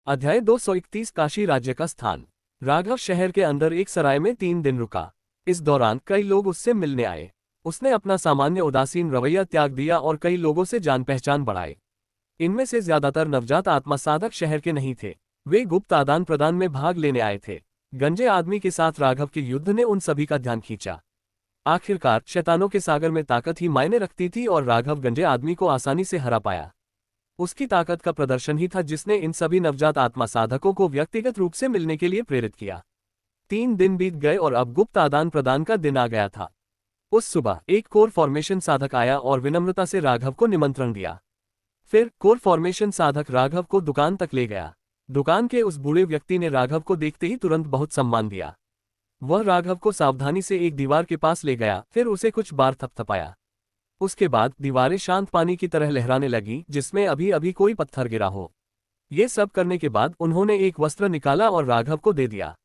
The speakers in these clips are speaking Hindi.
अध्याय 231 काशी राज्य का स्थान। राघव शहर के अंदर एक सराय में 3 दिन रुका। इस दौरान कई लोग उससे मिलने आए। उसने अपना सामान्य उदासीन रवैया त्याग दिया और कई लोगों से जान पहचान बढ़ाई। इनमें से ज्यादातर नवजात आत्मा साधक शहर के नहीं थे, वे गुप्त आदान प्रदान में भाग लेने आए थे। गंजे आदमी के साथ राघव के युद्ध ने उन सभी का ध्यान खींचा। आखिरकार शैतानों के सागर में ताकत ही मायने रखती थी और राघव गंजे आदमी को आसानी से हरा पाया। उसकी ताकत का प्रदर्शन ही था जिसने इन सभी नवजात आत्मा साधकों को व्यक्तिगत रूप से मिलने के लिए प्रेरित किया। 3 दिन बीत गए और अब गुप्त आदान प्रदान का दिन आ गया था। उस सुबह एक कोर फॉर्मेशन साधक आया और विनम्रता से राघव को निमंत्रण दिया। फिर कोर फॉर्मेशन साधक राघव को दुकान तक ले गया। दुकान के उस बूढ़े व्यक्ति ने राघव को देखते ही तुरंत बहुत सम्मान दिया। वह राघव को सावधानी से एक दीवार के पास ले गया, फिर उसे कुछ बार थपथपाया। उसके बाद दीवारें शांत पानी की तरह लहराने लगी जिसमें अभी अभी कोई पत्थर गिरा हो। ये सब करने के बाद उन्होंने एक वस्त्र निकाला और राघव को दे दिया।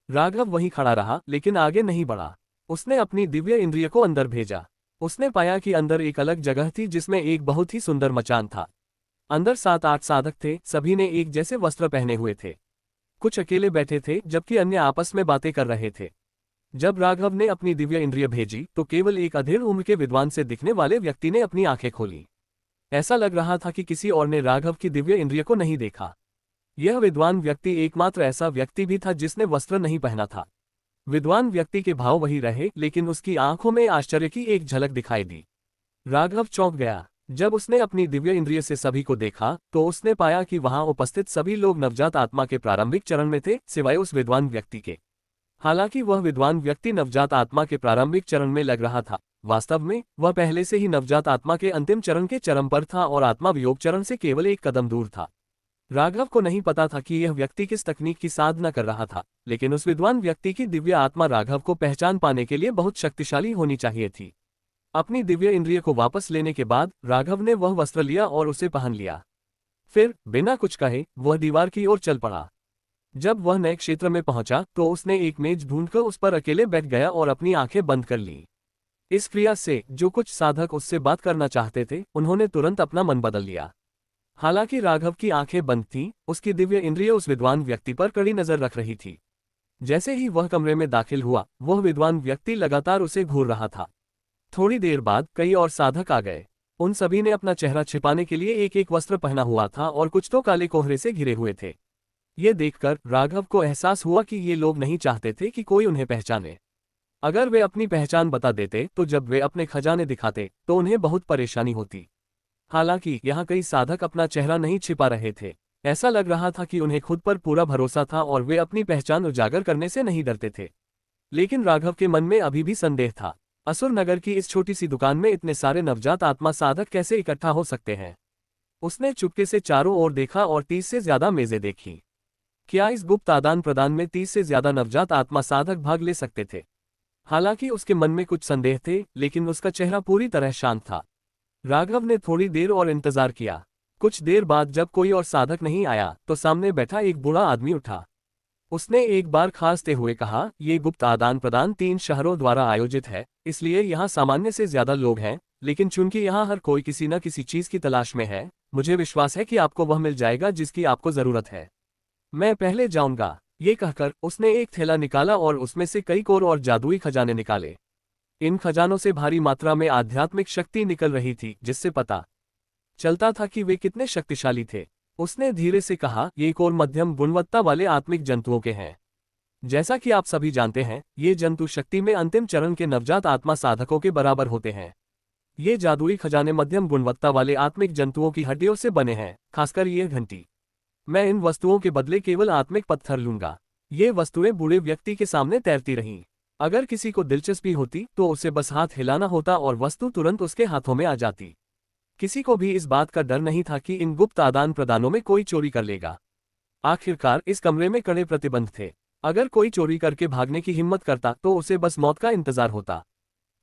राघव वहीं खड़ा रहा लेकिन आगे नहीं बढ़ा। उसने अपनी दिव्य इंद्रिय को अंदर भेजा। उसने पाया कि अंदर एक अलग जगह थी जिसमें एक बहुत ही सुंदर मचान था। अंदर 7-8 साधक थे, सभी ने एक जैसे वस्त्र पहने हुए थे। कुछ अकेले बैठे थे जबकि अन्य आपस में बातें कर रहे थे। जब राघव ने अपनी दिव्य इंद्रिय भेजी तो केवल एक अधेड़ उम्र के विद्वान से दिखने वाले व्यक्ति ने अपनी आंखें खोली। ऐसा लग रहा था कि किसी और ने राघव की दिव्य इंद्रिय को नहीं देखा। यह विद्वान व्यक्ति एकमात्र ऐसा व्यक्ति भी था जिसने वस्त्र नहीं पहना था। विद्वान व्यक्ति के भाव वही रहे लेकिन उसकी आंखों में आश्चर्य की एक झलक दिखाई दी। राघव चौंक गया। जब उसने अपनी दिव्य इंद्रिय से सभी को देखा तो उसने पाया कि वहां उपस्थित सभी लोग नवजात आत्मा के प्रारंभिक चरण में थे, सिवाय उस विद्वान व्यक्ति के। हालांकि वह विद्वान व्यक्ति नवजात आत्मा के प्रारंभिक चरण में लग रहा था, वास्तव में वह पहले से ही नवजात आत्मा के अंतिम चरण के चरम पर था और आत्मा वियोग चरण से केवल एक कदम दूर था। राघव को नहीं पता था कि यह व्यक्ति किस तकनीक की साधना कर रहा था, लेकिन उस विद्वान व्यक्ति की दिव्य आत्मा राघव को पहचान पाने के लिए बहुत शक्तिशाली होनी चाहिए थी। अपनी दिव्य इंद्रिय को वापस लेने के बाद राघव ने वह वस्त्र लिया और उसे पहन लिया। फिर बिना कुछ कहे वह दीवार की ओर चल पड़ा। जब वह नए क्षेत्र में पहुंचा तो उसने एक मेज ढूंढकर उस पर अकेले बैठ गया और अपनी आंखें बंद कर ली। इस क्रिया से जो कुछ साधक उससे बात करना चाहते थे उन्होंने तुरंत अपना मन बदल लिया। हालांकि राघव की आंखें बंद थीं, उसकी दिव्य इंद्रिय उस विद्वान व्यक्ति पर कड़ी नजर रख रही थी। जैसे ही वह कमरे में दाखिल हुआ, वह विद्वान व्यक्ति लगातार उसे घूर रहा था। थोड़ी देर बाद कई और साधक आ गए। उन सभी ने अपना चेहरा छिपाने के लिए एक एक वस्त्र पहना हुआ था और कुछ तो काले कोहरे से घिरे हुए थे। ये देखकर राघव को एहसास हुआ कि ये लोग नहीं चाहते थे कि कोई उन्हें पहचाने। अगर वे अपनी पहचान बता देते तो जब वे अपने खजाने दिखाते तो उन्हें बहुत परेशानी होती। हालांकि यहाँ कई साधक अपना चेहरा नहीं छिपा रहे थे। ऐसा लग रहा था कि उन्हें खुद पर पूरा भरोसा था और वे अपनी पहचान उजागर करने से नहीं डरते थे। लेकिन राघव के मन में अभी भी संदेह था। असुर नगर की इस छोटी सी दुकान में इतने सारे नवजात आत्मा साधक कैसे इकट्ठा हो सकते हैं? उसने चुपके से चारों ओर देखा और 30 से ज्यादा मेजें देखी। क्या इस गुप्त आदान प्रदान में 30 से ज्यादा नवजात आत्मा साधक भाग ले सकते थे? हालांकि उसके मन में कुछ संदेह थे, लेकिन उसका चेहरा पूरी तरह शांत था। राघव ने थोड़ी देर और इंतजार किया। कुछ देर बाद जब कोई और साधक नहीं आया तो सामने बैठा एक बूढ़ा आदमी उठा। उसने एक बार खांसते हुए कहा, ये गुप्त आदान प्रदान 3 शहरों द्वारा आयोजित है, इसलिए यहाँ सामान्य से ज्यादा लोग हैं, लेकिन चूंकि यहाँ हर कोई किसी न किसी चीज की तलाश में है, मुझे विश्वास है कि आपको वह मिल जाएगा जिसकी आपको जरूरत है। मैं पहले जाऊंगा। ये कहकर उसने एक थैला निकाला और उसमें से कई कोर और जादुई खजाने निकाले। इन खजानों से भारी मात्रा में आध्यात्मिक शक्ति निकल रही थी, जिससे पता चलता था कि वे कितने शक्तिशाली थे। उसने धीरे से कहा, ये कोर मध्यम गुणवत्ता वाले आत्मिक जंतुओं के हैं। जैसा कि आप सभी जानते हैं, ये जंतु शक्ति में अंतिम चरण के नवजात आत्मा साधकों के बराबर होते हैं। ये जादुई खजाने मध्यम गुणवत्ता वाले आत्मिक जंतुओं की हड्डियों से बने हैं, खासकर ये घंटी। मैं इन वस्तुओं के बदले केवल आत्मिक पत्थर लूंगा। ये वस्तुएं बूढ़े व्यक्ति के सामने तैरती रहीं। अगर किसी को दिलचस्पी होती तो उसे बस हाथ हिलाना होता और वस्तु तुरंत उसके हाथों में आ जाती। किसी को भी इस बात का डर नहीं था कि इन गुप्त आदान प्रदानों में कोई चोरी कर लेगा। आखिरकार इस कमरे में कड़े प्रतिबंध थे। अगर कोई चोरी करके भागने की हिम्मत करता तो उसे बस मौत का इंतजार होता।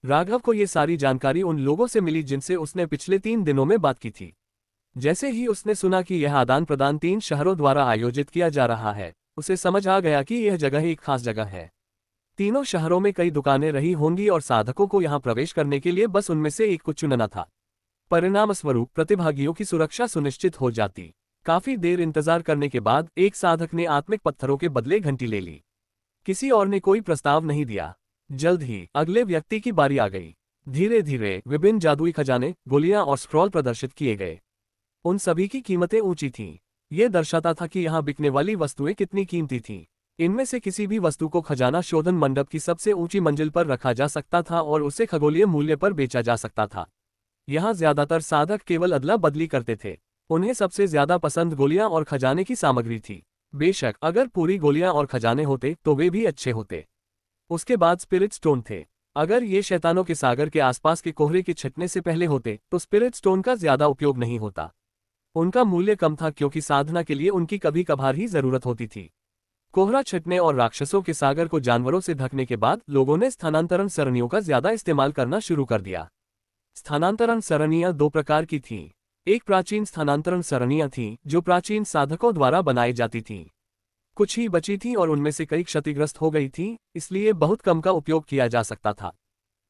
राघव को ये सारी जानकारी उन लोगों से मिली जिनसे उसने पिछले 3 दिनों में बात की थी। जैसे ही उसने सुना कि यह आदान प्रदान 3 शहरों द्वारा आयोजित किया जा रहा है, उसे समझ आ गया कि यह जगह एक खास जगह है। तीनों शहरों में कई दुकानें रही होंगी और साधकों को यहाँ प्रवेश करने के लिए बस उनमें से एक को चुनना था। परिणामस्वरूप प्रतिभागियों की सुरक्षा सुनिश्चित हो जाती। काफी देर इंतजार करने के बाद एक साधक ने आत्मिक पत्थरों के बदले घंटी ले ली। किसी और ने कोई प्रस्ताव नहीं दिया। जल्द ही अगले व्यक्ति की बारी आ गई। धीरे धीरे विभिन्न जादुई खजाने, गोलियां और स्क्रॉल प्रदर्शित किए गए। उन सभी की कीमतें ऊंची थीं। ये दर्शाता था कि यहाँ बिकने वाली वस्तुएं कितनी कीमती थीं। इनमें से किसी भी वस्तु को खजाना शोधन मंडप की सबसे ऊंची मंजिल पर रखा जा सकता था और उसे खगोलीय मूल्य पर बेचा जा सकता था। यहाँ ज्यादातर साधक केवल अदला बदली करते थे। उन्हें सबसे ज्यादा पसंद गोलियां और खजाने की सामग्री थी। बेशक अगर पूरी गोलियां और खजाने होते तो वे भी अच्छे होते। उसके बाद स्पिरिट स्टोन थे। अगर ये शैतानों के सागर के आसपास के कोहरे के छटने से पहले होते तो स्पिरिट स्टोन का ज्यादा उपयोग नहीं होता। उनका मूल्य कम था क्योंकि साधना के लिए उनकी कभी कभार ही जरूरत होती थी। कोहरा छटने और राक्षसों के सागर को जानवरों से ढकने के बाद लोगों ने स्थानांतरण सरणियों का ज्यादा इस्तेमाल करना शुरू कर दिया। स्थानांतरण सरणियां दो प्रकार की थीं। एक प्राचीन स्थानांतरण सरणियां थीं जो प्राचीन साधकों द्वारा बनाई जाती थीं। कुछ ही बची थीं और उनमें से कई क्षतिग्रस्त हो गई थीं, इसलिए बहुत कम का उपयोग किया जा सकता था।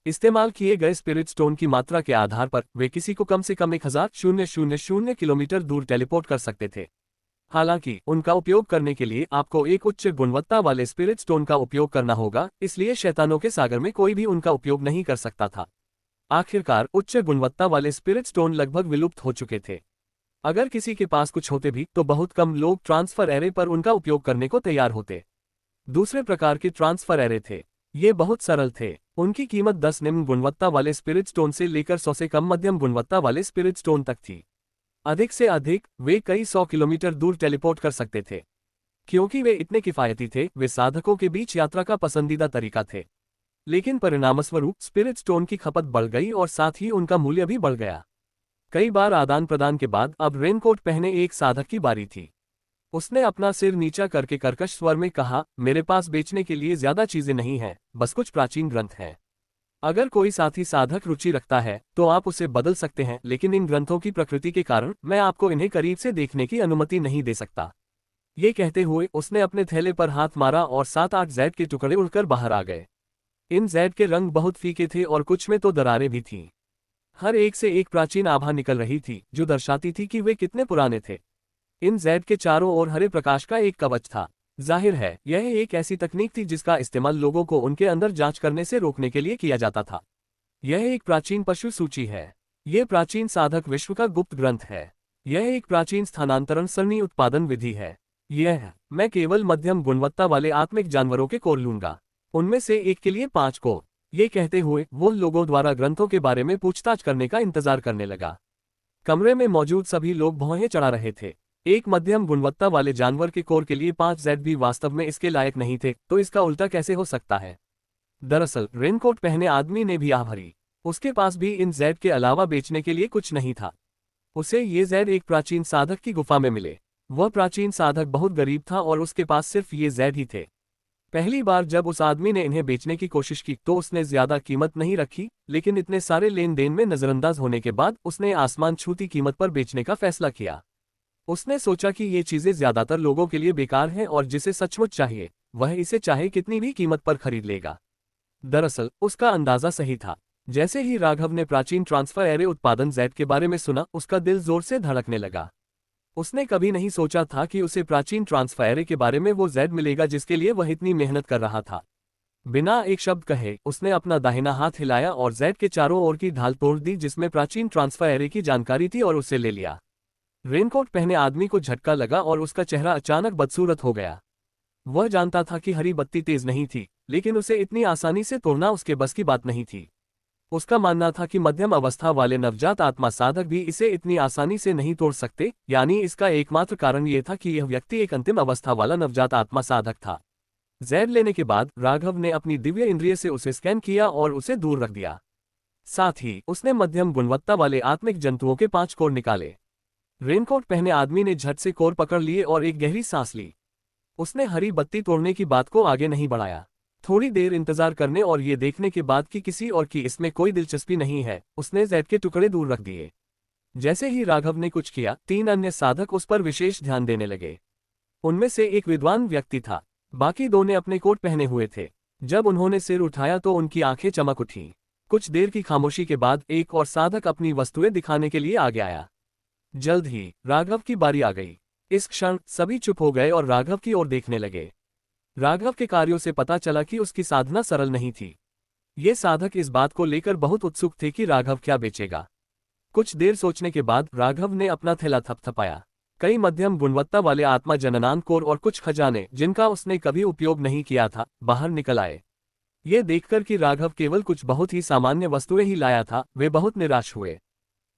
इस्तेमाल किए गए स्पिरिट स्टोन की मात्रा के आधार पर वे किसी को कम से कम 1000 किलोमीटर दूर टेलीपोर्ट कर सकते थे। हालांकि उनका उपयोग करने के लिए आपको एक उच्च गुणवत्ता वाले स्पिरिट स्टोन का उपयोग करना होगा, इसलिए शैतानों के सागर में कोई भी उनका उपयोग नहीं कर सकता था। आखिरकार उच्च गुणवत्ता वाले स्पिरिट स्टोन लगभग विलुप्त हो चुके थे। अगर किसी के पास कुछ होते भी तो बहुत कम लोग ट्रांसफर एरे पर उनका उपयोग करने को तैयार होते। दूसरे प्रकार के ट्रांसफर एरे थे। ये बहुत सरल थे। उनकी कीमत 10 निम्न गुणवत्ता वाले स्पिरिट स्टोन से लेकर 100 से कम मध्यम गुणवत्ता वाले स्पिरिट स्टोन तक थी। अधिक से अधिक वे कई 100 किलोमीटर दूर टेलीपोर्ट कर सकते थे। क्योंकि वे इतने किफायती थे, वे साधकों के बीच यात्रा का पसंदीदा तरीका थे। लेकिन परिणामस्वरूप स्पिरिट स्टोन की खपत बढ़ गई और साथ ही उनका मूल्य भी बढ़ गया। कई बार आदान प्रदान के बाद अब रेनकोट पहने एक साधक की बारी थी। उसने अपना सिर नीचा करके कर्कश स्वर में कहा, मेरे पास बेचने के लिए ज्यादा चीजें नहीं हैं, बस कुछ प्राचीन ग्रंथ हैं। अगर कोई साथी साधक रुचि रखता है तो आप उसे बदल सकते हैं, लेकिन इन ग्रंथों की प्रकृति के कारण मैं आपको इन्हें करीब से देखने की अनुमति नहीं दे सकता। ये कहते हुए उसने अपने थैले पर हाथ मारा और 7-8 जैड के टुकड़े उड़कर बाहर आ गए। इन जैड के रंग बहुत फीके थे और कुछ में तो दरारें भी थीं। हर एक से एक प्राचीन आभा निकल रही थी जो दर्शाती थी कि वे कितने पुराने थे। इन जैड के चारों ओर हरे प्रकाश का एक कवच था। जाहिर है यह एक ऐसी तकनीक थी जिसका इस्तेमाल लोगों को उनके अंदर जांच करने से रोकने के लिए किया जाता था। यह एक प्राचीन पशु सूची है। यह प्राचीन साधक विश्व का गुप्त ग्रंथ है। यह एक प्राचीन स्थानांतरण सरणी उत्पादन विधि है। मैं केवल मध्यम गुणवत्ता वाले आत्मिक जानवरों के कोर लूंगा, उनमें से एक के लिए 5 कोर। ये कहते हुए वो लोगों द्वारा ग्रंथों के बारे में पूछताछ करने का इंतजार करने लगा। कमरे में मौजूद सभी लोग भौहें चढ़ा रहे थे। एक मध्यम गुणवत्ता वाले जानवर के कोर के लिए 5 जेड भी वास्तव में इसके लायक नहीं थे, तो इसका उल्टा कैसे हो सकता है? दरअसल रेनकोट पहने आदमी ने भी आह भरी। उसके पास भी इन जेड के अलावा बेचने के लिए कुछ नहीं था। उसे ये जेड एक प्राचीन साधक की गुफा में मिले। वह प्राचीन साधक बहुत गरीब था और उसके पास सिर्फ ये जेड ही थे। पहली बार जब उस आदमी ने इन्हें बेचने की कोशिश की तो उसने ज्यादा कीमत नहीं रखी, लेकिन इतने सारे लेन देन में नजरअंदाज होने के बाद उसने आसमान छूती कीमत पर बेचने का फैसला किया। उसने सोचा कि ये चीजें ज्यादातर लोगों के लिए बेकार हैं और जिसे सचमुच चाहिए वह इसे चाहे कितनी भी कीमत पर खरीद लेगा। दरअसल उसका अंदाजा सही था। जैसे ही राघव ने प्राचीन ट्रांसफर एरे उत्पादन जेड के बारे में सुना, उसका दिल जोर से धड़कने लगा। उसने कभी नहीं सोचा था कि उसे प्राचीन ट्रांसफर एरे के बारे में वो जेड मिलेगा जिसके लिए वह इतनी मेहनत कर रहा था। बिना एक शब्द कहे उसने अपना दाहिना हाथ हिलाया और जेड के चारों ओर की ढाल तोड़ दी जिसमें प्राचीन ट्रांसफर एरे की जानकारी थी और उसे ले लिया। रेनकोट पहने आदमी को झटका लगा और उसका चेहरा अचानक बदसूरत हो गया। वह जानता था कि हरी बत्ती तेज नहीं थी, लेकिन उसे इतनी आसानी से तोड़ना उसके बस की बात नहीं थी। उसका मानना था कि मध्यम अवस्था वाले नवजात आत्मा साधक भी इसे इतनी आसानी से नहीं तोड़ सकते, यानी इसका एकमात्र कारण यह था कि यह व्यक्ति एक अंतिम अवस्था वाला नवजात आत्मा साधक था। जैड लेने के बाद राघव ने अपनी दिव्य इंद्रिय से उसे स्कैन किया और उसे दूर रख दिया। साथ ही उसने मध्यम गुणवत्ता वाले आत्मिक जंतुओं के 5 कोर निकाले। रेनकोट पहने आदमी ने झट से कोर पकड़ लिए और एक गहरी सांस ली। उसने हरी बत्ती तोड़ने की बात को आगे नहीं बढ़ाया। थोड़ी देर इंतजार करने और ये देखने के बाद कि किसी और की इसमें कोई दिलचस्पी नहीं है, उसने जेड के टुकड़े दूर रख दिए। जैसे ही राघव ने कुछ किया, 3 अन्य साधक उस पर विशेष ध्यान देने लगे। उनमें से एक विद्वान व्यक्ति था, बाकी 2 ने अपने कोट पहने हुए थे। जब उन्होंने सिर उठाया तो उनकी आंखें चमक उठीं। कुछ देर की खामोशी के बाद एक और साधक अपनी वस्तुएं दिखाने के लिए आगे आया। जल्द ही राघव की बारी आ गई। इस क्षण सभी चुप हो गए और राघव की ओर देखने लगे। राघव के कार्यों से पता चला कि उसकी साधना सरल नहीं थी। ये साधक इस बात को लेकर बहुत उत्सुक थे कि राघव क्या बेचेगा। कुछ देर सोचने के बाद राघव ने अपना थैला थपथपाया। कई मध्यम गुणवत्ता वाले आत्मा जननांग कोर और कुछ खजाने जिनका उसने कभी उपयोग नहीं किया था, बाहर निकल आए। ये देखकर कि राघव केवल कुछ बहुत ही सामान्य वस्तुएं ही लाया था, वे बहुत निराश हुए।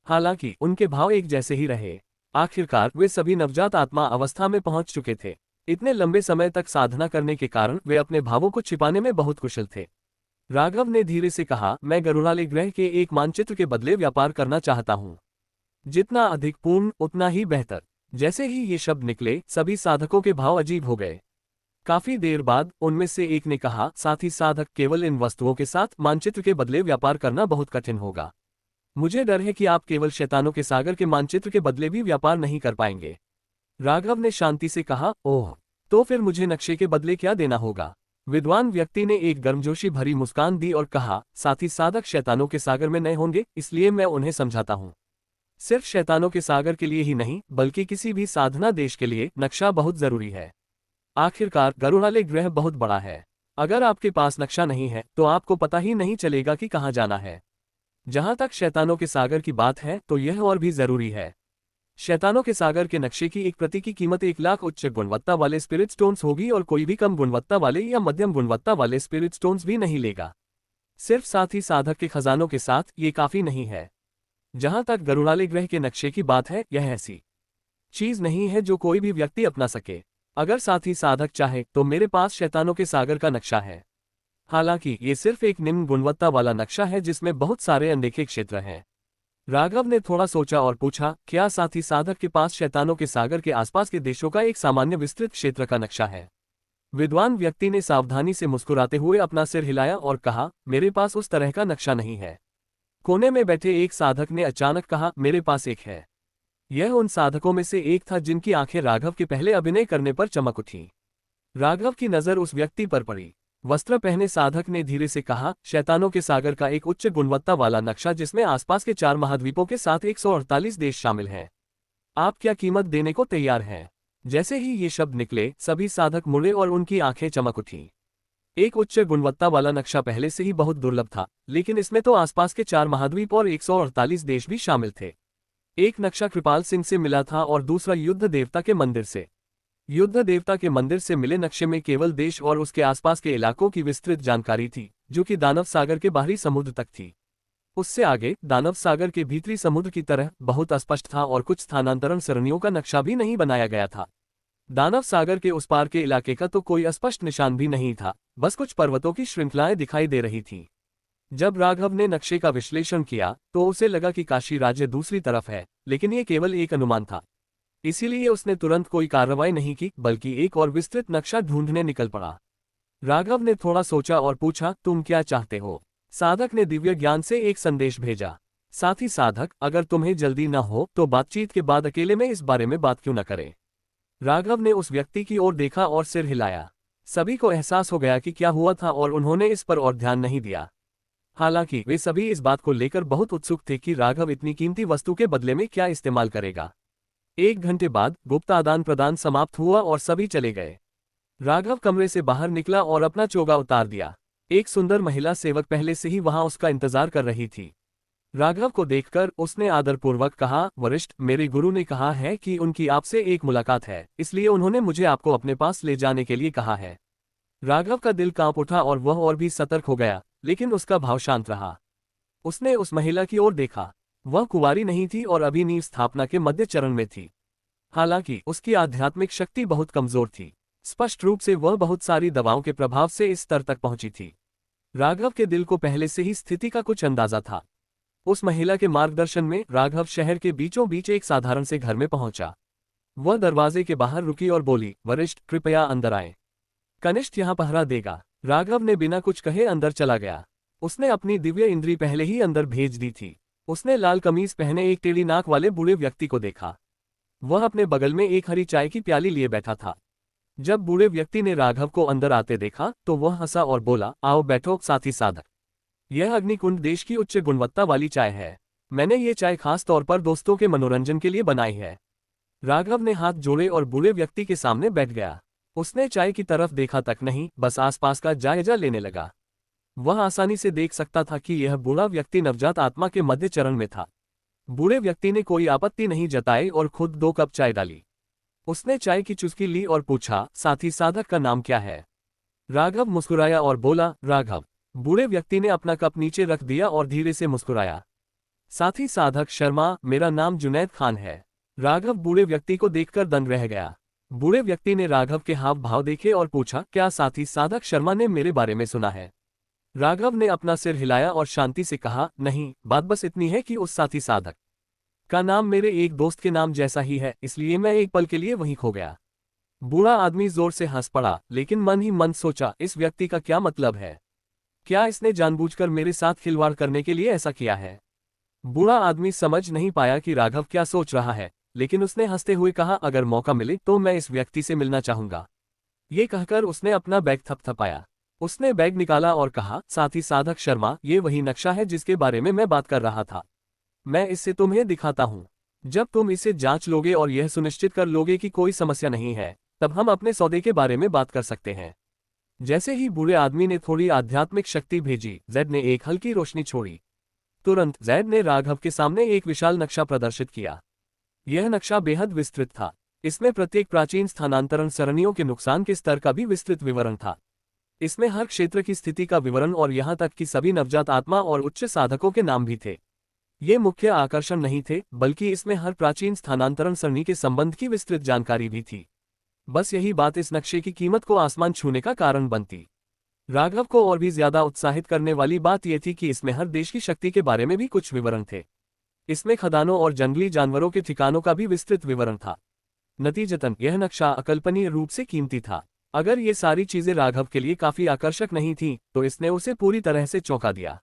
हालांकि उनके भाव एक जैसे ही रहे। आखिरकार वे सभी नवजात आत्मा अवस्था में पहुंच चुके थे। इतने लंबे समय तक साधना करने के कारण वे अपने भावों को छिपाने में बहुत कुशल थे। राघव ने धीरे से कहा, मैं गरुड़ाले ग्रह के एक मानचित्र के बदले व्यापार करना चाहता हूँ। जितना अधिक पूर्ण उतना ही बेहतर। जैसे ही ये शब्द निकले, सभी साधकों के भाव अजीब हो गए। काफी देर बाद उनमें से एक ने कहा, साथी साधक, केवल इन वस्तुओं के साथ मानचित्र के बदले व्यापार करना बहुत कठिन होगा। मुझे डर है कि आप केवल शैतानों के सागर के मानचित्र के बदले भी व्यापार नहीं कर पाएंगे। राघव ने शांति से कहा, ओह, तो फिर मुझे नक्शे के बदले क्या देना होगा? विद्वान व्यक्ति ने एक गर्मजोशी भरी मुस्कान दी और कहा, साथी साधक शैतानों के सागर में नए होंगे, इसलिए मैं उन्हें समझाता हूँ। सिर्फ शैतानों के सागर के लिए ही नहीं, बल्कि किसी भी साधना देश के लिए नक्शा बहुत जरूरी है। आखिरकार गरुड़ाले ग्रह बहुत बड़ा है। अगर आपके पास नक्शा नहीं है तो आपको पता ही नहीं चलेगा कि कहाँ जाना है। जहां तक शैतानों के सागर की बात है तो यह और भी जरूरी है। शैतानों के सागर के नक्शे की एक प्रति की कीमत 1 लाख उच्च गुणवत्ता वाले स्पिरिट स्टोन्स होगी और कोई भी कम गुणवत्ता वाले या मध्यम गुणवत्ता वाले स्पिरिट स्टोन्स भी नहीं लेगा। सिर्फ साथी साधक के खजानों के साथ ये काफी नहीं है। जहां तक गरुड़ाले ग्रह के नक्शे की बात है, यह ऐसी चीज नहीं है जो कोई भी व्यक्ति अपना सके। अगर साथी साधक चाहे तो मेरे पास शैतानों के सागर का नक्शा है। हालांकि ये सिर्फ एक निम्न गुणवत्ता वाला नक्शा है जिसमें बहुत सारे अनदेखे क्षेत्र हैं। राघव ने थोड़ा सोचा और पूछा, क्या साथी साधक के पास शैतानों के सागर के आसपास के देशों का एक सामान्य विस्तृत क्षेत्र का नक्शा है? विद्वान व्यक्ति ने सावधानी से मुस्कुराते हुए अपना सिर हिलाया और कहा, मेरे पास उस तरह का नक्शा नहीं है। कोने में बैठे एक साधक ने अचानक कहा, मेरे पास एक है। यह उन साधकों में से एक था जिनकी आंखें राघव के पहले अभिनय करने पर चमक उठी। राघव की नजर उस व्यक्ति पर पड़ी। वस्त्र पहने साधक ने धीरे से कहा, शैतानों के सागर का एक उच्च गुणवत्ता वाला नक्शा जिसमें आसपास के 4 महाद्वीपों के साथ 148 देश शामिल हैं। आप क्या कीमत देने को तैयार हैं? जैसे ही ये शब्द निकले, सभी साधक मुड़े और उनकी आंखें चमक उठी। एक उच्च गुणवत्ता वाला नक्शा पहले से ही बहुत दुर्लभ था, लेकिन इसमें तो आसपास के 4 महाद्वीप और 148 देश भी शामिल थे। एक नक्शा कृपाल सिंह से मिला था और दूसरा युद्ध देवता के मंदिर से। युद्ध देवता के मंदिर से मिले नक्शे में केवल देश और उसके आसपास के इलाकों की विस्तृत जानकारी थी, जो कि दानव सागर के बाहरी समुद्र तक थी। उससे आगे दानव सागर के भीतरी समुद्र की तरह बहुत अस्पष्ट था और कुछ स्थानांतरण सरणियों का नक्शा भी नहीं बनाया गया था। दानव सागर के उस पार के इलाके का तो कोई स्पष्ट निशान भी नहीं था, बस कुछ पर्वतों की श्रृंखलाएं दिखाई दे रही थीं। जब राघव ने नक्शे का विश्लेषण किया तो उसे लगा कि काशी राज्य दूसरी तरफ है, लेकिन ये केवल एक अनुमान था। इसीलिए उसने तुरंत कोई कार्रवाई नहीं की, बल्कि एक और विस्तृत नक्शा ढूंढने निकल पड़ा। राघव ने थोड़ा सोचा और पूछा, तुम क्या चाहते हो? साधक ने दिव्य ज्ञान से एक संदेश भेजा, साथी साधक, अगर तुम्हें जल्दी न हो तो बातचीत के बाद अकेले में इस बारे में बात क्यों न करें? राघव ने उस व्यक्ति की ओर देखा और सिर हिलाया। सभी को एहसास हो गया कि क्या हुआ था और उन्होंने इस पर और ध्यान नहीं दिया। हालांकि वे सभी इस बात को लेकर बहुत उत्सुक थे कि राघव इतनी कीमती वस्तु के बदले में क्या इस्तेमाल करेगा। 1 घंटे बाद गुप्त आदान प्रदान समाप्त हुआ और सभी चले गए। राघव कमरे से बाहर निकला और अपना चोगा उतार दिया। एक सुंदर महिला सेवक पहले से ही वहां उसका इंतजार कर रही थी। राघव को देखकर उसने आदरपूर्वक कहा, वरिष्ठ, मेरे गुरु ने कहा है कि उनकी आपसे एक मुलाकात है, इसलिए उन्होंने मुझे आपको अपने पास ले जाने के लिए कहा है। राघव का दिल कांप उठा और वह और भी सतर्क हो गया, लेकिन उसका भाव शांत रहा। उसने उस महिला की ओर देखा। वह कुंवारी नहीं थी और अभी नींव स्थापना के मध्य चरण में थी। हालांकि उसकी आध्यात्मिक शक्ति बहुत कमजोर थी। स्पष्ट रूप से वह बहुत सारी दवाओं के प्रभाव से इस स्तर तक पहुंची थी। राघव के दिल को पहले से ही स्थिति का कुछ अंदाजा था। उस महिला के मार्गदर्शन में राघव शहर के बीचों बीच एक साधारण से घर में पहुंचा। वह दरवाजे के बाहर रुकी और बोली, वरिष्ठ, कृपया अंदर आए। कनिष्ठ यहाँ पहरा देगा। राघव ने बिना कुछ कहे अंदर चला गया। उसने अपनी दिव्य इंद्री पहले ही अंदर भेज दी थी। उसने लाल कमीज पहने एक टेढ़ी नाक वाले बूढ़े व्यक्ति को देखा। वह अपने बगल में एक हरी चाय की प्याली लिए बैठा था। जब बूढ़े व्यक्ति ने राघव को अंदर आते देखा तो वह हंसा और बोला, आओ बैठो साथी साधक। यह अग्निकुंड देश की उच्च गुणवत्ता वाली चाय है। मैंने ये चाय खास तौर पर दोस्तों के मनोरंजन के लिए बनाई है। राघव ने हाथ जोड़े और बूढ़े व्यक्ति के सामने बैठ गया। उसने चाय की तरफ देखा तक नहीं, बस आसपास का जायजा लेने लगा। वह आसानी से देख सकता था कि यह बूढ़ा व्यक्ति नवजात आत्मा के मध्य चरण में था। बूढ़े व्यक्ति ने कोई आपत्ति नहीं जताई और खुद 2 कप चाय डाली। उसने चाय की चुस्की ली और पूछा, साथी साधक का नाम क्या है? राघव मुस्कुराया और बोला, राघव। बूढ़े व्यक्ति ने अपना कप नीचे रख दिया और धीरे से मुस्कुराया। साथी साधक शर्मा, मेरा नाम जुनैद खान है। राघव बूढ़े व्यक्ति को देखकर दंग रह गया। बूढ़े व्यक्ति ने राघव के हाव भाव देखे और पूछा, क्या साथी साधक शर्मा ने मेरे बारे में सुना है? राघव ने अपना सिर हिलाया और शांति से कहा, नहीं, बात बस इतनी है कि उस साथी साधक का नाम मेरे एक दोस्त के नाम जैसा ही है, इसलिए मैं एक पल के लिए वहीं खो गया। बूढ़ा आदमी जोर से हंस पड़ा, लेकिन मन ही मन सोचा, इस व्यक्ति का क्या मतलब है? क्या इसने जानबूझकर मेरे साथ खिलवाड़ करने के लिए ऐसा किया है? बूढ़ा आदमी समझ नहीं पाया कि राघव क्या सोच रहा है, लेकिन उसने हंसते हुए कहा, अगर मौका मिले तो मैं इस व्यक्ति से मिलना चाहूंगा। ये कहकर उसने अपना बैग थपथपाया। उसने बैग निकाला और कहा, साथी साधक शर्मा, ये वही नक्शा है जिसके बारे में मैं बात कर रहा था। मैं इससे तुम्हें दिखाता हूँ। जब तुम इसे जांच लोगे और यह सुनिश्चित कर लोगे कि कोई समस्या नहीं है, तब हम अपने सौदे के बारे में बात कर सकते हैं। जैसे ही बूढ़े आदमी ने थोड़ी आध्यात्मिक शक्ति भेजी, जैद ने एक हल्की रोशनी छोड़ी। तुरंत जैद ने राघव के सामने एक विशाल नक्शा प्रदर्शित किया। यह नक्शा बेहद विस्तृत था। इसमें प्रत्येक प्राचीन स्थानांतरण सरणियों के नुकसान के स्तर का भी विस्तृत विवरण था। इसमें हर क्षेत्र की स्थिति का विवरण और यहां तक कि सभी नवजात आत्मा और उच्च साधकों के नाम भी थे। ये मुख्य आकर्षण नहीं थे, बल्कि इसमें हर प्राचीन स्थानांतरण सरणी के संबंध की विस्तृत जानकारी भी थी। बस यही बात इस नक्शे की कीमत को आसमान छूने का कारण बनती। राघव को और भी ज्यादा उत्साहित करने वाली बात यह थी कि इसमें हर देश की शक्ति के बारे में भी कुछ विवरण थे। इसमें खदानों और जंगली जानवरों के ठिकानों का भी विस्तृत विवरण था। नतीजतन यह नक्शा अकल्पनीय रूप से कीमती था। अगर ये सारी चीजें राघव के लिए काफी आकर्षक नहीं थीं, तो इसने उसे पूरी तरह से चौंका दिया।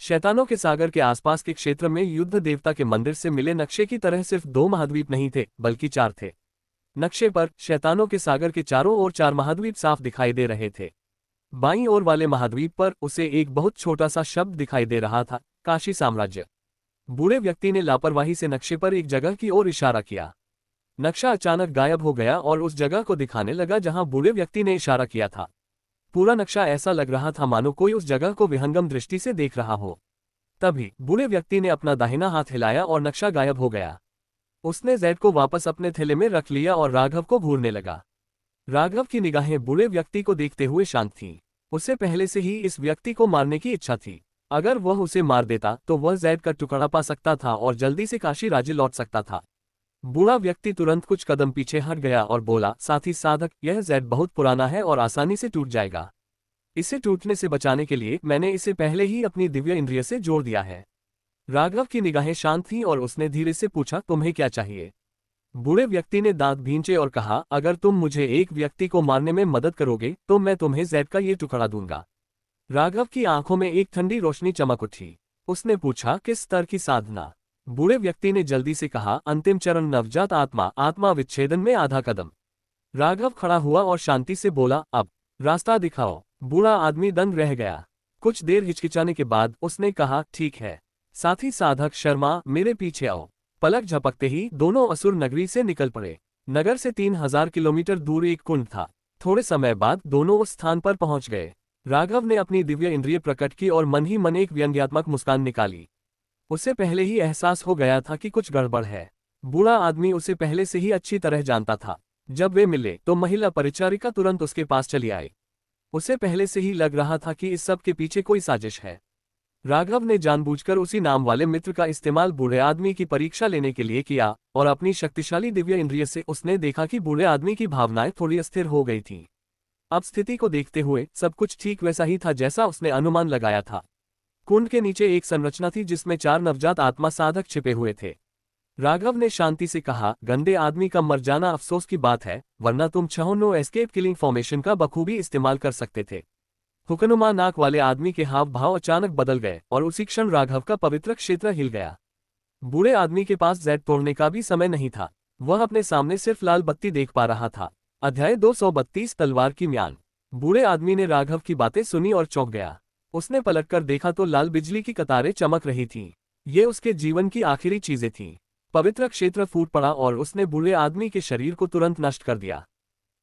शैतानों के सागर के आसपास के क्षेत्र में युद्ध देवता के मंदिर से मिले नक्शे की तरह सिर्फ 2 महाद्वीप नहीं थे, बल्कि 4 थे। नक्शे पर शैतानों के सागर के चारों ओर 4 महाद्वीप साफ दिखाई दे रहे थे। बाईं ओर वाले महाद्वीप पर उसे एक बहुत छोटा सा शब्द दिखाई दे रहा था, काशी साम्राज्य। बूढ़े व्यक्ति ने लापरवाही से नक्शे पर एक जगह की ओर इशारा किया। नक्शा अचानक गायब हो गया और उस जगह को दिखाने लगा जहां बूढ़े व्यक्ति ने इशारा किया था। पूरा नक्शा ऐसा लग रहा था मानो कोई उस जगह को विहंगम दृष्टि से देख रहा हो। तभी बूढ़े व्यक्ति ने अपना दाहिना हाथ हिलाया और नक्शा गायब हो गया। उसने जैद को वापस अपने थैले में रख लिया और राघव को घूरने लगा। राघव की निगाहें बूढ़े व्यक्ति को देखते हुए शांत थीं। उसे पहले से ही इस व्यक्ति को मारने की इच्छा थी। अगर वह उसे मार देता तो वह जैद का टुकड़ा पा सकता था और जल्दी से काशी राज्य लौट सकता था। बूढ़ा व्यक्ति तुरंत कुछ कदम पीछे हट गया और बोला, साथी साधक, यह जैद बहुत पुराना है और आसानी से टूट जाएगा। इसे टूटने से बचाने के लिए मैंने इसे पहले ही अपनी दिव्य इंद्रिय से जोड़ दिया है। राघव की निगाहें शांत थीं और उसने धीरे से पूछा, तुम्हें क्या चाहिए? बूढ़े व्यक्ति ने दांत भींचे और कहा, अगर तुम मुझे एक व्यक्ति को मारने में मदद करोगे तो मैं तुम्हें जैद का ये टुकड़ा दूंगा। राघव की आंखों में एक ठंडी रोशनी चमक उठी। उसने पूछा, किस स्तर की साधना? बूढ़े व्यक्ति ने जल्दी से कहा, अंतिम चरण नवजात आत्मा विच्छेदन में आधा कदम। राघव खड़ा हुआ और शांति से बोला, अब रास्ता दिखाओ। बूढ़ा आदमी दंग रह गया। कुछ देर हिचकिचाने के बाद उसने कहा, ठीक है साथी साधक शर्मा, मेरे पीछे आओ। पलक झपकते ही दोनों असुर नगरी से निकल पड़े। नगर से 3000 किलोमीटर दूर एक कुंड था। थोड़े समय बाद दोनों उस स्थान पर पहुंच गए। राघव ने अपनी दिव्य इंद्रिय प्रकट की और मन ही मन एक व्यंग्यात्मक मुस्कान निकाली। उसे पहले ही एहसास हो गया था कि कुछ गड़बड़ है। बूढ़ा आदमी उसे पहले से ही अच्छी तरह जानता था। जब वे मिले तो महिला परिचारिका तुरंत उसके पास चली आई। उसे पहले से ही लग रहा था कि इस सब के पीछे कोई साजिश है। राघव ने जानबूझकर उसी नाम वाले मित्र का इस्तेमाल बूढ़े आदमी की परीक्षा लेने के लिए किया और अपनी शक्तिशाली दिव्य इंद्रिय से उसने देखा कि बूढ़े आदमी की भावनाएं थोड़ी अस्थिर हो गई थीं। अब स्थिति को देखते हुए सब कुछ ठीक वैसा ही था जैसा उसने अनुमान लगाया था। कुंड के नीचे एक संरचना थी जिसमें 4 नवजात आत्मा साधक छिपे हुए थे। राघव ने शांति से कहा, गंदे आदमी का मर जाना अफसोस की बात है, वरना तुम 6 नो एस्केप किलिंग फॉर्मेशन का बखूबी इस्तेमाल कर सकते थे। हुक्नुमा नाक वाले आदमी के हाव भाव अचानक बदल गए और उसी क्षण राघव का पवित्र क्षेत्र हिल गया। बूढ़े आदमी के पास जैद तोड़ने का भी समय नहीं था। वह अपने सामने सिर्फ लाल बत्ती देख पा रहा था। अध्याय 232 तलवार की म्यान। बूढ़े आदमी ने राघव की बातें सुनी और चौंक गया। उसने पलटकर देखा तो लाल बिजली की कतारें चमक रही थीं। ये उसके जीवन की आखिरी चीजें थीं। पवित्र क्षेत्र फूट पड़ा और उसने बूढ़े आदमी के शरीर को तुरंत नष्ट कर दिया।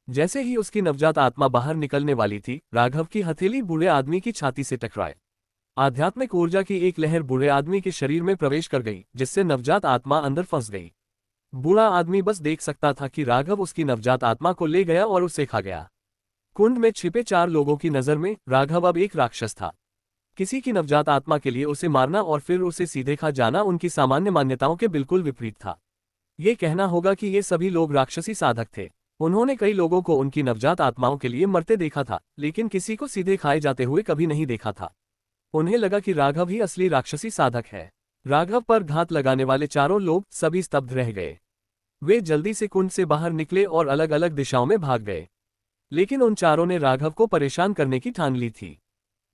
जैसे ही उसकी नवजात आत्मा बाहर निकलने वाली थी, राघव की हथेली बूढ़े आदमी की छाती से टकराए। आध्यात्मिक ऊर्जा की एक लहर बूढ़े आदमी के शरीर में प्रवेश कर गई, जिससे नवजात आत्मा अंदर फंस गई। बूढ़ा आदमी बस देख सकता था कि राघव उसकी नवजात आत्मा को ले गया और उसे खा गया। कुंड में छिपे 4 लोगों की नजर में राघव अब एक राक्षस था। किसी की नवजात आत्मा के लिए उसे मारना और फिर उसे सीधे खा जाना उनकी सामान्य मान्यताओं के बिल्कुल विपरीत था। ये कहना होगा कि ये सभी लोग राक्षसी साधक थे। उन्होंने कई लोगों को उनकी नवजात आत्माओं के लिए मरते देखा था, लेकिन किसी को सीधे खाए जाते हुए कभी नहीं देखा था। उन्हें लगा कि राघव ही असली राक्षसी साधक है। राघव पर घात लगाने वाले चारों लोग सभी स्तब्ध रह गए। वे जल्दी से कुंड से बाहर निकले और अलग अलग दिशाओं में भाग गए। लेकिन उन चारों ने राघव को परेशान करने की ठान ली थी।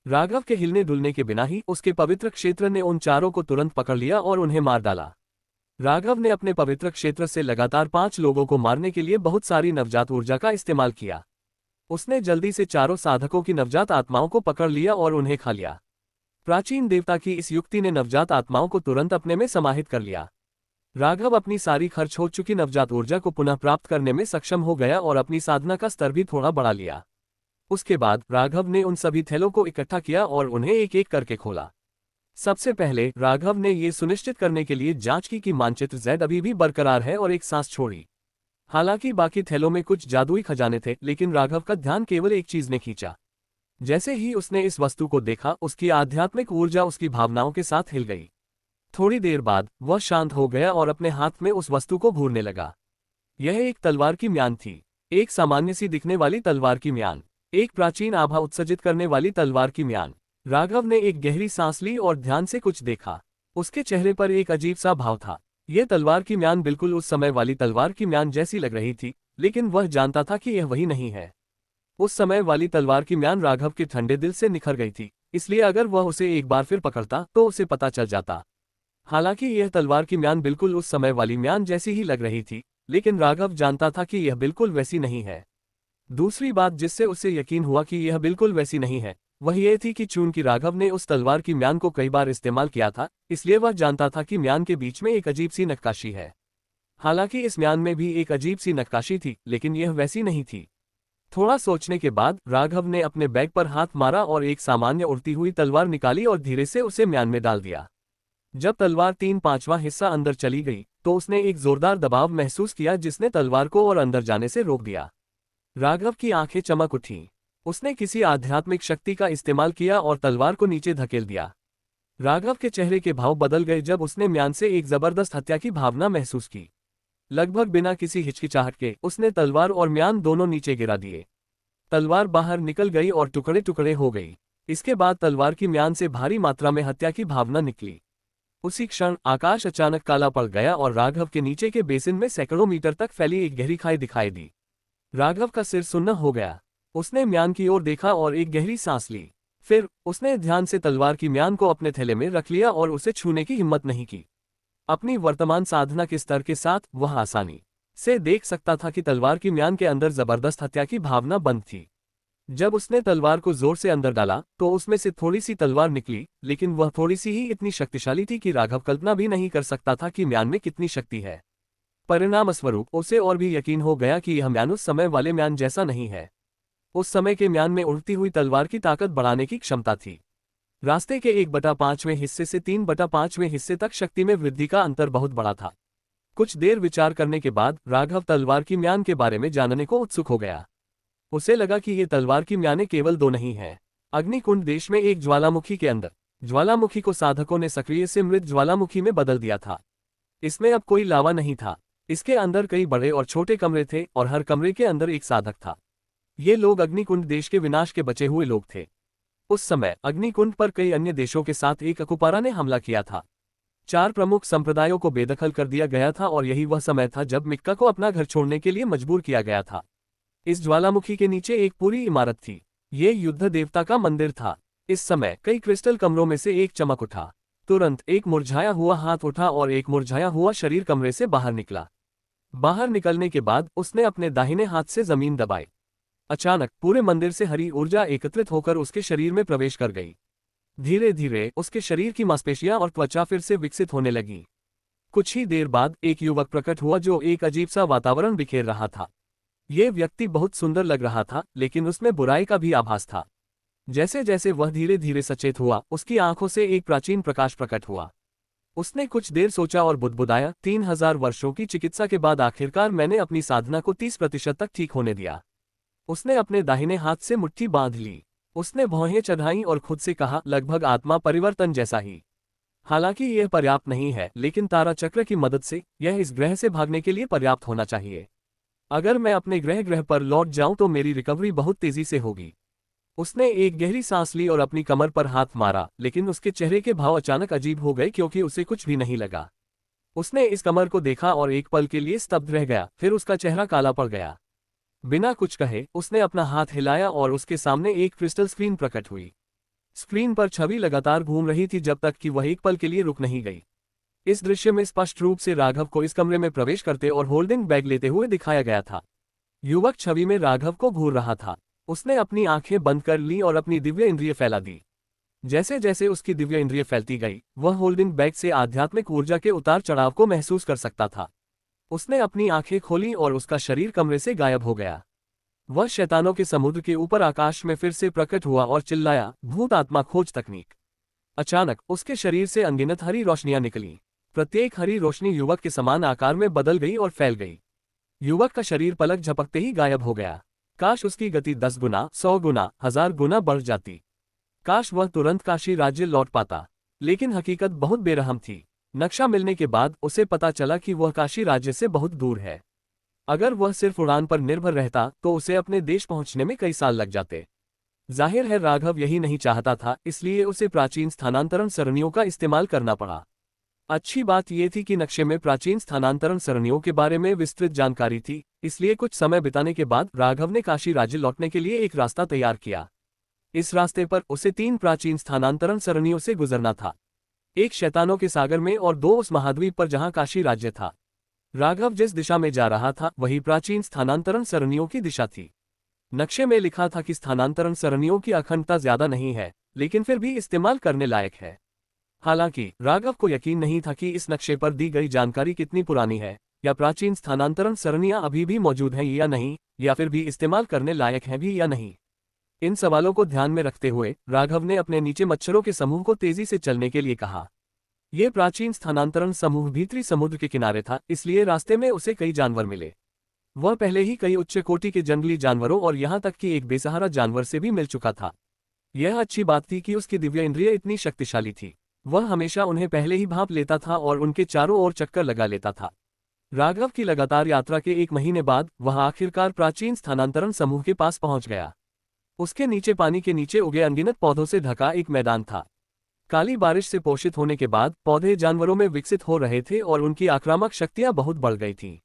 राघव के हिलने डुलने के बिना ही उसके पवित्र क्षेत्र ने उन चारों को तुरंत पकड़ लिया और उन्हें मार डाला। राघव ने अपने पवित्र क्षेत्र से लगातार 5 लोगों को मारने के लिए बहुत सारी नवजात ऊर्जा का इस्तेमाल किया। उसने जल्दी से चारों साधकों की नवजात आत्माओं को पकड़ लिया और उन्हें खा लिया। प्राचीन देवता की इस युक्ति ने नवजात आत्माओं को तुरंत अपने में समाहित कर लिया। राघव अपनी सारी खर्च हो चुकी नवजात ऊर्जा को पुनः प्राप्त करने में सक्षम हो गया और अपनी साधना का स्तर भी थोड़ा बढ़ा लिया। उसके बाद राघव ने उन सभी थैलों को इकट्ठा किया और उन्हें एक एक करके खोला। सबसे पहले राघव ने ये सुनिश्चित करने के लिए जांच की कि मानचित्र Z अभी भी बरकरार है और एक सांस छोड़ी। हालांकि बाकी थैलों में कुछ जादुई खजाने थे, लेकिन राघव का ध्यान केवल एक चीज ने खींचा। जैसे ही उसने इस वस्तु को देखा, उसकी आध्यात्मिक ऊर्जा उसकी भावनाओं के साथ हिल गई। थोड़ी देर बाद वह शांत हो गया और अपने हाथ में उस वस्तु को घूरने लगा। यह एक तलवार की म्यान थी, एक सामान्य सी दिखने वाली तलवार की म्यान, एक प्राचीन आभा उत्सर्जित करने वाली तलवार की म्यान। राघव ने एक गहरी सांस ली और ध्यान से कुछ देखा। उसके चेहरे पर एक अजीब सा भाव था। यह तलवार की म्यान बिल्कुल उस समय वाली तलवार की म्यान जैसी लग रही थी, लेकिन वह जानता था कि यह वही नहीं है। उस समय वाली तलवार की म्यान राघव के ठंडे दिल से निखर गई थी, इसलिए अगर वह उसे एक बार फिर पकड़ता तो उसे पता चल जाता। हालांकि यह तलवार की म्यान बिल्कुल उस समय वाली म्यान जैसी ही लग रही थी, लेकिन राघव जानता था कि यह बिल्कुल वैसी नहीं है। दूसरी बात जिससे उसे यकीन हुआ कि यह बिल्कुल वैसी नहीं है, वह यह थी कि चूंकि राघव ने उस तलवार की म्यान को कई बार इस्तेमाल किया था, इसलिए वह जानता था कि म्यान के बीच में एक अजीब सी नक्काशी है। हालांकि इस म्यान में भी एक अजीब सी नक्काशी थी, लेकिन यह वैसी नहीं थी। थोड़ा सोचने के बाद राघव ने अपने बैग पर हाथ मारा और एक सामान्य उड़ती हुई तलवार निकाली और धीरे से उसे म्यान में डाल दिया। जब तलवार 3/5वां हिस्सा अंदर चली गई, तो उसने एक जोरदार दबाव महसूस किया जिसने तलवार को और अंदर जाने से रोक दिया। राघव की आंखें चमक उठीं। उसने किसी आध्यात्मिक शक्ति का इस्तेमाल किया और तलवार को नीचे धकेल दिया। राघव के चेहरे के भाव बदल गए जब उसने म्यान से एक जबरदस्त हत्या की भावना महसूस की। लगभग बिना किसी हिचकिचाहट के उसने तलवार और म्यान दोनों नीचे गिरा दिए। तलवार बाहर निकल गई और टुकड़े टुकड़े हो गई। इसके बाद तलवार की म्यान से भारी मात्रा में हत्या की भावना निकली। उसी क्षण आकाश अचानक काला पड़ गया और राघव के नीचे के बेसिन में सैकड़ों मीटर तक फैली एक गहरी खाई दिखाई दी। राघव का सिर सुन्न हो गया। उसने म्यान की ओर देखा और एक गहरी सांस ली। फिर उसने ध्यान से तलवार की म्यान को अपने थैले में रख लिया और उसे छूने की हिम्मत नहीं की। अपनी वर्तमान साधना के स्तर के साथ वह आसानी से देख सकता था कि तलवार की म्यान के अंदर जबरदस्त हत्या की भावना बंद थी। जब उसने तलवार को जोर से अंदर डाला तो उसमें से थोड़ी सी तलवार निकली, लेकिन वह थोड़ी सी ही इतनी शक्तिशाली थी कि राघव कल्पना भी नहीं कर सकता था कि म्यान में कितनी शक्ति है। परिणामस्वरूप उसे और भी यकीन हो गया कि यह म्यान उस समय वाले म्यान जैसा नहीं है। उस समय के म्यान में उड़ती हुई तलवार की ताकत बढ़ाने की क्षमता थी। रास्ते के 1/5वें हिस्से से 3/5वें हिस्से तक शक्ति में वृद्धि का अंतर बहुत बड़ा था। कुछ देर विचार करने के बाद राघव तलवार की म्यान के बारे में जानने को उत्सुक हो गया। उसे लगा कि ये तलवार की म्यानें केवल 2 नहीं हैं। अग्निकुंड देश में एक ज्वालामुखी के अंदर ज्वालामुखी को साधकों ने सक्रिय से मृत ज्वालामुखी में बदल दिया था। इसमें अब कोई लावा नहीं था। इसके अंदर कई बड़े और छोटे कमरे थे और हर कमरे के अंदर एक साधक था। ये लोग अग्निकुंड देश के विनाश के बचे हुए लोग थे। उस समय अग्निकुंड पर कई अन्य देशों के साथ एक अकुपारा ने हमला किया था। 4 प्रमुख संप्रदायों को बेदखल कर दिया गया था और यही वह समय था जब मिक्का को अपना घर छोड़ने के लिए मजबूर किया गया था। इस ज्वालामुखी के नीचे एक पूरी इमारत थी। ये युद्ध देवता का मंदिर था। इस समय कई क्रिस्टल कमरों में से एक चमक उठा। तुरंत एक मुरझाया हुआ हाथ उठा और एक मुरझाया हुआ शरीर कमरे से बाहर निकला। बाहर निकलने के बाद उसने अपने दाहिने हाथ से जमीन दबाई। अचानक पूरे मंदिर से हरी ऊर्जा एकत्रित होकर उसके शरीर में प्रवेश कर गई। धीरे धीरे उसके शरीर की मांसपेशियां और त्वचा फिर से विकसित होने लगी। कुछ ही देर बाद एक युवक प्रकट हुआ जो एक अजीब सा वातावरण बिखेर रहा था। यह व्यक्ति बहुत सुंदर लग रहा था, लेकिन उसमें बुराई का भी आभास था। जैसे जैसे वह धीरे धीरे सचेत हुआ, उसकी आंखों से एक प्राचीन प्रकाश प्रकट हुआ। उसने कुछ देर सोचा और बुदबुदाया, 3000 वर्षों की चिकित्सा के बाद आखिरकार मैंने अपनी साधना को 30% तक ठीक होने दिया। उसने अपने दाहिने हाथ से मुट्ठी बांध ली। उसने भौहें चढ़ाईं और खुद से कहा, लगभग आत्मा परिवर्तन जैसा ही। हालांकि यह पर्याप्त नहीं है, लेकिन तारा चक्र की मदद से यह इस ग्रह से भागने के लिए पर्याप्त होना चाहिए। अगर मैं अपने ग्रह पर लौट जाऊं तो मेरी रिकवरी बहुत तेजी से होगी। उसने एक गहरी सांस ली और अपनी कमर पर हाथ मारा, लेकिन उसके चेहरे के भाव अचानक अजीब हो गए क्योंकि उसे कुछ भी नहीं लगा। उसने इस कमर को देखा और एक पल के लिए स्तब्ध रह गया, फिर उसका चेहरा काला पड़ गया। बिना कुछ कहे उसने अपना हाथ हिलाया और उसके सामने एक क्रिस्टल स्क्रीन प्रकट हुई। स्क्रीन पर छवि लगातार घूम रही थी जब तक कि वह एक पल के लिए रुक नहीं गई। इस दृश्य में स्पष्ट रूप से राघव को इस कमरे में प्रवेश करते और होल्डिंग बैग लेते हुए दिखाया गया था। युवक छवि में राघव को घूर रहा था। उसने अपनी आंखें बंद कर ली और अपनी दिव्य इंद्रिय फैला दी। जैसे जैसे उसकी दिव्य इंद्रिय फैलती गई, वह होल्डिंग बैग से आध्यात्मिक ऊर्जा के उतार चढ़ाव को महसूस कर सकता था। उसने अपनी आंखें खोली और उसका शरीर कमरे से गायब हो गया। वह शैतानों के समुद्र के ऊपर आकाश में फिर से प्रकट हुआ और चिल्लाया, भूत आत्मा खोज तकनीक। अचानक उसके शरीर से अनगिनत हरी रोशनियां निकली। प्रत्येक हरी रोशनी युवक के समान आकार में बदल गई और फैल गई। युवक का शरीर पलक झपकते ही गायब हो गया। काश उसकी गति 10 गुना, 100 गुना, 1000 गुना बढ़ जाती। काश वह तुरंत काशी राज्य लौट पाता। लेकिन हकीकत बहुत बेरहम थी। नक्शा मिलने के बाद उसे पता चला कि वह काशी राज्य से बहुत दूर है। अगर वह सिर्फ उड़ान पर निर्भर रहता तो उसे अपने देश पहुंचने में कई साल लग जाते। जाहिर है राघव यही नहीं चाहता था, इसलिए उसे प्राचीन स्थानांतरण सरणियों का इस्तेमाल करना पड़ा। अच्छी बात यह थी कि नक्शे में प्राचीन स्थानांतरण सरणियों के बारे में विस्तृत जानकारी थी, इसलिए कुछ समय बिताने के बाद राघव ने काशी राज्य लौटने के लिए एक रास्ता तैयार किया। इस रास्ते पर उसे 3 प्राचीन स्थानांतरण सरणियों से गुजरना था। एक शैतानों के सागर में और 2 उस महाद्वीप पर जहां काशी राज्य था। राघव जिस दिशा में जा रहा था वही प्राचीन स्थानांतरण सरणियों की दिशा थी। नक्शे में लिखा था कि स्थानांतरण सरणियों की अखंडता ज्यादा नहीं है, लेकिन फिर भी इस्तेमाल करने लायक है। हालांकि राघव को यकीन नहीं था कि इस नक्शे पर दी गई जानकारी कितनी पुरानी है, या प्राचीन स्थानांतरण सरणियां अभी भी मौजूद हैं या नहीं, या फिर भी इस्तेमाल करने लायक हैं भी या नहीं। इन सवालों को ध्यान में रखते हुए राघव ने अपने नीचे मच्छरों के समूह को तेजी से चलने के लिए कहा। यह प्राचीन स्थानांतरण समूह भीतरी समुद्र के किनारे था, इसलिए रास्ते में उसे कई जानवर मिले। वह पहले ही कई उच्च कोटि के जंगली जानवरों और यहां तक कि एक बेसहारा जानवर से भी मिल चुका था। यह अच्छी बात थी कि उसकी दिव्य इंद्रिय इतनी शक्तिशाली थी। वह हमेशा उन्हें पहले ही भांप लेता था और उनके चारों ओर चक्कर लगा लेता था। राघव की लगातार यात्रा के 1 महीने बाद वह आखिरकार प्राचीन स्थानांतरण समूह के पास पहुंच गया। उसके नीचे पानी के नीचे उगे अनगिनत पौधों से ढका एक मैदान था। काली बारिश से पोषित होने के बाद पौधे जानवरों में विकसित हो रहे थे और उनकी आक्रामक शक्तियां बहुत बढ़ गई थीं।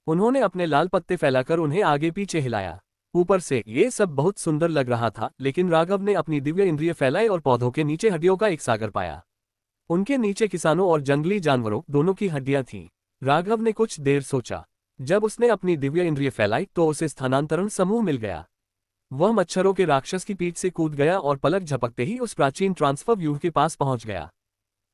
उन्होंने अपने लाल पत्ते फैलाकर उन्हें आगे पीछे हिलाया। ऊपर से ये सब बहुत सुंदर लग रहा था, लेकिन राघव ने अपनी दिव्य इंद्रिय फैलाई और पौधों के नीचे हड्डियों का एक सागर पाया। उनके नीचे किसानों और जंगली जानवरों दोनों की हड्डियां थीं। राघव ने कुछ देर सोचा। जब उसने अपनी दिव्य इंद्रिय फैलाई तो उसे स्थानांतरण समूह मिल गया। वह मच्छरों के राक्षस की पीठ से कूद गया और पलक झपकते ही उस प्राचीन ट्रांसफर व्यूह के पास पहुंच गया।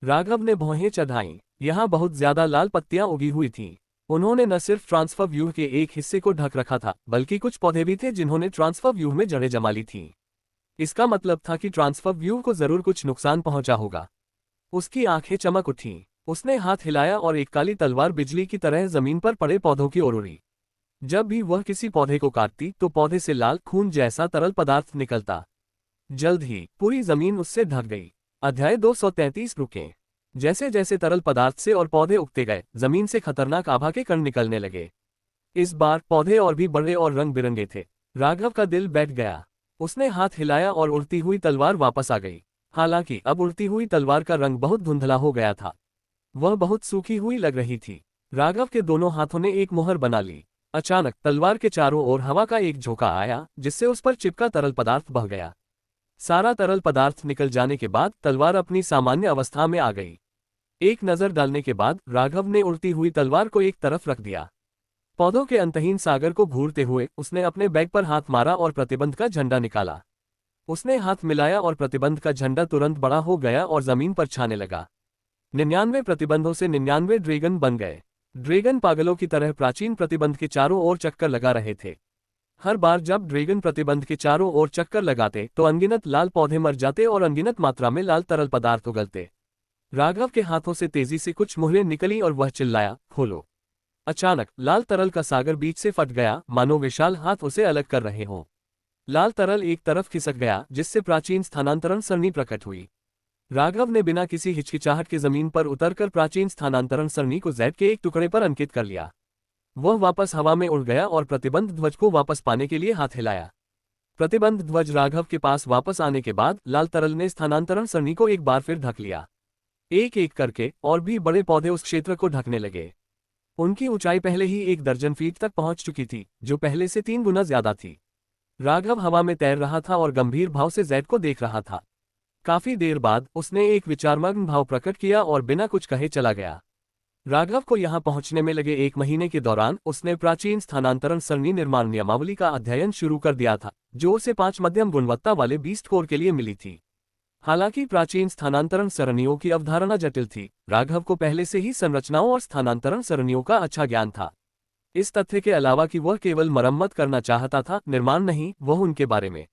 राघव ने भौहें चढ़ाईं। यहां बहुत ज्यादा लाल पत्तियां उगी हुई थीं। उन्होंने न सिर्फ ट्रांसफर व्यूह के एक हिस्से को ढक रखा था, बल्कि कुछ पौधे भी थे जिन्होंने ट्रांसफर व्यूह में जड़ें जमा ली थीं। इसका मतलब था कि ट्रांसफर व्यूह को जरूर कुछ नुकसान पहुंचा होगा। उसकी आंखें चमक उठीं। उसने हाथ हिलाया और एक काली तलवार बिजली की तरह जमीन पर पड़े पौधों की ओर उड़ी। जब भी वह किसी पौधे को काटती तो पौधे से लाल खून जैसा तरल पदार्थ निकलता। जल्द ही पूरी जमीन उससे ढक गई। अध्याय 233 रुकें। जैसे जैसे तरल पदार्थ से और पौधे उगते गए, जमीन से खतरनाक आभा के कण निकलने लगे। इस बार पौधे और भी बड़े और रंग बिरंगे थे। राघव का दिल बैठ गया। उसने हाथ हिलाया और उड़ती हुई तलवार वापस आ गई। हालांकि अब उड़ती हुई तलवार का रंग बहुत धुंधला हो गया था। वह बहुत सूखी हुई लग रही थी। राघव के दोनों हाथों ने एक मोहर बना ली। अचानक तलवार के चारों ओर हवा का एक झोंका आया, जिससे उस पर चिपका तरल पदार्थ बह गया। सारा तरल पदार्थ निकल जाने के बाद तलवार अपनी सामान्य अवस्था में आ गई। एक नजर डालने के बाद राघव ने उड़ती हुई तलवार को एक तरफ रख दिया। पौधों के अंतहीन सागर को घूरते हुए उसने अपने बैग पर हाथ मारा और प्रतिबंध का झंडा निकाला। उसने हाथ मिलाया और प्रतिबंध का झंडा तुरंत बड़ा हो गया और जमीन पर छाने लगा। 99 प्रतिबंधों से 99 ड्रैगन बन गए। ड्रैगन पागलों की तरह प्राचीन प्रतिबंध के चारों ओर चक्कर लगा रहे थे। हर बार जब ड्रैगन प्रतिबंध के चारों ओर चक्कर लगाते तो अनगिनत लाल पौधे मर जाते और अनगिनत मात्रा में लाल तरल पदार्थ उगलते। राघव के हाथों से तेजी से कुछ मुहरें निकली और वह चिल्लाया, खोलो। अचानक लाल तरल का सागर बीच से फट गया, मानो विशाल हाथ उसे अलग कर रहे हों। लाल तरल एक तरफ खिसक गया, जिससे प्राचीन स्थानांतरण सरणी प्रकट हुई। राघव ने बिना किसी हिचकिचाहट के जमीन पर उतरकर प्राचीन स्थानांतरण सरणी को ज़ैड के एक टुकड़े पर अंकित कर लिया। वह वापस हवा में उड़ गया और प्रतिबंध ध्वज को वापस पाने के लिए हाथ हिलाया। प्रतिबंध ध्वज राघव के पास वापस आने के बाद लाल तरल ने स्थानांतरण सरणी को एक बार फिर ढक लिया। एक एक करके और भी बड़े पौधे उस क्षेत्र को ढकने लगे। उनकी ऊंचाई पहले ही 1 दर्जन फीट तक पहुंच चुकी थी, जो पहले से 3 गुना ज्यादा थी। राघव हवा में तैर रहा था और गंभीर भाव से ज़ैड को देख रहा था। काफी देर बाद उसने एक विचारमग्न भाव प्रकट किया और बिना कुछ कहे चला गया। राघव को यहां पहुंचने में लगे 1 महीने के दौरान उसने प्राचीन स्थानांतरण सरणी निर्माण नियमावली का अध्ययन शुरू कर दिया था, जो उसे 5 मध्यम गुणवत्ता वाले बीस्ट कोर के लिए मिली थी। हालांकि प्राचीन स्थानांतरण सरणियों की अवधारणा जटिल थी, राघव को पहले से ही संरचनाओं और स्थानांतरण सरणियों का अच्छा ज्ञान था। इस तथ्य के अलावा कि वह केवल मरम्मत करना चाहता था, निर्माण नहीं, वह उनके बारे में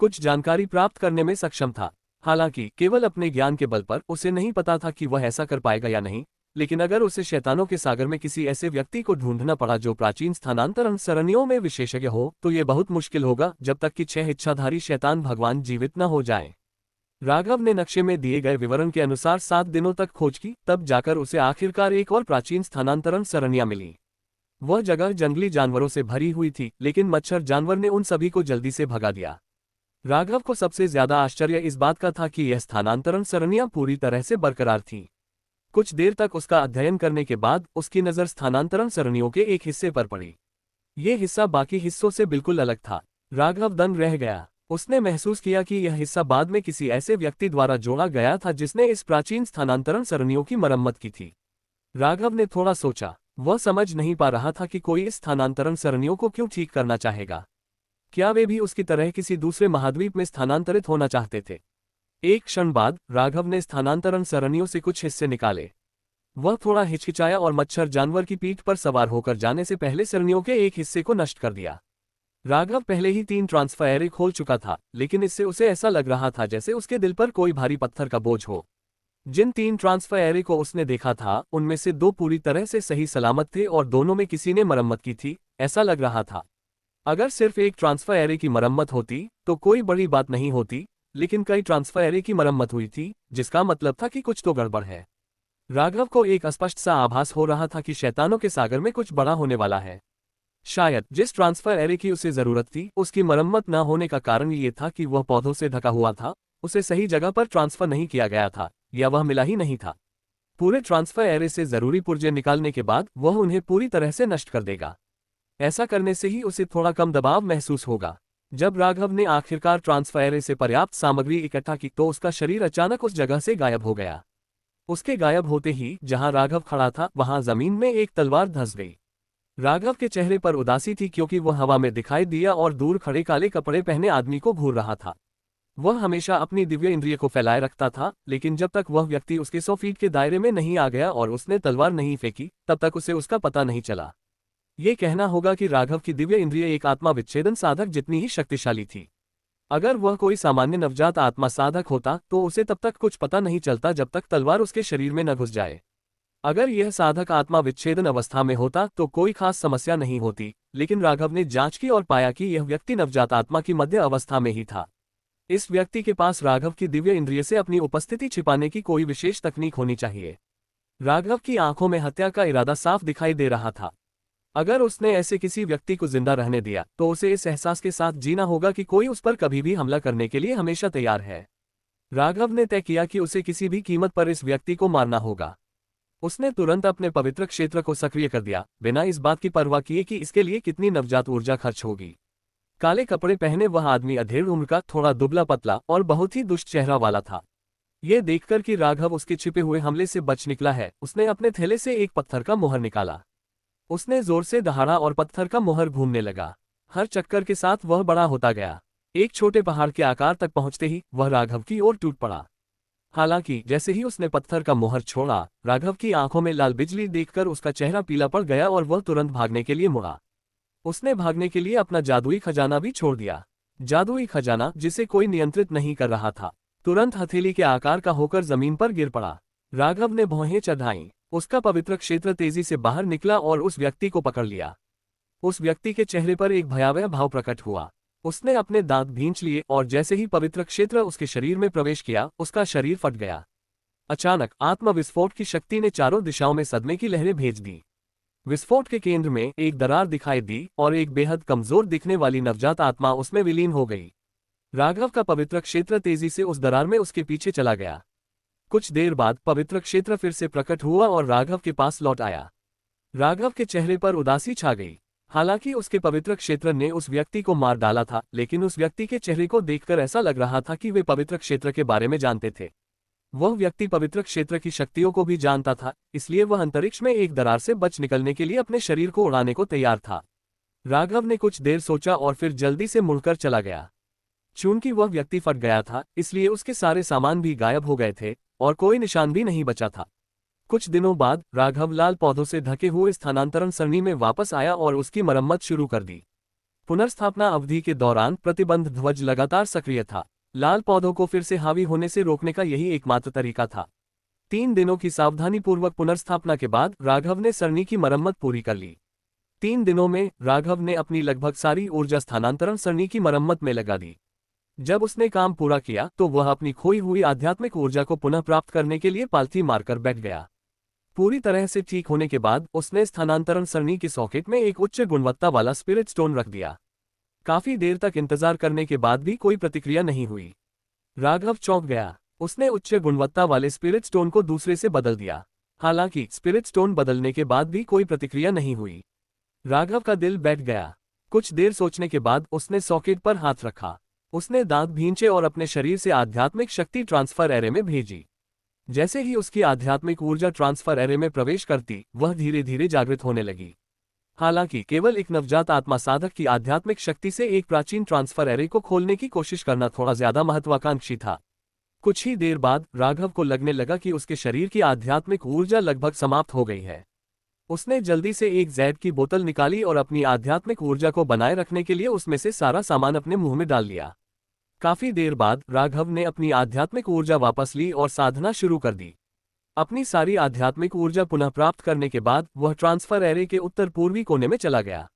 कुछ जानकारी प्राप्त करने में सक्षम था। हालांकि केवल अपने ज्ञान के बल पर उसे नहीं पता था कि वह ऐसा कर पाएगा या नहीं, लेकिन अगर उसे शैतानों के सागर में किसी ऐसे व्यक्ति को ढूंढना पड़ा जो प्राचीन स्थानांतरण सरणियों में विशेषज्ञ हो, तो ये बहुत मुश्किल होगा जब तक कि 6 इच्छाधारी शैतान भगवान जीवित न हो जाएं। राघव ने नक्शे में दिए गए विवरण के अनुसार 7 दिनों तक खोज की, तब जाकर उसे आखिरकार एक और प्राचीन स्थानांतरण सरणियां मिली। वह जगह जंगली जानवरों से भरी हुई थी, लेकिन मच्छर जानवर ने उन सभी को जल्दी से भगा दिया। राघव को सबसे ज्यादा आश्चर्य इस बात का था कि यह स्थानांतरण सरणियां पूरी तरह से बरकरार थीं। कुछ देर तक उसका अध्ययन करने के बाद उसकी नज़र स्थानांतरण सरणियों के एक हिस्से पर पड़ी। यह हिस्सा बाकी हिस्सों से बिल्कुल अलग था। राघव दंग रह गया। उसने महसूस किया कि यह हिस्सा बाद में किसी ऐसे व्यक्ति द्वारा जोड़ा गया था जिसने इस प्राचीन स्थानांतरण सरणियों की मरम्मत की थी। राघव ने थोड़ा सोचा। वह समझ नहीं पा रहा था कि कोई इस स्थानांतरण सरणियों को क्यों ठीक करना चाहेगा। क्या वे भी उसकी तरह किसी दूसरे महाद्वीप में स्थानांतरित होना चाहते थे? एक क्षण बाद राघव ने स्थानांतरण सरणियों से कुछ हिस्से निकाले। वह थोड़ा हिचकिचाया और मच्छर जानवर की पीठ पर सवार होकर जाने से पहले सरणियों के एक हिस्से को नष्ट कर दिया। राघव पहले ही 3 ट्रांसफर एरे खोल चुका था, लेकिन इससे उसे ऐसा लग रहा था जैसे उसके दिल पर कोई भारी पत्थर का बोझ हो। जिन 3 ट्रांसफर एरे को उसने देखा था, उनमें से 2 पूरी तरह से सही सलामत थे और दोनों में किसी ने मरम्मत की थी, ऐसा लग रहा था। अगर सिर्फ एक ट्रांसफर एरे की मरम्मत होती तो कोई बड़ी बात नहीं होती, लेकिन कई ट्रांसफर एरे की मरम्मत हुई थी, जिसका मतलब था कि कुछ तो गड़बड़ है। राघव को एक अस्पष्ट सा आभास हो रहा था कि शैतानों के सागर में कुछ बड़ा होने वाला है। शायद जिस ट्रांसफर एरे की उसे जरूरत थी, उसकी मरम्मत न होने का कारण ये था कि वह पौधों से ढका हुआ था, उसे सही जगह पर ट्रांसफर नहीं किया गया था, या वह मिला ही नहीं था। पूरे ट्रांसफर एरे से जरूरी पुर्जे निकालने के बाद वह उन्हें पूरी तरह से नष्ट कर देगा। ऐसा करने से ही उसे थोड़ा कम दबाव महसूस होगा। जब राघव ने आखिरकार ट्रांसफर एरे से पर्याप्त सामग्री इकट्ठा की तो उसका शरीर अचानक उस जगह से गायब हो गया। उसके गायब होते ही जहां राघव खड़ा था वहां जमीन में एक तलवार धंस गई। राघव के चेहरे पर उदासी थी क्योंकि वह हवा में दिखाई दिया और दूर खड़े काले कपड़े पहने आदमी को घूर रहा था। वह हमेशा अपनी दिव्य इंद्रिय को फैलाए रखता था, लेकिन जब तक वह व्यक्ति उसके 100 फीट के दायरे में नहीं आ गया और उसने तलवार नहीं फेंकी, तब तक उसे उसका पता नहीं चला। ये कहना होगा कि राघव की दिव्य इंद्रिय एक आत्मा विच्छेदन साधक जितनी ही शक्तिशाली थी। अगर वह कोई सामान्य नवजात आत्मा साधक होता तो उसे तब तक कुछ पता नहीं चलता जब तक तलवार उसके शरीर में न घुस जाए। अगर यह साधक आत्मा विच्छेदन अवस्था में होता तो कोई खास समस्या नहीं होती, लेकिन राघव ने जांच की और पाया कि यह व्यक्ति नवजात आत्मा की मध्य अवस्था में ही था। इस व्यक्ति के पास राघव की दिव्य इंद्रिय से अपनी उपस्थिति छिपाने की कोई विशेष तकनीक होनी चाहिए। राघव की आंखों में हत्या का इरादा साफ दिखाई दे रहा था। अगर उसने ऐसे किसी व्यक्ति को जिंदा रहने दिया तो उसे इस एहसास के साथ जीना होगा कि कोई उस पर कभी भी हमला करने के लिए हमेशा तैयार है। राघव ने तय किया कि उसे किसी भी कीमत पर इस व्यक्ति को मारना होगा। उसने तुरंत अपने पवित्र क्षेत्र को सक्रिय कर दिया, बिना इस बात की परवाह किए कि इसके लिए कितनी नवजात ऊर्जा खर्च होगी। काले कपड़े पहने वह आदमी अधेड़ उम्र का, थोड़ा दुबला पतला और बहुत ही दुष्ट चेहरा वाला था। यह देखकर कि राघव उसके छिपे हुए हमले से बच निकला है, उसने अपने थैले से एक पत्थर का मोहर निकाला। उसने जोर से दहाड़ा और पत्थर का मोहर घूमने लगा। हर चक्कर के साथ वह बड़ा होता गया। एक छोटे पहाड़ के आकार तक पहुंचते ही वह राघव की ओर टूट पड़ा। हालांकि जैसे ही उसने पत्थर का मुहर छोड़ा, राघव की आंखों में लाल बिजली देखकर उसका चेहरा पीला पड़ गया और वह तुरंत भागने के लिए मुड़ा। उसने भागने के लिए अपना जादुई खजाना भी छोड़ दिया। जादुई खजाना, जिसे कोई नियंत्रित नहीं कर रहा था, तुरंत हथेली के आकार का होकर जमीन पर गिर पड़ा। राघव ने भौहें चढ़ाईं। उसका पवित्र क्षेत्र तेजी से बाहर निकला और उस व्यक्ति को पकड़ लिया। उस व्यक्ति के चेहरे पर एक भयावह भाव प्रकट हुआ। उसने अपने दांत भींच लिए और जैसे ही पवित्र क्षेत्र उसके शरीर में प्रवेश किया, उसका शरीर फट गया। अचानक आत्मविस्फोट की शक्ति ने चारों दिशाओं में सदमे की लहरें भेज दी। विस्फोट के केंद्र में एक दरार दिखाई दी और एक बेहद कमजोर दिखने वाली नवजात आत्मा उसमें विलीन हो गई। राघव का पवित्र क्षेत्र तेजी से उस दरार में उसके पीछे चला गया। कुछ देर बाद पवित्र क्षेत्र फिर से प्रकट हुआ और राघव के पास लौट आया। राघव के चेहरे पर उदासी छा गई। हालांकि उसके पवित्र क्षेत्र ने उस व्यक्ति को मार डाला था, लेकिन उस व्यक्ति के चेहरे को देखकर ऐसा लग रहा था कि वे पवित्र क्षेत्र के बारे में जानते थे। वह व्यक्ति पवित्र क्षेत्र की शक्तियों को भी जानता था, इसलिए वह अंतरिक्ष में एक दरार से बच निकलने के लिए अपने शरीर को उड़ाने को तैयार था। राघव ने कुछ देर सोचा और फिर जल्दी से मुड़कर चला गया। चूंकि वह व्यक्ति फट गया था, इसलिए उसके सारे सामान भी गायब हो गए थे और कोई निशान भी नहीं बचा था। कुछ दिनों बाद राघव लाल पौधों से ढके हुए स्थानांतरण सरणी में वापस आया और उसकी मरम्मत शुरू कर दी। पुनर्स्थापना अवधि के दौरान प्रतिबंध ध्वज लगातार सक्रिय था। लाल पौधों को फिर से हावी होने से रोकने का यही एकमात्र तरीका था। 3 दिनों की सावधानीपूर्वक पुनर्स्थापना के बाद राघव ने सरणी की मरम्मत पूरी कर ली। 3 दिनों में राघव ने अपनी लगभग सारी ऊर्जा स्थानांतरण सरणी की मरम्मत में लगा दी। जब उसने काम पूरा किया तो वह अपनी खोई हुई आध्यात्मिक ऊर्जा को पुनः प्राप्त करने के लिए पालथी मारकर बैठ गया। पूरी तरह से ठीक होने के बाद उसने स्थानांतरण सरणी के सॉकेट में एक उच्च गुणवत्ता वाला स्पिरिट स्टोन रख दिया। काफी देर तक इंतजार करने के बाद भी कोई प्रतिक्रिया नहीं हुई। राघव चौंक गया। उसने उच्च गुणवत्ता वाले स्पिरिट स्टोन को दूसरे से बदल दिया। हालांकि स्पिरिट स्टोन बदलने के बाद भी कोई प्रतिक्रिया नहीं हुई। राघव का दिल बैठ गया। कुछ देर सोचने के बाद उसने सॉकेट पर हाथ रखा। उसने दांत भींचे और अपने शरीर से आध्यात्मिक शक्ति ट्रांसफर एरे में भेजी। जैसे ही उसकी आध्यात्मिक ऊर्जा ट्रांसफर एरे में प्रवेश करती, वह धीरे धीरे जागृत होने लगी। हालांकि केवल एक नवजात आत्मा साधक की आध्यात्मिक शक्ति से एक प्राचीन ट्रांसफर एरे को खोलने की कोशिश करना थोड़ा ज्यादा महत्वाकांक्षी था। कुछ ही देर बाद राघव को लगने लगा कि उसके शरीर की आध्यात्मिक ऊर्जा लगभग समाप्त हो गई है। उसने जल्दी से एक जैड की बोतल निकाली और अपनी आध्यात्मिक ऊर्जा को बनाए रखने के लिए उसमें से सारा सामान अपने मुंह में डाल लिया। काफी देर बाद राघव ने अपनी आध्यात्मिक ऊर्जा वापस ली और साधना शुरू कर दी। अपनी सारी आध्यात्मिक ऊर्जा पुनः प्राप्त करने के बाद वह ट्रांसफर एरे के उत्तर पूर्वी कोने में चला गया।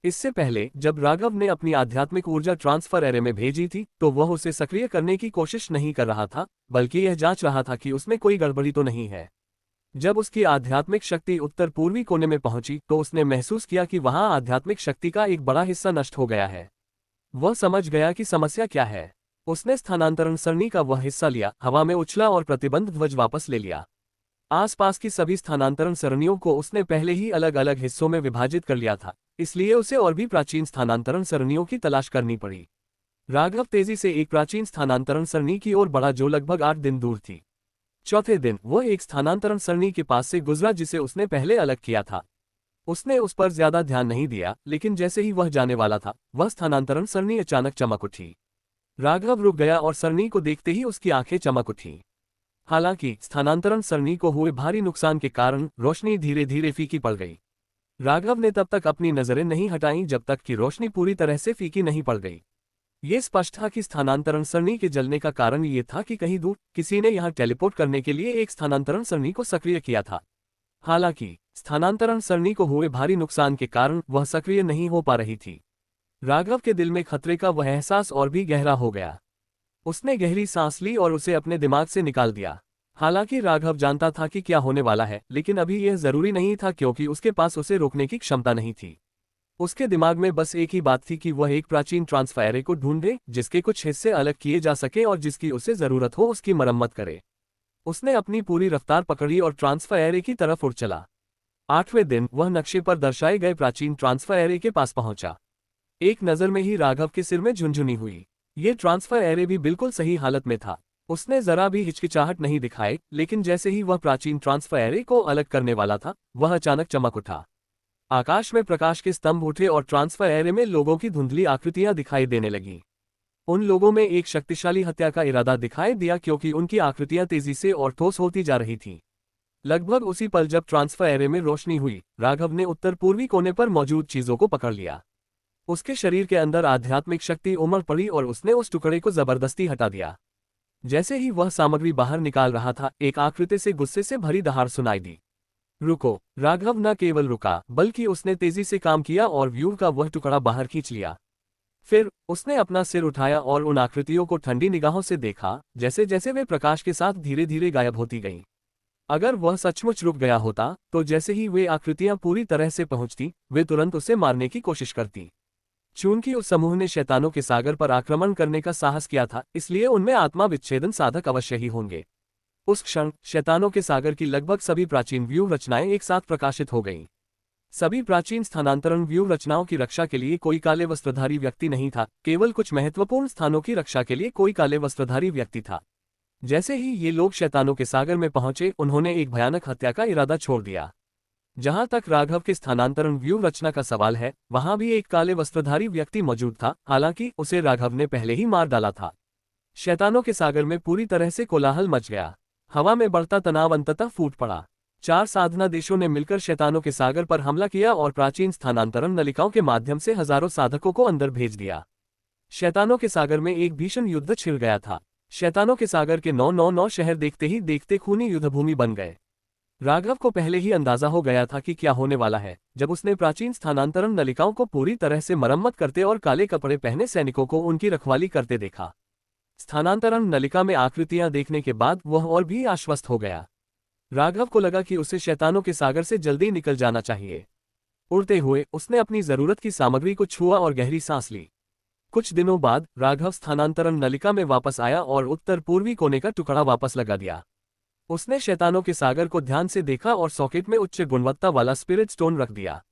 इससे पहले जब राघव ने अपनी आध्यात्मिक ऊर्जा ट्रांसफर एरे में भेजी थी, तो वह उसे सक्रिय करने की कोशिश नहीं कर रहा था, बल्कि यह जांच रहा था कि उसमें कोई गड़बड़ी तो नहीं है। जब उसकी आध्यात्मिक शक्ति उत्तर पूर्वी कोने में पहुंची तो उसने महसूस किया कि वहां आध्यात्मिक शक्ति का एक बड़ा हिस्सा नष्ट हो गया है। वह समझ गया कि समस्या क्या है। उसने स्थानांतरण सरणी का वह हिस्सा लिया, हवा में उछला और प्रतिबंध ध्वज वापस ले लिया। आसपास की सभी स्थानांतरण सरणियों को उसने पहले ही अलग अलग हिस्सों में विभाजित कर लिया था, इसलिए उसे और भी प्राचीन स्थानांतरण सरणियों की तलाश करनी पड़ी। राघव तेजी से एक प्राचीन स्थानांतरण सरणी की ओर बढ़ा जो लगभग 8 दिन दूर थी। चौथे दिन वह एक स्थानांतरण सरणी के पास से गुजरा जिसे उसने पहले अलग किया था। उसने उस पर ज्यादा ध्यान नहीं दिया, लेकिन जैसे ही वह जाने वाला था, वह स्थानांतरण सरणी अचानक चमक उठी। राघव रुक गया और सरणी को देखते ही उसकी आंखें चमक उठी। हालांकि स्थानांतरण सरणी को हुए भारी नुकसान के कारण रोशनी धीरे धीरे फीकी पड़ गई। राघव ने तब तक अपनी नजरें नहीं हटाईं जब तक कि रोशनी पूरी तरह से फीकी नहीं पड़ गई। ये स्पष्ट था कि स्थानांतरण सरणी के जलने का कारण ये था कि कहीं दूर किसी ने यहां टेलीपोर्ट करने के लिए एक स्थानांतरण सरणी को सक्रिय किया था। हालांकि स्थानांतरण सरणी को हुए भारी नुकसान के कारण वह सक्रिय नहीं हो पा रही थी। राघव के दिल में खतरे का वह एहसास और भी गहरा हो गया। उसने गहरी सांस ली और उसे अपने दिमाग से निकाल दिया। हालांकि राघव जानता था कि क्या होने वाला है, लेकिन अभी यह जरूरी नहीं था क्योंकि उसके पास उसे रोकने की क्षमता नहीं थी। उसके दिमाग में बस एक ही बात थी कि वह एक प्राचीन ट्रांसफर एरे को ढूंढे जिसके कुछ हिस्से अलग किए जा सके और जिसकी उसे जरूरत हो उसकी मरम्मत करे। उसने अपनी पूरी रफ्तार पकड़ी और ट्रांसफर एरे की तरफ उड़ चला। 8वें दिन वह नक्शे पर दर्शाए गए प्राचीन ट्रांसफर एरे के पास पहुंचा। एक नजर में ही राघव के सिर में झुनझुनी हुई। ये ट्रांसफर एरे भी बिल्कुल सही हालत में था। उसने जरा भी हिचकिचाहट नहीं दिखाई, लेकिन जैसे ही वह प्राचीन ट्रांसफर एरे को अलग करने वाला था, वह अचानक चमक उठा। आकाश में प्रकाश के स्तंभ उठे और ट्रांसफर एरे में लोगों की धुंधली आकृतियां दिखाई देने लगीं। उन लोगों में एक शक्तिशाली हत्या का इरादा दिखाई दिया क्योंकि उनकी आकृतियां तेजी से और ठोस होती जा रही थीं। लगभग उसी पल जब ट्रांसफर एरे में रोशनी हुई, राघव ने उत्तर पूर्वी कोने पर मौजूद चीजों को पकड़ लिया। उसके शरीर के अंदर आध्यात्मिक शक्ति उमड़ पड़ी और उसने उस टुकड़े को जबरदस्ती हटा दिया। जैसे ही वह सामग्री बाहर निकाल रहा था, एक आकृति से गुस्से से भरी दहाड़ सुनाई दी। रुको! राघव न केवल रुका, बल्कि उसने तेजी से काम किया और व्यूह का वह टुकड़ा बाहर खींच लिया। फिर उसने अपना सिर उठाया और उन आकृतियों को ठंडी निगाहों से देखा, जैसे जैसे वे प्रकाश के साथ धीरे धीरे गायब होती गईं। अगर वह सचमुच रुक गया होता, तो जैसे ही वे आकृतियां पूरी तरह से पहुंचती, वे तुरंत उसे मारने की कोशिश करती। चूंकि उस समूह ने शैतानों के सागर पर आक्रमण करने का साहस किया था, इसलिए उनमें आत्मा विच्छेदन साधक अवश्य ही होंगे। उस क्षण शैतानों के सागर की लगभग सभी प्राचीन व्यूह रचनाएं एक साथ प्रकाशित हो गईं। सभी प्राचीन स्थानांतरण व्यूह रचनाओं की रक्षा के लिए कोई काले वस्त्रधारी व्यक्ति नहीं था, केवल कुछ महत्वपूर्ण स्थानों की रक्षा के लिए कोई काले वस्त्रधारी व्यक्ति था। जैसे ही ये लोग शैतानों के सागर में पहुंचे, उन्होंने एक भयानक हत्या का इरादा छोड़ दिया। जहां तक राघव के स्थानांतरण व्यूह रचना का सवाल है, वहां भी एक काले वस्त्रधारी व्यक्ति मौजूद था, हालांकि उसे राघव ने पहले ही मार डाला था। शैतानों के सागर में पूरी तरह से कोलाहल मच गया। हवा में बढ़ता तनाव अंततः फूट पड़ा। 4 साधना देशों ने मिलकर शैतानों के सागर पर हमला किया और प्राचीन स्थानांतरण नलिकाओं के माध्यम से हजारों साधकों को अंदर भेज दिया। शैतानों के सागर में एक भीषण युद्ध छिड़ गया था। शैतानों के सागर के 999 शहर देखते ही देखते खूनी युद्धभूमि बन गए। राघव को पहले ही अंदाजा हो गया था कि क्या होने वाला है, जब उसने प्राचीन स्थानांतरण नलिकाओं को पूरी तरह से मरम्मत करते और काले कपड़े पहने सैनिकों को उनकी रखवाली करते देखा। स्थानांतरण नलिका में आकृतियां देखने के बाद वह और भी आश्वस्त हो गया। राघव को लगा कि उसे शैतानों के सागर से जल्दी निकल जाना चाहिए। उड़ते हुए उसने अपनी जरूरत की सामग्री को छुआ और गहरी सांस ली। कुछ दिनों बाद राघव स्थानांतरण नलिका में वापस आया और उत्तर पूर्वी कोने का टुकड़ा वापस लगा दिया। उसने शैतानों के सागर को ध्यान से देखा और सॉकेट में उच्च गुणवत्ता वाला स्पिरिट स्टोन रख दिया।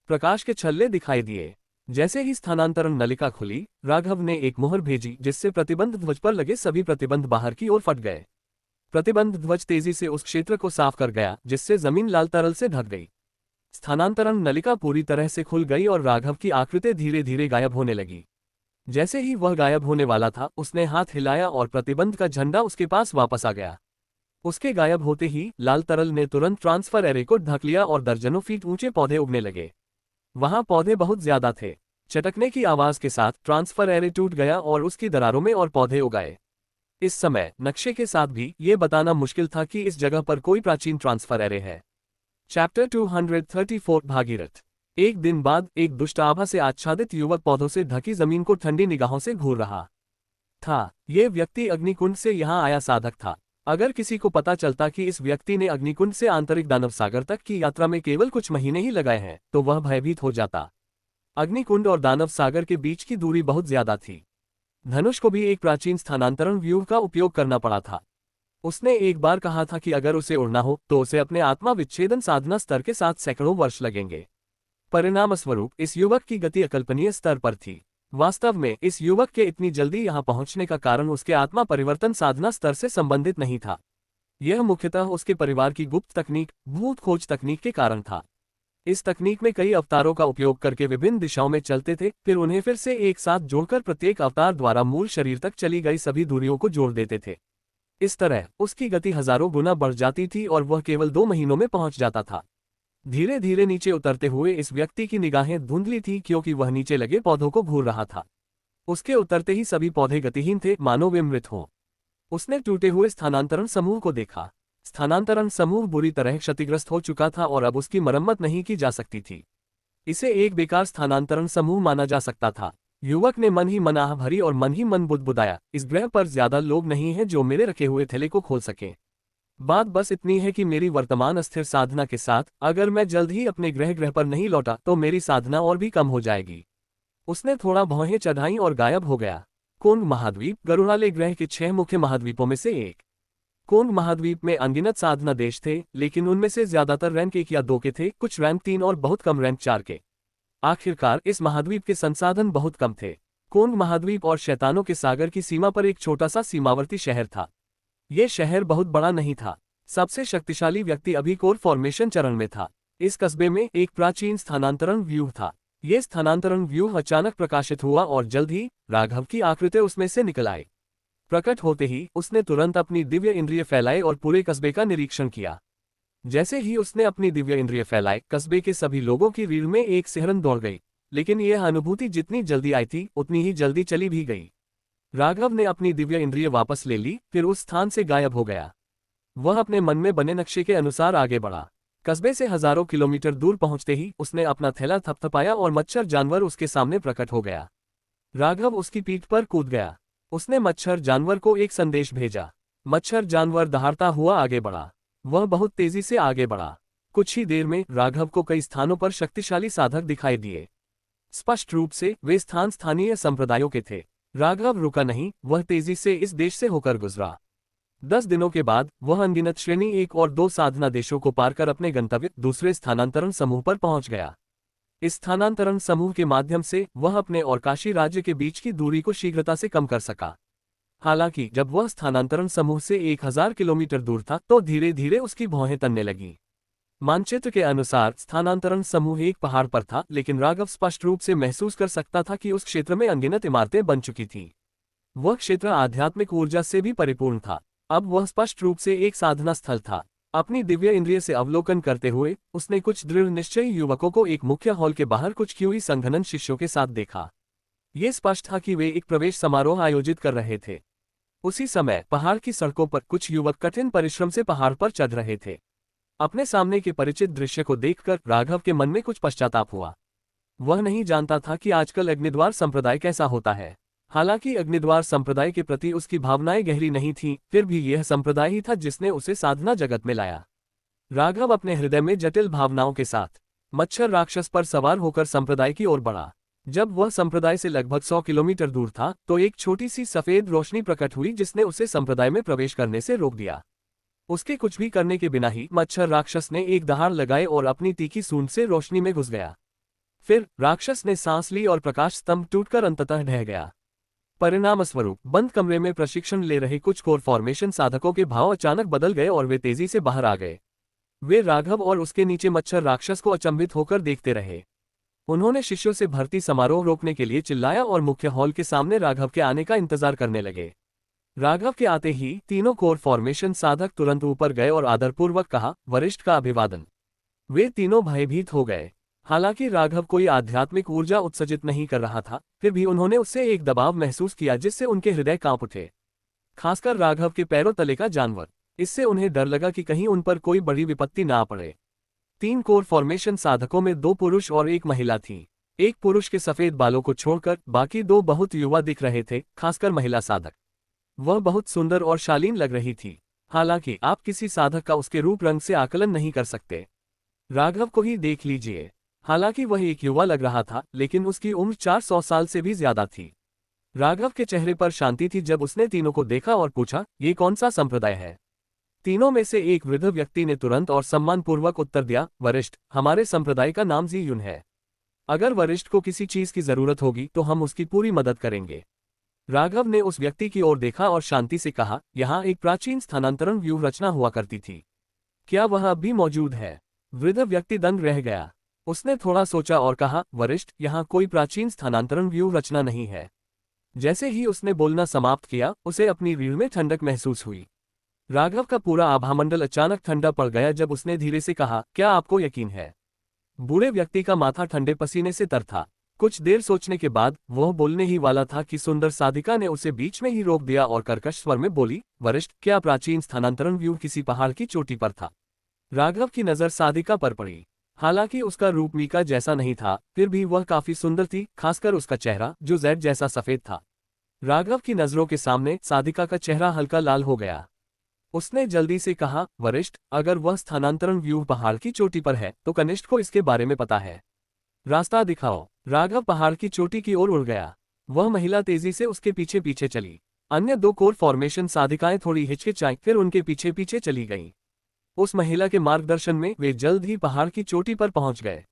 प्रकाश के छल्ले दिखाई दिए। जैसे ही स्थानांतरण नलिका खुली, राघव ने एक मोहर भेजी, जिससे प्रतिबंध ध्वज पर लगे सभी प्रतिबंध बाहर की ओर फट गए। प्रतिबंध ध्वज तेजी से उस क्षेत्र को साफ कर गया, जिससे जमीन लाल तरल से ढक गई। स्थानांतरण नलिका पूरी तरह से खुल गई और राघव की आकृति धीरे धीरे गायब होने लगी। जैसे ही वह गायब होने वाला था, उसने हाथ हिलाया और प्रतिबंध का झंडा उसके पास वापस आ गया। उसके गायब होते ही लाल तरल ने तुरंत ट्रांसफर एरे को ढक लिया और दर्जनों फीट ऊंचे पौधे उगने लगे। वहां पौधे बहुत ज्यादा थे। चटकने की आवाज के साथ ट्रांसफर एरे टूट गया और उसकी दरारों में और पौधे उगाए। इस समय नक्शे के साथ भी ये बताना मुश्किल था कि इस जगह पर कोई प्राचीन ट्रांसफर एरे है। चैप्टर 234 भागीरथ। एक दिन बाद एक दुष्ट आभा से आच्छादित युवक पौधों से ढकी जमीन को ठंडी निगाहों से घूर रहा था। ये व्यक्ति अग्निकुंड से यहाँ आया साधक था। अगर किसी को पता चलता कि इस व्यक्ति ने अग्निकुंड से आंतरिक दानव सागर तक की यात्रा में केवल कुछ महीने ही लगाए हैं, तो वह भयभीत हो जाता। अग्निकुंड और दानव सागर के बीच की दूरी बहुत ज्यादा थी। धनुष को भी एक प्राचीन स्थानांतरण व्यूह का उपयोग करना पड़ा था। उसने एक बार कहा था कि अगर उसे उड़ना हो तो उसे अपने आत्मा विच्छेदन साधना स्तर के साथ सैकड़ों वर्ष लगेंगे। परिणामस्वरूप इस युवक की गति अकल्पनीय स्तर पर थी। वास्तव में इस युवक के इतनी जल्दी यहां पहुंचने का कारण उसके आत्मा परिवर्तन साधना स्तर से संबंधित नहीं था। यह मुख्यतः उसके परिवार की गुप्त तकनीक, भूत खोज तकनीक के कारण था। इस तकनीक में कई अवतारों का उपयोग करके विभिन्न दिशाओं में चलते थे, फिर उन्हें फिर से एक साथ जोड़कर प्रत्येक अवतार द्वारा मूल शरीर तक चली गई सभी दूरियों को जोड़ देते थे। इस तरह उसकी गति हजारों गुना बढ़ जाती थी और वह केवल 2 महीनों में पहुंच जाता था। धीरे धीरे नीचे उतरते हुए इस व्यक्ति की निगाहें धुंधली थी, क्योंकि वह नीचे लगे पौधों को घूर रहा था। उसके उतरते ही सभी पौधे गतिहीन थे, मानो वे मृत हों। उसने टूटे हुए स्थानांतरण समूह को देखा। स्थानांतरण समूह बुरी तरह क्षतिग्रस्त हो चुका था और अब उसकी मरम्मत नहीं की जा सकती थी। इसे एक बेकार स्थानांतरण समूह माना जा सकता था। युवक ने मन ही मन आह भरी और मन ही मन बुदबुदाया, इस ग्रह पर ज्यादा लोग नहीं हैं जो मेरे रखे हुए थैले को खोल सके। बात बस इतनी है कि मेरी वर्तमान अस्थिर साधना के साथ अगर मैं जल्द ही अपने ग्रह पर नहीं लौटा तो मेरी साधना और भी कम हो जाएगी। उसने थोड़ा भौहें चढ़ाई और गायब हो गया। कोंग महाद्वीप गरुड़ाले ग्रह के 6 मुख्य महाद्वीपों में से एक। कोंग महाद्वीप में अनगिनत साधना देश थे, लेकिन उनमें से ज्यादातर रैंक 1 या 2 के थे, कुछ रैंक 3 और बहुत कम रैंक 4 के। आखिरकार इस महाद्वीप के संसाधन बहुत कम थे। कोंग महाद्वीप और शैतानों के सागर की सीमा पर एक छोटा सा सीमावर्ती शहर था। यह शहर बहुत बड़ा नहीं था। सबसे शक्तिशाली व्यक्ति अभी कोर फॉर्मेशन चरण में था। इस कस्बे में एक प्राचीन स्थानांतरण व्यूह था। ये स्थानांतरण व्यूह अचानक प्रकाशित हुआ और जल्द ही राघव की आकृति उसमें से निकल आई। प्रकट होते ही उसने तुरंत अपनी दिव्य इंद्रिय फैलाए और पूरे कस्बे का निरीक्षण किया। जैसे ही उसने अपनी दिव्य इंद्रिय फैलाए, कस्बे के सभी लोगों की रीढ़ में एक सिहरन दौड़ गई, लेकिन यह अनुभूति जितनी जल्दी आई थी उतनी ही जल्दी चली भी गई। राघव ने अपनी दिव्य इंद्रिय वापस ले ली, फिर उस स्थान से गायब हो गया। वह अपने मन में बने नक्शे के अनुसार आगे बढ़ा। कस्बे से हजारों किलोमीटर दूर पहुंचते ही उसने अपना थैला थपथपाया और मच्छर जानवर उसके सामने प्रकट हो गया। राघव उसकी पीठ पर कूद गया। उसने मच्छर जानवर को एक संदेश भेजा। मच्छर जानवर दहाड़ता हुआ आगे बढ़ा। वह बहुत तेजी से आगे बढ़ा। कुछ ही देर में राघव को कई स्थानों पर शक्तिशाली साधक दिखाई दिए। स्पष्ट रूप से वे स्थान स्थानीय संप्रदायों के थे। राघव रुका नहीं, वह तेजी से इस देश से होकर गुजरा। 10 दिनों के बाद वह अनगिनत श्रेणी 1 और 2 साधना देशों को पार कर अपने गंतव्य दूसरे स्थानांतरण समूह पर पहुंच गया। इस स्थानांतरण समूह के माध्यम से वह अपने और काशी राज्य के बीच की दूरी को शीघ्रता से कम कर सका। हालांकि जब वह स्थानांतरण समूह से 1000 किलोमीटर दूर था तो धीरे धीरे उसकी भौहें तनने लगी। मानचित्र के अनुसार स्थानांतरण समूह एक पहाड़ पर था, लेकिन राघव स्पष्ट रूप से महसूस कर सकता था कि उस क्षेत्र में अनगिनत इमारतें बन चुकी थीं। वह क्षेत्र आध्यात्मिक ऊर्जा से भी परिपूर्ण था। अब वह स्पष्ट रूप से एक साधना स्थल था। अपनी दिव्य इंद्रिय से अवलोकन करते हुए उसने कुछ दृढ़ निश्चयी युवकों को एक मुख्य हॉल के बाहर कुछ क्यूई संघनन शिष्यों के साथ देखा। ये स्पष्ट था कि वे एक प्रवेश समारोह आयोजित कर रहे थे। उसी समय पहाड़ की सड़कों पर कुछ युवक कठिन परिश्रम से पहाड़ पर चढ़ रहे थे। अपने सामने के परिचित दृश्य को देखकर राघव के मन में कुछ पश्चाताप हुआ। वह नहीं जानता था कि आजकल अग्निद्वार संप्रदाय कैसा होता है। हालांकि अग्निद्वार संप्रदाय के प्रति उसकी भावनाएं गहरी नहीं थीं, फिर भी यह संप्रदाय ही था जिसने उसे साधना जगत में लाया। राघव अपने हृदय में जटिल भावनाओं के साथ मच्छर राक्षस पर सवार होकर संप्रदाय की ओर बढ़ा। जब वह संप्रदाय से लगभग 100 किलोमीटर दूर था तो एक छोटी सी सफेद रोशनी प्रकट हुई जिसने उसे संप्रदाय में प्रवेश करने से रोक दिया। उसके कुछ भी करने के बिना ही मच्छर राक्षस ने एक दहाड़ लगाए और अपनी तीखी सूंड से रोशनी में घुस गया। फिर राक्षस ने सांस ली और प्रकाश स्तंभ टूटकर अंततः ढह गया। परिणामस्वरूप बंद कमरे में प्रशिक्षण ले रहे कुछ कोर फॉर्मेशन साधकों के भाव अचानक बदल गए और वे तेजी से बाहर आ गए। वे राघव और उसके नीचे मच्छर राक्षस को अचंभित होकर देखते रहे। उन्होंने शिष्यों से भर्ती समारोह रोकने के लिए चिल्लाया और मुख्य हॉल के सामने राघव के आने का इंतजार करने लगे। राघव के आते ही तीनों कोर फॉर्मेशन साधक तुरंत ऊपर गए और आदरपूर्वक कहा, वरिष्ठ का अभिवादन। वे तीनों भयभीत हो गए। हालांकि राघव कोई आध्यात्मिक ऊर्जा उत्सर्जित नहीं कर रहा था, फिर भी उन्होंने उससे एक दबाव महसूस किया जिससे उनके हृदय कांप उठे। खासकर राघव के पैरों तले का जानवर। इससे उन्हें डर लगा कि कहीं उन पर कोई बड़ी विपत्ति ना पड़े। 3 कोर फॉर्मेशन साधकों में 2 पुरुष और 1 महिला थी। एक पुरुष के सफेद बालों को छोड़कर बाकी 2 बहुत युवा दिख रहे थे, खासकर महिला साधक। वह बहुत सुंदर और शालीन लग रही थी। हालांकि आप किसी साधक का उसके रूप रंग से आकलन नहीं कर सकते। राघव को ही देख लीजिए। हालांकि वह एक युवा लग रहा था, लेकिन उसकी उम्र 400 साल से भी ज्यादा थी। राघव के चेहरे पर शांति थी जब उसने तीनों को देखा और पूछा, ये कौन सा संप्रदाय है? तीनों में से एक वृद्ध व्यक्ति ने तुरंत और सम्मानपूर्वक उत्तर दिया, वरिष्ठ, हमारे संप्रदाय का नाम जी युन है। अगर वरिष्ठ को किसी चीज की जरूरत होगी तो हम उसकी पूरी मदद करेंगे। राघव ने उस व्यक्ति की ओर देखा और शांति से कहा, यहाँ एक प्राचीन स्थानांतरण व्यूह रचना हुआ करती थी। क्या वह अब भी मौजूद है? वृद्ध व्यक्ति दंग रह गया। उसने थोड़ा सोचा और कहा, वरिष्ठ, यहाँ कोई प्राचीन स्थानांतरण व्यूह रचना नहीं है। जैसे ही उसने बोलना समाप्त किया, उसे अपनी रीढ़ में ठंडक महसूस हुई। राघव का पूरा आभामंडल अचानक ठंडा पड़ गया जब उसने धीरे से कहा, क्या आपको यकीन है? बूढ़े व्यक्ति का माथा ठंडे पसीने से तर था। कुछ देर सोचने के बाद वह बोलने ही वाला था कि सुंदर साधिका ने उसे बीच में ही रोक दिया और कर्कश स्वर में बोली, वरिष्ठ, क्या प्राचीन स्थानांतरण व्यूह किसी पहाड़ की चोटी पर था? राघव की नजर साधिका पर पड़ी। हालांकि उसका रूप मीका जैसा नहीं था, फिर भी वह काफी सुंदर थी, खासकर उसका चेहरा जो जेड जैसा सफेद था। राघव की नजरों के सामने साधिका का चेहरा हल्का लाल हो गया। उसने जल्दी से कहा, वरिष्ठ, अगर वह स्थानांतरण व्यूह पहाड़ की चोटी पर है तो कनिष्ठ को इसके बारे में पता है। रास्ता दिखाओ। राघव पहाड़ की चोटी की ओर उड़ गया। वह महिला तेजी से उसके पीछे पीछे चली। अन्य 2 कोर फॉर्मेशन साधिकाएं थोड़ी हिचकिचाई, फिर उनके पीछे पीछे चली गईं। उस महिला के मार्गदर्शन में वे जल्द ही पहाड़ की चोटी पर पहुंच गए।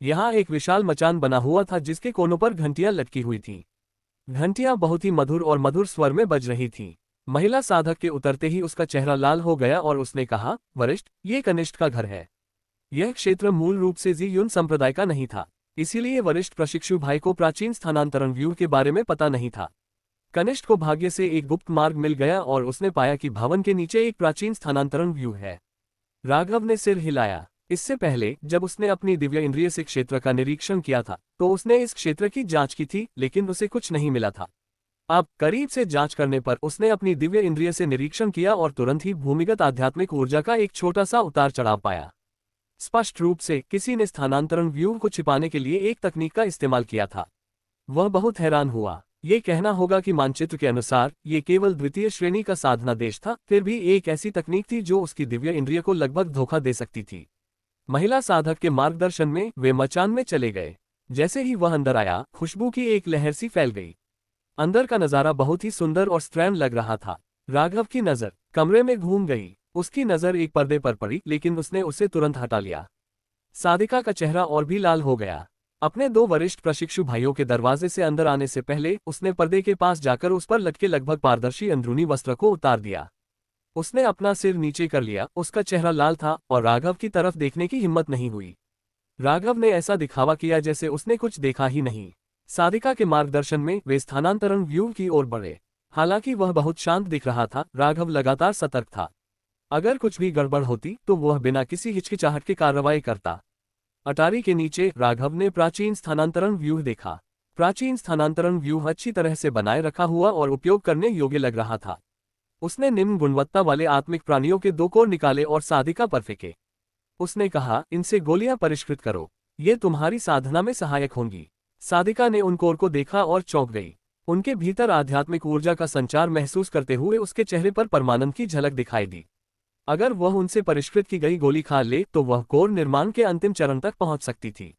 यहाँ एक विशाल मचान बना हुआ था जिसके कोनों पर घंटियां लटकी हुई थीं। घंटियां बहुत ही मधुर और मधुर स्वर में बज रही थीं। महिला साधक के उतरते ही उसका चेहरा लाल हो गया और उसने कहा, वरिष्ठ, ये कनिष्ठ का घर है। यह क्षेत्र मूल रूप से जी युन संप्रदाय का नहीं था। इसीलिए वरिष्ठ प्रशिक्षु भाई को प्राचीन स्थानांतरण व्यूह के बारे में पता नहीं था। कनिष्ठ को भाग्य से एक गुप्त मार्ग मिल गया और उसने पाया कि भवन के नीचे एक प्राचीन स्थानांतरण व्यूह है। राघव ने सिर हिलाया। इससे पहले जब उसने अपनी दिव्य इंद्रिय से क्षेत्र का निरीक्षण किया था तो उसने इस क्षेत्र की जांच की थी, लेकिन उसे कुछ नहीं मिला था। अब करीब से जांच करने पर उसने अपनी दिव्य इंद्रिय से निरीक्षण किया और तुरंत ही भूमिगत आध्यात्मिक ऊर्जा का एक छोटा सा उतार चढ़ाव पाया। स्पष्ट रूप से किसी ने स्थानांतरण व्यूह को छिपाने के लिए एक तकनीक का इस्तेमाल किया था। वह बहुत हैरान हुआ। ये कहना होगा कि मानचित्र के अनुसार ये केवल द्वितीय श्रेणी का साधना देश था, फिर भी एक ऐसी तकनीक थी जो उसकी दिव्य इंद्रिय को लगभग धोखा दे सकती थी। महिला साधक के मार्गदर्शन में वे मचान में चले गए। जैसे ही वह अंदर आया, खुशबू की एक लहर सी फैल गई। अंदर का नजारा बहुत ही सुंदर और स्त्रैण लग रहा था। राघव की नजर कमरे में घूम गई। उसकी नजर एक पर्दे पर पड़ी, लेकिन उसने उसे तुरंत हटा लिया। साधिका का चेहरा और भी लाल हो गया। अपने दो वरिष्ठ प्रशिक्षु भाइयों के दरवाजे से अंदर आने से पहले उसने पर्दे के पास जाकर उस पर लटके लगभग पारदर्शी अंदरूनी वस्त्र को उतार दिया। उसने अपना सिर नीचे कर लिया। उसका चेहरा लाल था और राघव की तरफ देखने की हिम्मत नहीं हुई। राघव ने ऐसा दिखावा किया जैसे उसने कुछ देखा ही नहीं। साधिका के मार्गदर्शन में वे स्थानांतरण व्यूह की ओर बढ़े। हालांकि वह बहुत शांत दिख रहा था, राघव लगातार सतर्क था। अगर कुछ भी गड़बड़ होती तो वह बिना किसी हिचकिचाहट के कार्रवाई करता। अटारी के नीचे राघव ने प्राचीन स्थानांतरण व्यूह देखा। प्राचीन स्थानांतरण व्यूह अच्छी तरह से बनाए रखा हुआ और उपयोग करने योग्य लग रहा था। उसने निम्न गुणवत्ता वाले आत्मिक प्राणियों के 2 कोर निकाले और साधिका पर फेंके। उसने कहा, इनसे गोलियां परिष्कृत करो, ये तुम्हारी साधना में सहायक होंगी। साधिका ने उन कोर को देखा और चौंक गई। उनके भीतर आध्यात्मिक ऊर्जा का संचार महसूस करते हुए उसके चेहरे पर परमानंद की झलक दिखाई दी। अगर वह उनसे परिष्कृत की गई गोली खा ले तो वह कोर निर्माण के अंतिम चरण तक पहुंच सकती थी।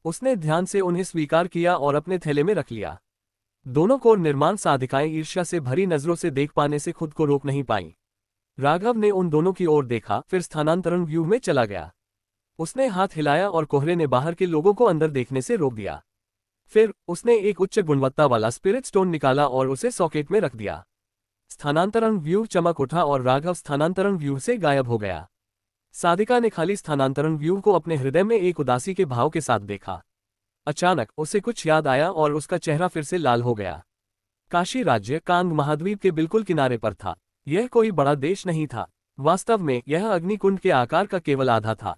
उसने ध्यान से उन्हें स्वीकार किया और अपने थैले में रख लिया। दोनों कोर निर्माण साधिकाएं ईर्ष्या से भरी नजरों से देख पाने से खुद को रोक नहीं पाईं। राघव ने उन दोनों की ओर देखा, फिर स्थानांतरण व्यूह में चला गया। उसने हाथ हिलाया और कोहरे ने बाहर के लोगों को अंदर देखने से रोक दिया। फिर उसने एक उच्च गुणवत्ता वाला स्पिरिट स्टोन निकाला और उसे सॉकेट में रख दिया। स्थानांतरण व्यूह चमक उठा और राघव स्थानांतरण व्यूह से गायब हो गया। साधिका ने खाली स्थानांतरण व्यूह को अपने हृदय में एक उदासी के भाव के साथ देखा। अचानक उसे कुछ याद आया और उसका चेहरा फिर से लाल हो गया। काशी राज्य कांग महाद्वीप के बिल्कुल किनारे पर था। यह कोई बड़ा देश नहीं था। वास्तव में यह अग्निकुंड के आकार का केवल आधा था।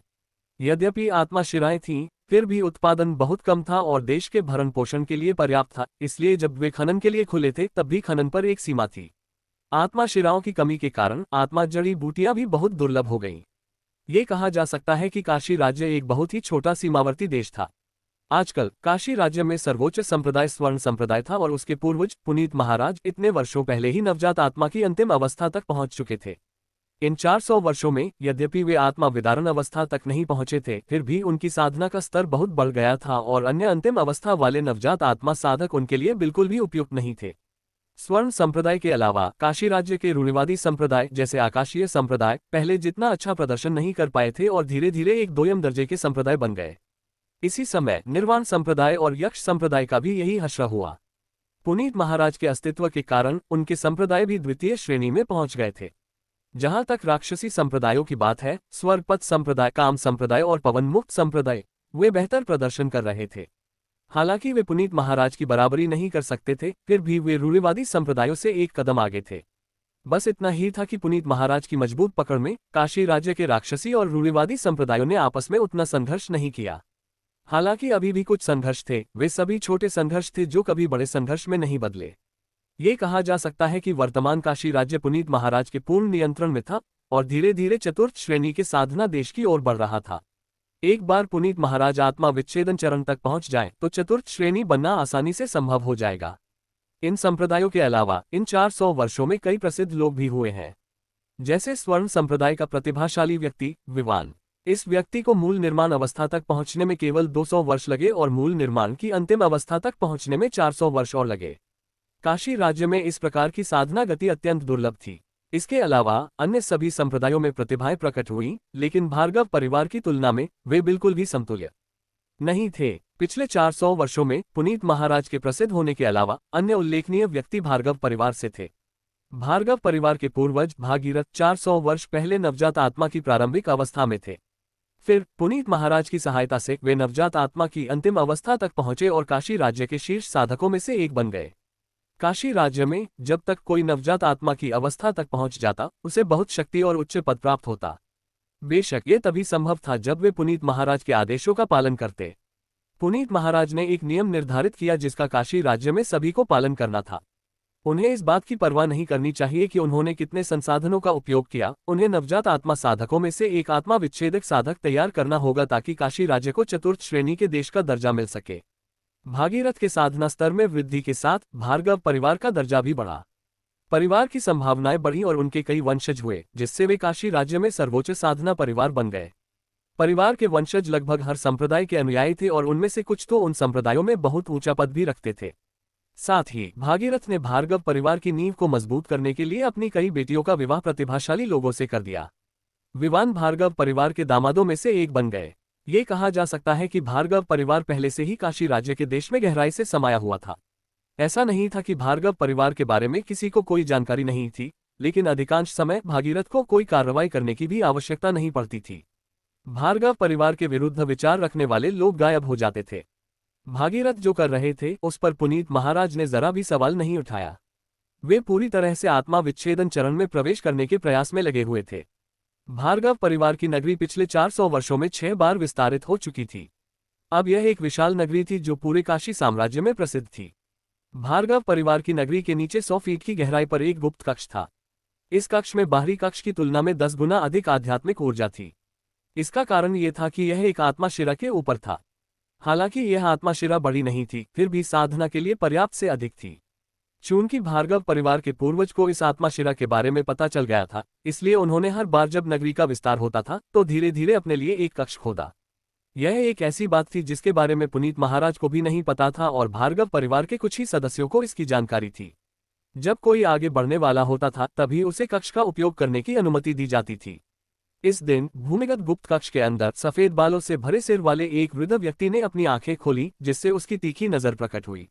यद्यपि आत्माशिराएं थीं, फिर भी उत्पादन बहुत कम था और देश के भरण पोषण के लिए पर्याप्त था, इसलिए जब वे खनन के लिए खुले थे तब भी खनन पर एक सीमा थी। आत्माशिराओं की कमी के कारण आत्मा जड़ी बूटियां भी बहुत दुर्लभ हो गईं। ये कहा जा सकता है कि काशी राज्य एक बहुत ही छोटा सीमावर्ती देश था। आजकल काशी राज्य में सर्वोच्च संप्रदाय स्वर्ण संप्रदाय था और उसके पूर्वज पुनीत महाराज इतने वर्षों पहले ही नवजात आत्मा की अंतिम अवस्था तक पहुंच चुके थे। इन 400 वर्षों में यद्यपि वे आत्मा विदारण अवस्था तक नहीं पहुंचे थे, फिर भी उनकी साधना का स्तर बहुत बढ़ गया था और अन्य अंतिम अवस्था वाले नवजात आत्मा साधक उनके लिए बिल्कुल भी उपयुक्त नहीं थे। स्वर्ण संप्रदाय के अलावा काशी राज्य के रूढ़िवादी संप्रदाय जैसे आकाशीय संप्रदाय पहले जितना अच्छा प्रदर्शन नहीं कर पाए थे और धीरे धीरे एक दोयम दर्जे के संप्रदाय बन गए। इसी समय निर्वाण संप्रदाय और यक्ष संप्रदाय का भी यही हश्र हुआ। पुनीत महाराज के अस्तित्व के कारण उनके संप्रदाय भी द्वितीय श्रेणी में पहुंच गए थे। जहां तक राक्षसी संप्रदायों की बात है, स्वर्गपथ संप्रदाय, काम संप्रदाय और पवन मुक्त संप्रदाय, वे बेहतर प्रदर्शन कर रहे थे। हालांकि वे पुनीत महाराज की बराबरी नहीं कर सकते थे, फिर भी वे रूढ़िवादी संप्रदायों से एक कदम आगे थे। बस इतना ही था कि पुनीत महाराज की मजबूत पकड़ में काशी राज्य के राक्षसी और रूढ़िवादी संप्रदायों ने आपस में उतना संघर्ष नहीं किया। हालांकि अभी भी कुछ संघर्ष थे, वे सभी छोटे संघर्ष थे जो कभी बड़े संघर्ष में नहीं बदले। ये कहा जा सकता है कि वर्तमान काशी राज्य पुनीत महाराज के पूर्ण नियंत्रण में था और धीरे धीरे चतुर्थ श्रेणी के साधना देश की ओर बढ़ रहा था। एक बार पुनीत महाराज आत्मा विच्छेदन चरण तक पहुंच जाए तो चतुर्थ श्रेणी बनना आसानी से संभव हो जाएगा। इन संप्रदायों के अलावा इन 400 वर्षों में कई प्रसिद्ध लोग भी हुए हैं, जैसे स्वर्ण संप्रदाय का प्रतिभाशाली व्यक्ति विवान। इस व्यक्ति को मूल निर्माण अवस्था तक पहुंचने में केवल 200 वर्ष लगे और मूल निर्माण की अंतिम अवस्था तक पहुंचने में 400 वर्ष और लगे। काशी राज्य में इस प्रकार की साधना गति अत्यंत दुर्लभ थी। इसके अलावा अन्य सभी संप्रदायों में प्रतिभाएं प्रकट हुई, लेकिन भार्गव परिवार की तुलना में वे बिल्कुल भी समतुल्य नहीं थे। पिछले 400 वर्षों में पुनीत महाराज के प्रसिद्ध होने के अलावा अन्य उल्लेखनीय व्यक्ति भार्गव परिवार से थे। भार्गव परिवार के पूर्वज भागीरथ 400 वर्ष पहले नवजात आत्मा की प्रारंभिक अवस्था में थे। फिर पुनीत महाराज की सहायता से वे नवजात आत्मा की अंतिम अवस्था तक पहुंचे और काशी राज्य के शीर्ष साधकों में से एक बन गए। काशी राज्य में जब तक कोई नवजात आत्मा की अवस्था तक पहुंच जाता, उसे बहुत शक्ति और उच्च पद प्राप्त होता। बेशक ये तभी संभव था जब वे पुनीत महाराज के आदेशों का पालन करते। पुनीत महाराज ने एक नियम निर्धारित किया जिसका काशी राज्य में सभी को पालन करना था। उन्हें इस बात की परवाह नहीं करनी चाहिए कि उन्होंने कितने संसाधनों का उपयोग किया, उन्हें नवजात आत्मा साधकों में से एक आत्मा विच्छेदक साधक तैयार करना होगा ताकि काशी राज्य को चतुर्थ श्रेणी के देश का दर्जा मिल सके। भागीरथ के साधना स्तर में वृद्धि के साथ भार्गव परिवार का दर्जा भी बढ़ा। परिवार की संभावनाएं बढ़ी और उनके कई वंशज हुए, जिससे वे काशी राज्य में सर्वोच्च साधना परिवार बन गए। परिवार के वंशज लगभग हर संप्रदाय के अनुयायी थे और उनमें से कुछ तो उन संप्रदायों में बहुत ऊंचा पद भी रखते थे। साथ ही भागीरथ ने भार्गव परिवार की नींव को मजबूत करने के लिए अपनी कई बेटियों का विवाह प्रतिभाशाली लोगों से कर दिया। विवान भार्गव परिवार के दामादों में से एक बन गए। ये कहा जा सकता है कि भार्गव परिवार पहले से ही काशी राज्य के देश में गहराई से समाया हुआ था। ऐसा नहीं था कि भार्गव परिवार के बारे में किसी को कोई जानकारी नहीं थी, लेकिन अधिकांश समय भागीरथ को कोई कार्रवाई करने की भी आवश्यकता नहीं पड़ती थी। भार्गव परिवार के विरुद्ध विचार रखने वाले लोग गायब हो जाते थे। भागीरथ जो कर रहे थे उस पर पुनीत महाराज ने जरा भी सवाल नहीं उठाया। वे पूरी तरह से आत्मा विच्छेदन चरण में प्रवेश करने के प्रयास में लगे हुए थे। भार्गव परिवार की नगरी पिछले 400 वर्षों में 6 बार विस्तारित हो चुकी थी। अब यह एक विशाल नगरी थी जो पूरे काशी साम्राज्य में प्रसिद्ध थी। भार्गव परिवार की नगरी के नीचे 100 फीट की गहराई पर एक गुप्त कक्ष था। इस कक्ष में बाहरी कक्ष की तुलना में 10 गुना अधिक आध्यात्मिक ऊर्जा थी। इसका कारण यह था कि यह एक आत्मा शिरा के ऊपर था। हालांकि यह आत्मा शिरा बड़ी नहीं थी, फिर भी साधना के लिए पर्याप्त से अधिक थी। चूंकि भार्गव परिवार के पूर्वज को इस आत्मा शिरा के बारे में पता चल गया था, इसलिए उन्होंने हर बार जब नगरी का विस्तार होता था तो धीरे धीरे अपने लिए एक कक्ष खोदा। यह एक ऐसी बात थी जिसके बारे में पुनीत महाराज को भी नहीं पता था और भार्गव परिवार के कुछ ही सदस्यों को इसकी जानकारी थी। जब कोई आगे बढ़ने वाला होता था तभी उसे कक्ष का उपयोग करने की अनुमति दी जाती थी। इस दिन भूमिगत गुप्त कक्ष के अंदर सफेद बालों से भरे सिर वाले एक वृद्ध व्यक्ति ने अपनी आंखें खोली, जिससे उसकी तीखी नजर प्रकट हुई।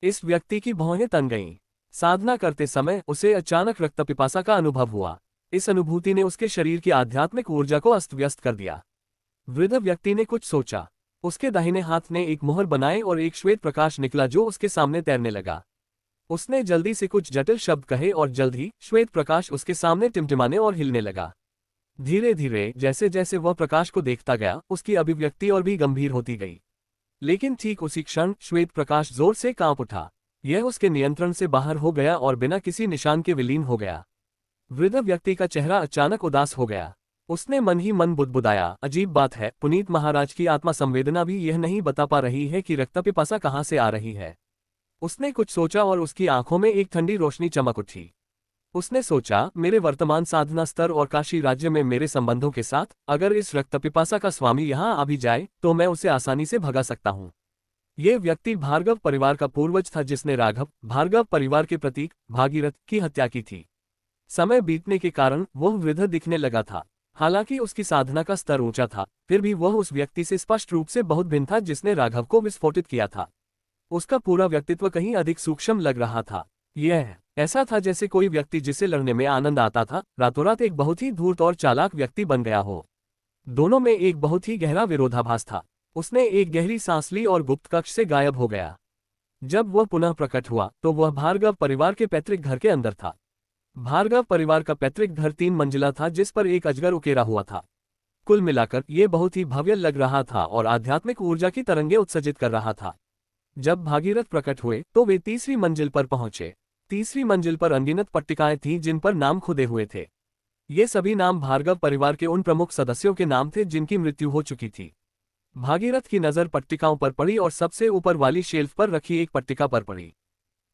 इस व्यक्ति की भौहें तन गईं। साधना करते समय उसे अचानक रक्त पिपासा का अनुभव हुआ। इस अनुभूति ने उसके शरीर की आध्यात्मिक ऊर्जा को अस्त व्यस्त कर दिया। वृद्ध व्यक्ति ने कुछ सोचा। उसके दाहिने हाथ ने एक मोहर बनाए और एक श्वेत प्रकाश निकला जो उसके सामने तैरने लगा। उसने जल्दी से कुछ जटिल शब्द कहे और जल्द ही श्वेत प्रकाश उसके सामने टिमटिमाने और हिलने लगा। धीरे धीरे जैसे जैसे वह प्रकाश को देखता गया, उसकी अभिव्यक्ति और भी गंभीर होती गई। लेकिन ठीक उसी क्षण श्वेत प्रकाश जोर से कांप उठा। यह उसके नियंत्रण से बाहर हो गया और बिना किसी निशान के विलीन हो गया। वृद्ध व्यक्ति का चेहरा अचानक उदास हो गया। उसने मन ही मन बुदबुदाया, अजीब बात है, पुनीत महाराज की आत्मा संवेदना भी यह नहीं बता पा रही है कि रक्त पिपासा कहाँ से आ रही है। उसने कुछ सोचा और उसकी आंखों में एक ठंडी रोशनी चमक उठी। उसने सोचा, मेरे वर्तमान साधना स्तर और काशी राज्य में मेरे संबंधों के साथ अगर इस रक्त पिपासा का स्वामी यहाँ आ भी जाए तो मैं उसे आसानी से भगा सकता हूँ। ये व्यक्ति भार्गव परिवार का पूर्वज था जिसने राघव, भार्गव परिवार के प्रतीक भागीरथ की हत्या की थी। समय बीतने के कारण वह वृद्ध दिखने लगा था। हालांकि उसकी साधना का स्तर ऊंचा था, फिर भी वह उस व्यक्ति से स्पष्ट रूप से बहुत भिन्न था जिसने राघव को विस्फोटित किया था। उसका पूरा व्यक्तित्व कहीं अधिक सूक्ष्म लग रहा था। यह ऐसा था जैसे कोई व्यक्ति जिसे लड़ने में आनंद आता था, रातों रात एक बहुत ही धूर्त और चालाक व्यक्ति बन गया हो। दोनों में एक बहुत ही गहरा विरोधाभास था। उसने एक गहरी सांस ली और गुप्त कक्ष से गायब हो गया। जब वह पुनः प्रकट हुआ तो वह भार्गव परिवार के पैतृक घर के अंदर था। भार्गव परिवार का पैतृक घर 3 मंजिला था जिस पर एक अजगर उकेरा हुआ था। कुल मिलाकर ये बहुत ही भव्य लग रहा था और आध्यात्मिक ऊर्जा की तरंगें उत्सर्जित कर रहा था। जब भागीरथ प्रकट हुए तो वे 3वीं मंजिल पर पहुंचे। 3वीं मंजिल पर अनगिनत पट्टिकाएं थीं जिन पर नाम खुदे हुए थे। ये सभी नाम भार्गव परिवार के उन प्रमुख सदस्यों के नाम थे जिनकी मृत्यु हो चुकी थी। भागीरथ की नजर पट्टिकाओं पर पड़ी और सबसे ऊपर वाली शेल्फ पर रखी एक पट्टिका पर पड़ी।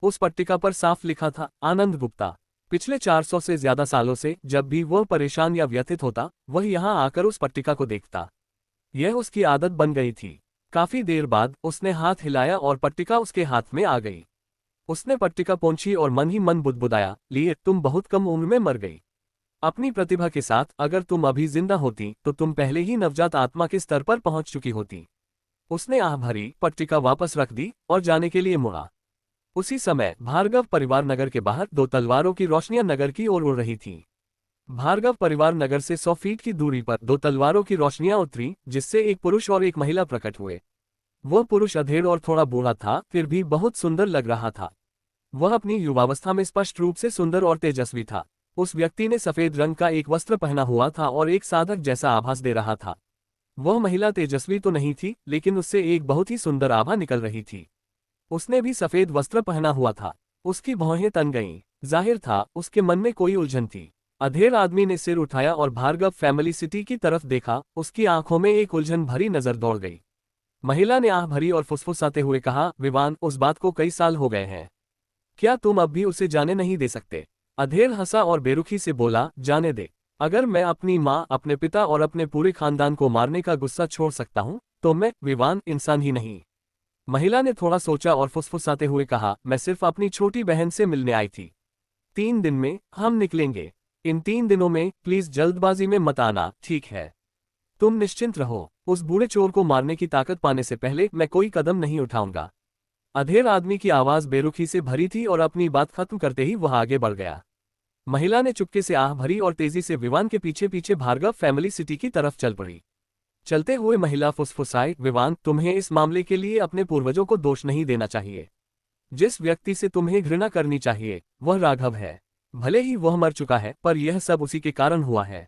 उस पट्टिका पर साफ लिखा था, आनंद गुप्ता। पिछले 400 से ज्यादा सालों से जब भी वह परेशान या व्यथित होता, वह यहाँ आकर उस पट्टिका को देखता। यह उसकी आदत बन गई थी। काफी देर बाद उसने हाथ हिलाया और पट्टिका उसके हाथ में आ गई। उसने पट्टिका पोंछी और मन ही मन बुदबुदाया, लिए तुम बहुत कम उम्र में मर गई। अपनी प्रतिभा के साथ अगर तुम अभी जिंदा होती तो तुम पहले ही नवजात आत्मा के स्तर पर पहुंच चुकी होती। उसने आह भरी, पट्टिका वापस रख दी और जाने के लिए मुड़ा। उसी समय भार्गव परिवार नगर के बाहर 2 तलवारों की रोशनियां नगर की ओर उड़ रही थीं। भार्गव परिवार नगर से 100 फीट की दूरी पर दो तलवारों की रोशनियां उतरी, जिससे एक पुरुष और एक महिला प्रकट हुए। वह पुरुष अधेड़ और थोड़ा बूढ़ा था, फिर भी बहुत सुंदर लग रहा था। वह अपनी युवावस्था में स्पष्ट रूप से सुंदर और तेजस्वी था। उस व्यक्ति ने सफेद रंग का एक वस्त्र पहना हुआ था और एक साधक जैसा आभास दे रहा था। वह महिला तेजस्वी तो नहीं थी, लेकिन उससे एक बहुत ही सुंदर आभा निकल रही थी। उसने भी सफेद वस्त्र पहना हुआ था। उसकी भौहें तन गईं। जाहिर था उसके मन में कोई उलझन थी। अधेड़ आदमी ने सिर उठाया और भार्गव फैमिली सिटी की तरफ देखा। उसकी आंखों में एक उलझन भरी नजर दौड़ गई। महिला ने आह भरी और फुसफुसाते हुए कहा, विवान, उस बात को कई साल हो गए हैं। क्या तुम अब भी उसे जाने नहीं दे सकते? अधेड़ हंसा और बेरुखी से बोला, जाने दे। अगर मैं अपनी माँ, अपने पिता और अपने पूरे खानदान को मारने का गुस्सा छोड़ सकता हूँ, तो मैं विवान इंसान ही नहीं। महिला ने थोड़ा सोचा और फुसफुसाते हुए कहा, मैं सिर्फ अपनी छोटी बहन से मिलने आई थी। 3 दिन में हम निकलेंगे। इन 3 दिनों में प्लीज जल्दबाजी में मत आना, ठीक है? तुम निश्चिंत रहो। उस बूढ़े चोर को मारने की ताकत पाने से पहले मैं कोई कदम नहीं उठाऊंगा। अधेड़ आदमी की आवाज बेरुखी से भरी थी और अपनी बात खत्म करते ही वह आगे बढ़ गया। महिला ने चुपके से आह भरी और तेजी से विवान के पीछे पीछे भार्गव फैमिली सिटी की तरफ चल पड़ी। चलते हुए महिला फुसफुसाई, विवान, तुम्हें इस मामले के लिए अपने पूर्वजों को दोष नहीं देना चाहिए। जिस व्यक्ति से तुम्हें घृणा करनी चाहिए वह राघव है। भले ही वह मर चुका है, पर यह सब उसी के कारण हुआ है।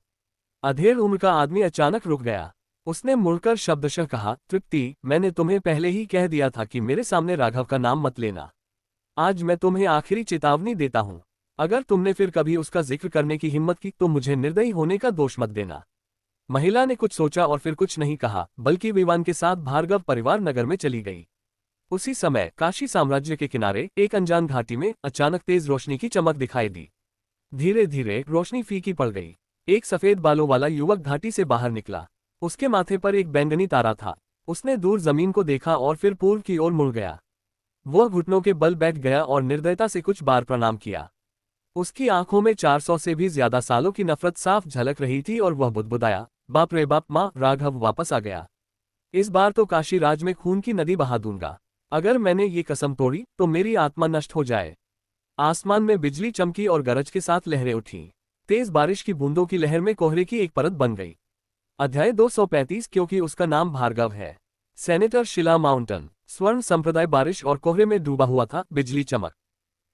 अधेड़ उम्र का आदमी अचानक रुक गया। उसने मुड़कर शब्दशः कहा, तृप्ति, मैंने तुम्हें पहले ही कह दिया था कि मेरे सामने राघव का नाम मत लेना। आज मैं तुम्हें आखिरी चेतावनी देता हूँ। अगर तुमने फिर कभी उसका जिक्र करने की हिम्मत की तो मुझे निर्दयी होने का दोष मत देना। महिला ने कुछ सोचा और फिर कुछ नहीं कहा, बल्कि विवान के साथ भार्गव परिवार नगर में चली गई। उसी समय काशी साम्राज्य के किनारे एक अनजान घाटी में अचानक तेज रोशनी की चमक दिखाई दी। धीरे धीरे रोशनी फीकी पड़ गई। एक सफेद बालों वाला युवक घाटी से बाहर निकला। उसके माथे पर एक बैंगनी तारा था। उसने दूर जमीन को देखा और फिर पूर्व की ओर मुड़ गया। वह घुटनों के बल बैठ गया और निर्दयता से कुछ बार प्रणाम किया। उसकी आंखों में 400 से भी ज्यादा सालों की नफरत साफ झलक रही थी और वह बुदबुदाया, बाप रे बाप, माँ, राघव वापस आ गया। इस बार तो काशी राज में खून की नदी बहा दूंगा। अगर मैंने ये कसम तोड़ी तो मेरी आत्मा नष्ट हो जाए। आसमान में बिजली चमकी और गरज के साथ लहरें उठीं। तेज बारिश की बूंदों की लहर में कोहरे की एक परत बन गई। अध्याय 235, क्योंकि उसका नाम भार्गव है। सेनेटर शिला माउंटेन। स्वर्ण संप्रदाय बारिश और कोहरे में डूबा हुआ था। बिजली चमक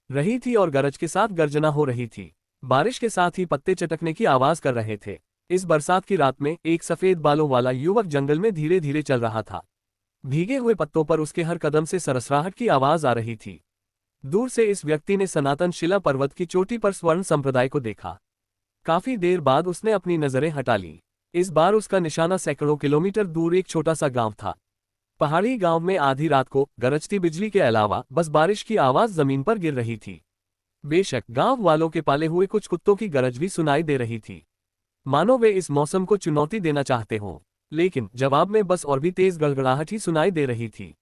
रही थी और गरज के साथ गर्जना हो रही थी। बारिश के साथ ही पत्ते चटकने की आवाज कर रहे थे। इस बरसात की रात में एक सफेद बालों वाला युवक जंगल में धीरे धीरे चल रहा था। भीगे हुए पत्तों पर उसके हर कदम से सरसराहट की आवाज आ रही थी। दूर से इस व्यक्ति ने सनातन शिला पर्वत की चोटी पर स्वर्ण संप्रदाय को देखा। काफी देर बाद उसने अपनी नजरें हटा ली। इस बार उसका निशाना सैकड़ों किलोमीटर दूर एक छोटा सा गांव था। पहाड़ी गांव में आधी रात को गरजती बिजली के अलावा बस बारिश की आवाज जमीन पर गिर रही थी। बेशक गांव वालों के पाले हुए कुछ कुत्तों की गरज भी सुनाई दे रही थी, मानो वे इस मौसम को चुनौती देना चाहते हों। लेकिन जवाब में बस और भी तेज गड़गड़ाहट ही सुनाई दे रही थी।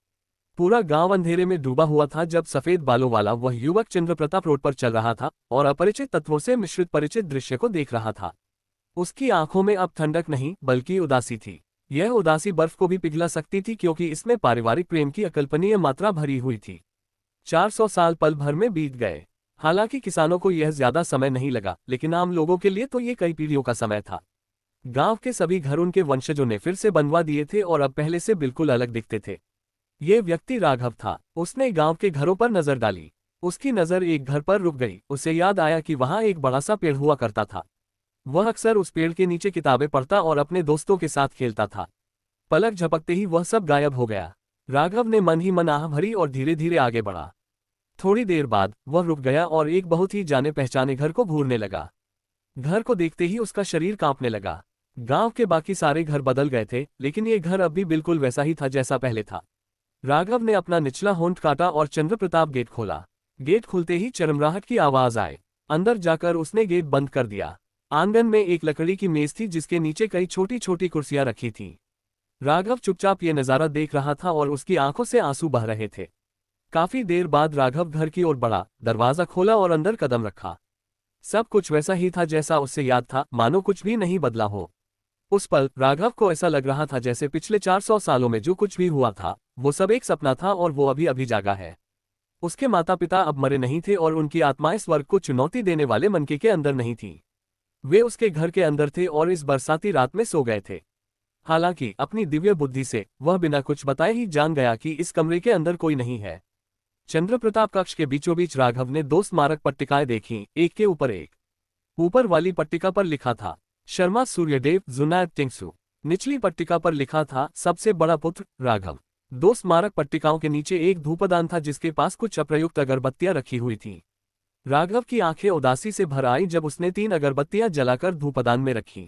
पूरा गांव अंधेरे में डूबा हुआ था जब सफेद बालों वाला वह युवक चंद्रप्रताप रोड पर चल रहा था और अपरिचित तत्वों से मिश्रित परिचित दृश्य को देख रहा था। उसकी आंखों में अब ठंडक नहीं बल्कि उदासी थी। यह उदासी बर्फ को भी पिघला सकती थी, क्योंकि इसमें पारिवारिक प्रेम की अकल्पनीय मात्रा भरी हुई थी। 400 साल पल भर में बीत गए। हालांकि किसानों को यह ज्यादा समय नहीं लगा, लेकिन आम लोगों के लिए तो ये कई पीढ़ियों का समय था। गांव के सभी घर उनके वंशजों ने फिर से बनवा दिए थे और अब पहले से बिल्कुल अलग दिखते थे। ये व्यक्ति राघव था। उसने गांव के घरों पर नजर डाली। उसकी नजर एक घर पर रुक गई। उसे याद आया कि वहां एक बड़ा सा पेड़ हुआ करता था। वह अक्सर उस पेड़ के नीचे किताबें पढ़ता और अपने दोस्तों के साथ खेलता था। पलक झपकते ही वह सब गायब हो गया। राघव ने मन ही मन आह भरी और धीरे धीरे आगे बढ़ा। थोड़ी देर बाद वह रुक गया और एक बहुत ही जाने पहचाने घर को घूरने लगा। घर को देखते ही उसका शरीर कांपने लगा। गांव के बाकी सारे घर बदल गए थे, लेकिन ये घर अब भी बिल्कुल वैसा ही था जैसा पहले था। राघव ने अपना निचला होंठ काटा और चंद्रप्रताप गेट खोला। गेट खुलते ही चरमराहट की आवाज आए। अंदर जाकर उसने गेट बंद कर दिया। आंगन में एक लकड़ी की मेज थी जिसके नीचे कई छोटी छोटी कुर्सियां रखी थीं। राघव चुपचाप ये नजारा देख रहा था और उसकी आंखों से आंसू बह रहे थे। काफी देर बाद राघव घर की ओर बढ़ा, दरवाजा खोला और अंदर कदम रखा। सब कुछ वैसा ही था जैसा उससे याद था, मानो कुछ भी नहीं बदला हो। उस पल राघव को ऐसा लग रहा था जैसे पिछले 400 सालों में जो कुछ भी हुआ था वो सब एक सपना था और वो अभी अभी जागा है। उसके माता पिता अब मरे नहीं थे और उनकी आत्माएं स्वर्ग को चुनौती देने वाले मनके के अंदर नहीं थी। वे उसके घर के अंदर थे और इस बरसाती रात में सो गए थे। हालांकि अपनी दिव्य बुद्धि से वह बिना कुछ बताए ही जान गया कि इस कमरे के अंदर कोई नहीं है। चंद्रप्रताप कक्ष के बीचों बीच राघव ने 2 स्मारक पट्टिकाएं देखीं, एक के ऊपर एक। ऊपर वाली पट्टिका पर लिखा था शर्मा सूर्यदेव जुनैद टिंगसू। निचली पट्टिका पर लिखा था सबसे बड़ा पुत्र राघव। 2 स्मारक पट्टिकाओं के नीचे एक धूपदान था जिसके पास कुछ अप्रयुक्त अगरबत्तियां रखी हुई थीं। राघव की आंखें उदासी से भर आई जब उसने 3 अगरबत्तियां जलाकर धूपदान में रखीं।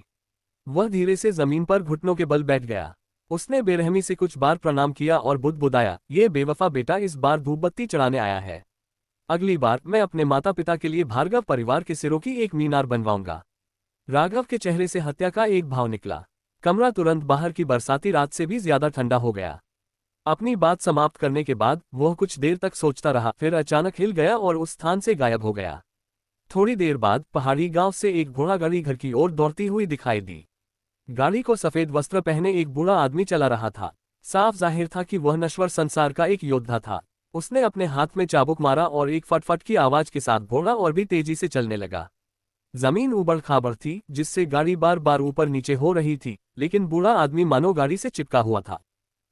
वह धीरे से जमीन पर घुटनों के बल बैठ गया। उसने बेरहमी से कुछ बार प्रणाम किया और बुदबुदाया, ये बेवफा बेटा इस बार धूपबत्ती चढ़ाने आया है। अगली बार मैं अपने माता पिता के लिए भार्गव परिवार के सिरों की एक मीनार बनवाऊंगा। राघव के चेहरे से हत्या का एक भाव निकला। कमरा तुरंत बाहर की बरसाती रात से भी ज्यादा ठंडा हो गया। अपनी बात समाप्त करने के बाद वह कुछ देर तक सोचता रहा, फिर अचानक हिल गया और उस स्थान से गायब हो गया। थोड़ी देर बाद पहाड़ी गांव से एक घोड़ा गाड़ी घर की ओर दौड़ती हुई दिखाई दी। गाड़ी को सफेद वस्त्र पहने एक बूढ़ा आदमी चला रहा था। साफ जाहिर था कि वह नश्वर संसार का एक योद्धा था। उसने अपने हाथ में चाबुक मारा और एक फटफट की आवाज के साथ घोड़ा और भी तेजी से चलने लगा। जमीन उबड़ खाबड़ थी जिससे गाड़ी बार बार ऊपर नीचे हो रही थी, लेकिन बूढ़ा आदमी मानो गाड़ी से चिपका हुआ था।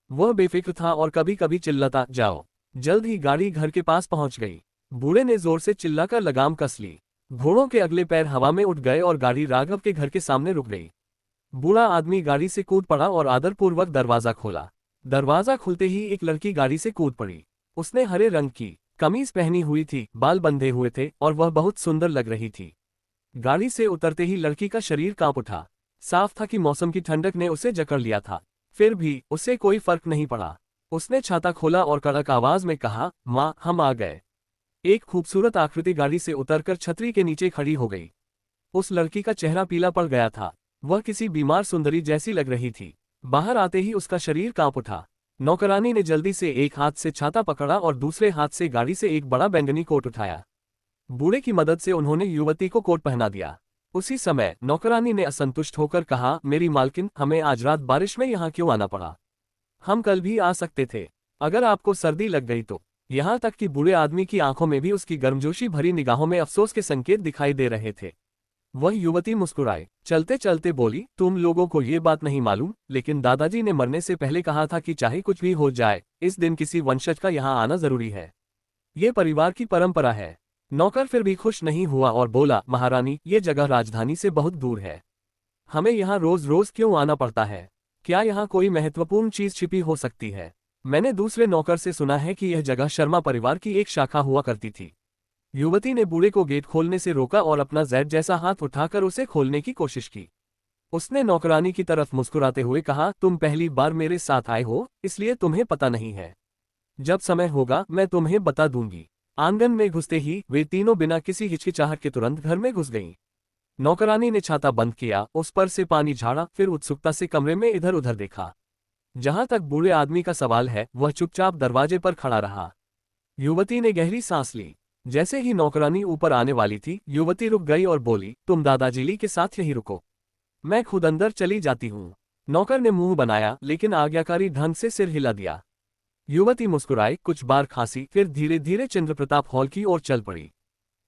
वह बेफिक्र था और कभी कभी चिल्लाता, जाओ। जल्द ही गाड़ी घर के पास पहुंच गई। बूढ़े ने जोर से चिल्लाकर लगाम कस ली। घोड़ों के अगले पैर हवा में उठ गए और गाड़ी राघव के घर के सामने रुक गई। बूढ़ा आदमी गाड़ी से कूद पड़ा और आदरपूर्वक दरवाजा खोला। दरवाजा खुलते ही एक लड़की गाड़ी से कूद पड़ी। उसने हरे रंग की कमीज पहनी हुई थी, बाल बंधे हुए थे और वह बहुत सुंदर लग रही थी। गाड़ी से उतरते ही लड़की का शरीर कांप उठा। साफ था कि मौसम की ठंडक ने उसे जकड़ लिया था, फिर भी उसे कोई फर्क नहीं पड़ा। उसने छाता खोला और कड़क आवाज में कहा, माँ, हम आ गए। एक खूबसूरत आकृति गाड़ी से उतरकर छतरी के नीचे खड़ी हो गई। उस लड़की का चेहरा पीला पड़ गया था। वह किसी बीमार सुंदरी जैसी लग रही थी। बाहर आते ही उसका शरीर कांप उठा। नौकरानी ने जल्दी से एक हाथ से छाता पकड़ा और दूसरे हाथ से गाड़ी से एक बड़ा बैंगनी कोट उठाया। बूढ़े की मदद से उन्होंने युवती को कोट पहना दिया। उसी समय नौकरानी ने असंतुष्ट होकर कहा, मेरी मालकिन, हमें आज रात बारिश में यहाँ क्यों आना पड़ा? हम कल भी आ सकते थे, अगर आपको सर्दी लग गई तो। यहाँ तक कि बूढ़े आदमी की आंखों में भी उसकी गर्मजोशी भरी निगाहों में अफसोस के संकेत दिखाई दे रहे थे। वह युवती मुस्कुराए चलते चलते बोली, तुम लोगों को ये बात नहीं मालूम, लेकिन दादाजी ने मरने से पहले कहा था कि चाहे कुछ भी हो जाए, इस दिन किसी वंशज का यहाँ आना जरूरी है। ये परिवार की परंपरा है। नौकर फिर भी खुश नहीं हुआ और बोला, महारानी, ये जगह राजधानी से बहुत दूर है। हमें यहाँ रोज रोज क्यों आना पड़ता है? क्या यहाँ कोई महत्वपूर्ण चीज छिपी हो सकती है? मैंने दूसरे नौकर से सुना है कि यह जगह शर्मा परिवार की एक शाखा हुआ करती थी। युवती ने बूढ़े को गेट खोलने से रोका और अपना जैद जैसा हाथ उठाकर उसे खोलने की कोशिश की। उसने नौकरानी की तरफ मुस्कुराते हुए कहा, तुम पहली बार मेरे साथ आए हो, इसलिए तुम्हें पता नहीं है। जब समय होगा मैं तुम्हें बता दूंगी। आंगन में घुसते ही वे तीनों बिना किसी हिचकिचाहट के तुरंत घर में घुस गईं। नौकरानी ने छाता बंद किया, उस पर से पानी झाड़ा, फिर उत्सुकता से कमरे में इधर उधर देखा। जहां तक बूढ़े आदमी का सवाल है, वह चुपचाप दरवाजे पर खड़ा रहा। युवती ने गहरी सांस ली। जैसे ही नौकरानी ऊपर आने वाली थी, युवती रुक गई और बोली, तुम दादाजी के साथ यहीं रुको, मैं खुद अंदर चली जाती हूँ। नौकर ने मुंह बनाया, लेकिन आज्ञाकारी ढंग से सिर हिला दिया। युवती मुस्कुराई, कुछ बार खांसी, फिर धीरे धीरे चंद्रप्रताप हॉल की ओर चल पड़ी।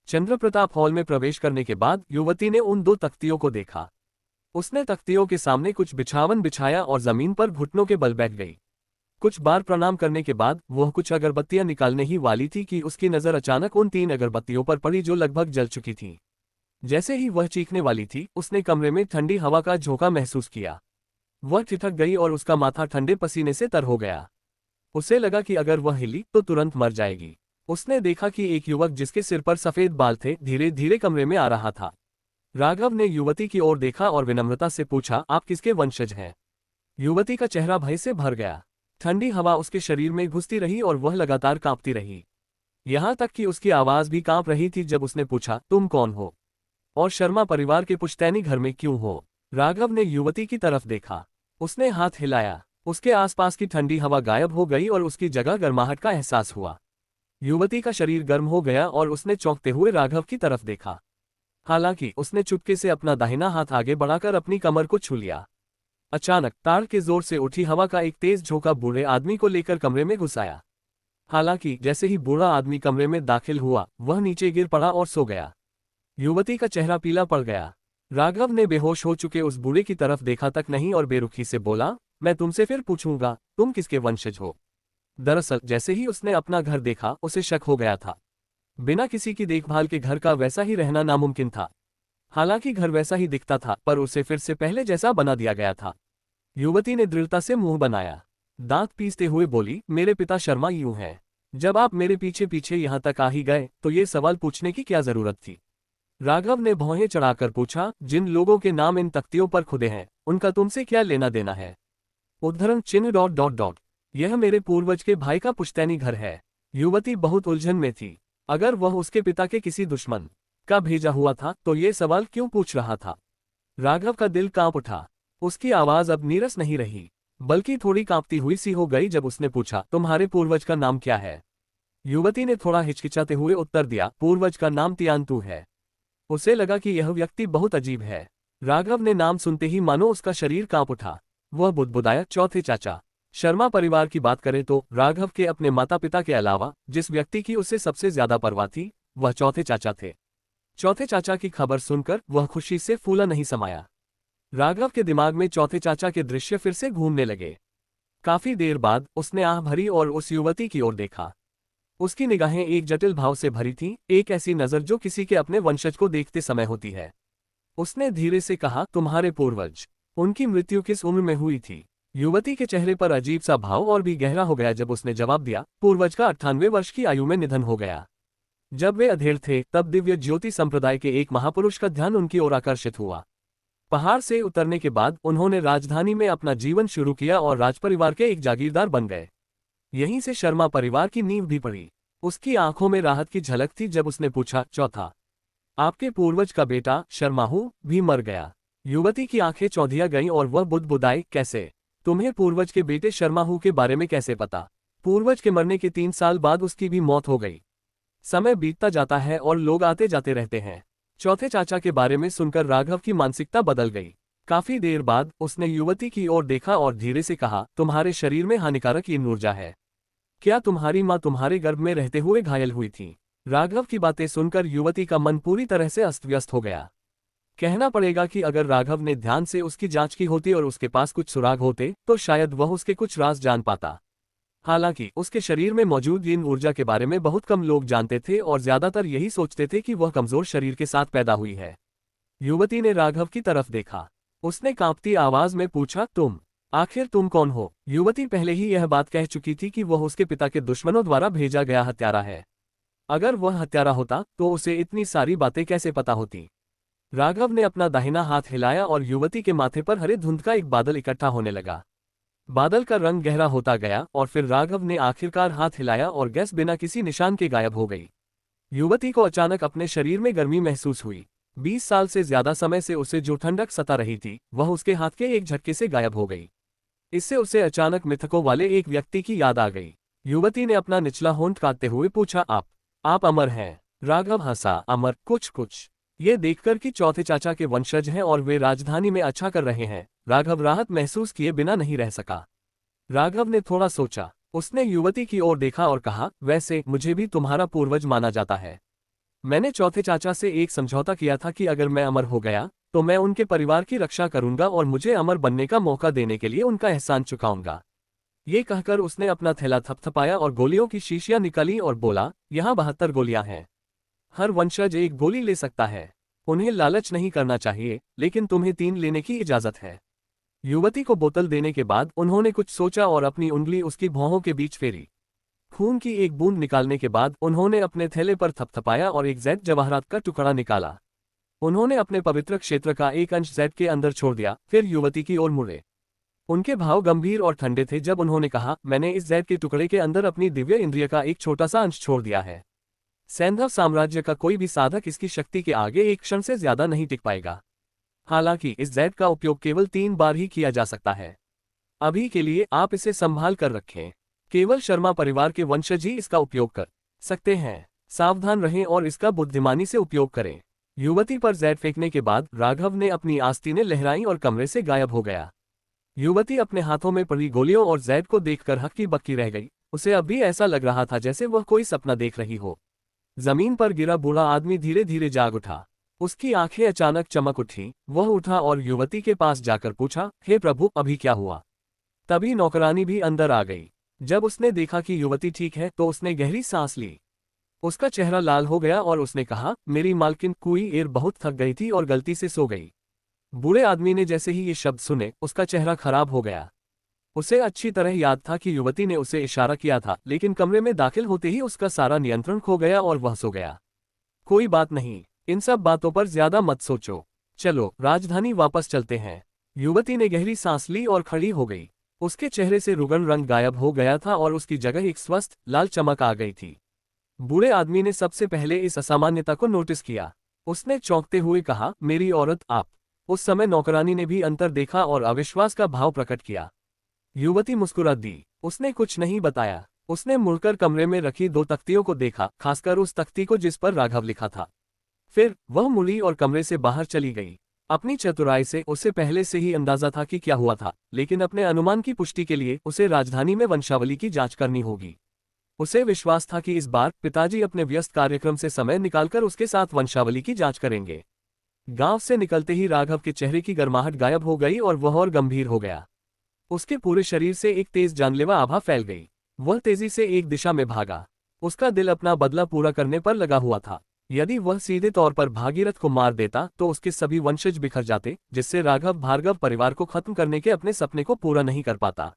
चंद्रप्रताप हॉल में प्रवेश करने के बाद युवती ने उन 2 तख्तियों को देखा। उसने तख्तियों के सामने कुछ बिछावन बिछाया और जमीन पर घुटनों के बल बैठ गई। कुछ बार प्रणाम करने के बाद वह कुछ अगरबत्तियां निकालने ही वाली थी कि उसकी नजर अचानक उन 3 अगरबत्तियों पर पड़ी जो लगभग जल चुकी थीं। जैसे ही वह चीखने वाली थी, उसने कमरे में ठंडी हवा का झोंका महसूस किया। वह ठिठक गई और उसका माथा ठंडे पसीने से तर हो गया। उसे लगा कि अगर वह हिली तो तुरंत मर जाएगी। उसने देखा कि एक युवक जिसके सिर पर सफेद बाल थे, धीरे धीरे कमरे में आ रहा था। राघव ने युवती की ओर देखा और विनम्रता से पूछा, आप किसके वंशज हैं? युवती का चेहरा भय से भर गया। ठंडी हवा उसके शरीर में घुसती रही और वह लगातार कांपती रही। यहां तक कि उसकी आवाज भी कांप रही थी जब उसने पूछा, तुम कौन हो और शर्मा परिवार के पुश्तैनी घर में क्यों हो? राघव ने युवती की तरफ देखा। उसने हाथ हिलाया। उसके आसपास की ठंडी हवा गायब हो गई और उसकी जगह गर्माहट का एहसास हुआ। युवती का शरीर गर्म हो गया और उसने चौंकते हुए राघव की तरफ देखा। हालांकि उसने चुपके से अपना दाहिना हाथ आगे बढ़ाकर अपनी कमर को छू लिया। अचानक तार के जोर से उठी हवा का एक तेज झोंका बूढ़े आदमी को लेकर कमरे में घुस आया। हालांकि जैसे ही बूढ़ा आदमी कमरे में दाखिल हुआ, वह नीचे गिर पड़ा और सो गया। युवती का चेहरा पीला पड़ गया। राघव ने बेहोश हो चुके उस बूढ़े की तरफ देखा तक नहीं और बेरुखी से बोला, मैं तुमसे फिर पूछूंगा, तुम किसके वंशज हो? दरअसल जैसे ही उसने अपना घर देखा उसे शक हो गया था। बिना किसी की देखभाल के घर का वैसा ही रहना नामुमकिन था। हालांकि घर वैसा ही दिखता था पर उसे फिर से पहले जैसा बना दिया गया था। युवती ने दृढ़ता से मुंह बनाया, दांत पीसते हुए बोली, मेरे पिता शर्मा यूं हैं। जब आप मेरे पीछे पीछे यहां तक आ ही गए तो ये सवाल पूछने की क्या जरूरत थी? राघव ने भौहें चढ़ाकर पूछा, जिन लोगों के नाम इन तख्तियों पर खुदे हैं उनका तुमसे क्या लेना देना है? उद्धरण चिन्ह डॉट डॉट डॉट। यह मेरे पूर्वज के भाई का पुश्तैनी घर है। युवती बहुत उलझन में थी। अगर वह उसके पिता के किसी दुश्मन का भेजा हुआ था तो ये सवाल क्यों पूछ रहा था? राघव का दिल कांप उठा। उसकी आवाज अब नीरस नहीं रही, बल्कि थोड़ी कांपती हुई सी हो गई जब उसने पूछा, तुम्हारे पूर्वज का नाम क्या है? युवती ने थोड़ा हिचकिचाते हुए उत्तर दिया, पूर्वज का नाम तियांतु है। उसे लगा कि यह व्यक्ति बहुत अजीब है। राघव ने नाम सुनते ही मानो उसका शरीर कांप उठा। वह बुदबुदाया, चौथे चाचा। शर्मा परिवार की बात करें तो राघव के अपने माता पिता के अलावा जिस व्यक्ति की उसे सबसे ज्यादा परवाह थी वह चौथे चाचा थे। चौथे चाचा की खबर सुनकर वह खुशी से फूला नहीं समाया। राघव के दिमाग में चौथे चाचा के दृश्य फिर से घूमने लगे। काफी देर बाद उसने आह भरी और उस युवती की ओर देखा। उसकी निगाहें एक जटिल भाव से भरी थीं, एक ऐसी नजर जो किसी के अपने वंशज को देखते समय होती है। उसने धीरे से कहा, तुम्हारे पूर्वज, उनकी मृत्यु किस उम्र में हुई थी? युवती के चेहरे पर अजीब सा भाव और भी गहरा हो गया जब उसने जवाब दिया, पूर्वज का 98 वर्ष की आयु में निधन हो गया। जब वे अधेड़ थे तब दिव्य ज्योति संप्रदाय के एक महापुरुष का ध्यान उनकी ओर आकर्षित हुआ। पहाड़ से उतरने के बाद उन्होंने राजधानी में अपना जीवन शुरू किया और राजपरिवार के एक जागीरदार बन गए। यहीं से शर्मा परिवार की नींव भी पड़ी। उसकी आंखों में राहत की झलक थी जब उसने पूछा, चौथा, आपके पूर्वज का बेटा शर्माहू भी मर गया? युवती की आंखें चौंधिया गईं और वह बुदबुदाई, कैसे? तुम्हें पूर्वज के बेटे शर्माहू के बारे में कैसे पता? पूर्वज के मरने के 3 साल बाद उसकी भी मौत हो गई। समय बीतता जाता है और लोग आते जाते रहते हैं। चौथे चाचा के बारे में सुनकर राघव की मानसिकता बदल गई। काफी देर बाद उसने युवती की ओर देखा और धीरे से कहा, तुम्हारे शरीर में हानिकारक इन ऊर्जा है। क्या तुम्हारी माँ तुम्हारे गर्भ में रहते हुए घायल हुई थी? राघव की बातें सुनकर युवती का मन पूरी तरह से अस्त व्यस्त हो गया। कहना पड़ेगा कि अगर राघव ने ध्यान से उसकी जांच की होती और उसके पास कुछ सुराग होते तो शायद वह उसके कुछ राज जान पाता। हालांकि उसके शरीर में मौजूद इन ऊर्जा के बारे में बहुत कम लोग जानते थे और ज्यादातर यही सोचते थे कि वह कमजोर शरीर के साथ पैदा हुई है। युवती ने राघव की तरफ देखा। उसने कांपती आवाज में पूछा, आखिर तुम कौन हो? युवती पहले ही यह बात कह चुकी थी कि वह उसके पिता के दुश्मनों द्वारा भेजा गया हत्यारा है। अगर वह हत्यारा होता तो उसे इतनी सारी बातें कैसे पता होती? राघव ने अपना दाहिना हाथ हिलाया और युवती के माथे पर हरे धुंध का एक बादल इकट्ठा होने लगा। बादल का रंग गहरा होता गया और फिर राघव ने आखिरकार हाथ हिलाया और गैस बिना किसी निशान के गायब हो गई। युवती को अचानक अपने शरीर में गर्मी महसूस हुई। 20 साल से ज्यादा समय से उसे जो ठंडक सता रही थी वह उसके हाथ के एक झटके से गायब हो गई। इससे उसे अचानक मृतकों वाले एक व्यक्ति की याद आ गई। युवती ने अपना निचला होंठ काटते हुए पूछा, आप अमर हैं? राघव हंसा, अमर? कुछ ये देखकर कि चौथे चाचा के वंशज हैं और वे राजधानी में अच्छा कर रहे हैं, राघव राहत महसूस किए बिना नहीं रह सका। राघव ने थोड़ा सोचा। उसने युवती की ओर देखा और कहा, वैसे मुझे भी तुम्हारा पूर्वज माना जाता है। मैंने चौथे चाचा से एक समझौता किया था कि अगर मैं अमर हो गया तो मैं उनके परिवार की रक्षा करूंगा और मुझे अमर बनने का मौका देने के लिए उनका एहसान चुकाऊंगा। ये कहकर उसने अपना थैला थपथपाया और गोलियों की शीशियां निकाली और बोला, यहाँ 72 गोलियां हैं। हर वंशज एक गोली ले सकता है। उन्हें लालच नहीं करना चाहिए, लेकिन तुम्हें 3 लेने की इजाजत है। युवती को बोतल देने के बाद उन्होंने कुछ सोचा और अपनी उंगली उसकी भौहों के बीच फेरी। खून की एक बूंद निकालने के बाद उन्होंने अपने थैले पर थपथपाया और एक जैद जवाहरात का टुकड़ा निकाला। उन्होंने अपने पवित्र क्षेत्र का एक अंश जैद के अंदर छोड़ दिया, फिर युवती की ओर मुड़े। उनके भाव गंभीर और ठंडे थे जब उन्होंने कहा, मैंने इस जैद के टुकड़े के अंदर अपनी दिव्य इंद्रिय का एक छोटा सा अंश छोड़ दिया है। सैंधव साम्राज्य का कोई भी साधक इसकी शक्ति के आगे एक क्षण से ज्यादा नहीं टिक पाएगा। हालांकि इस जैद का उपयोग केवल 3 बार ही किया जा सकता है। अभी के लिए आप इसे संभाल कर रखें। केवल शर्मा परिवार के वंशज ही इसका उपयोग कर सकते हैं। सावधान रहें और इसका बुद्धिमानी से उपयोग करें। युवती पर जैद फेंकने के बाद राघव ने अपनी आस्तीनें लहराई और कमरे से गायब हो गया। युवती अपने हाथों में पड़ी गोलियों और जैद को देखकर हक्की बक्की रह गई। उसे अब भी ऐसा लग रहा था जैसे वह कोई सपना देख रही हो। जमीन पर गिरा बूढ़ा आदमी धीरे धीरे जाग उठा। उसकी आंखें अचानक चमक उठी। वह उठा और युवती के पास जाकर पूछा, हे प्रभु, अभी क्या हुआ? तभी नौकरानी भी अंदर आ गई। जब उसने देखा कि युवती ठीक है तो उसने गहरी सांस ली। उसका चेहरा लाल हो गया और उसने कहा, मेरी मालकिन कुई एर बहुत थक गई थी और गलती से सो गई। बूढ़े आदमी ने जैसे ही ये शब्द सुने उसका चेहरा खराब हो गया। उसे अच्छी तरह याद था कि युवती ने उसे इशारा किया था, लेकिन कमरे में दाखिल होते ही उसका सारा नियंत्रण खो गया और वह सो गया। कोई बात नहीं, इन सब बातों पर ज्यादा मत सोचो। चलो राजधानी वापस चलते हैं। युवती ने गहरी सांस ली और खड़ी हो गई। उसके चेहरे से रुगन रंग गायब हो गया था और उसकी जगह एक स्वस्थ लाल चमक आ गई थी। बूढ़े आदमी ने सबसे पहले इस असामान्यता को नोटिस किया। उसने चौंकते हुए कहा, मेरी औरत, आप? उस समय नौकरानी ने भी अंतर देखा और अविश्वास का भाव प्रकट किया। युवती मुस्कुरा दी। उसने कुछ नहीं बताया। उसने मुड़कर कमरे में रखी दो तख्तियों को देखा, खासकर उस तख्ती को जिस पर राघव लिखा था। फिर वह मुड़ी और कमरे से बाहर चली गई। अपनी चतुराई से उसे पहले से ही अंदाजा था कि क्या हुआ था, लेकिन अपने अनुमान की पुष्टि के लिए उसे राजधानी में वंशावली की जांच करनी होगी। उसे विश्वास था कि इस बार पिताजी अपने व्यस्त कार्यक्रम से समय निकालकर उसके साथ वंशावली की जांच करेंगे। गांव से निकलते ही राघव के चेहरे की गर्माहट गायब हो गई और वह और गंभीर हो गया। उसके पूरे शरीर से एक तेज जानलेवा आभा फैल गई। वह तेजी से एक दिशा में भागा। उसका दिल अपना बदला पूरा करने पर लगा हुआ था। यदि वह सीधे तौर पर भागीरथ को मार देता तो उसके सभी वंशज बिखर जाते, जिससे राघव भार्गव परिवार को खत्म करने के अपने सपने को पूरा नहीं कर पाता।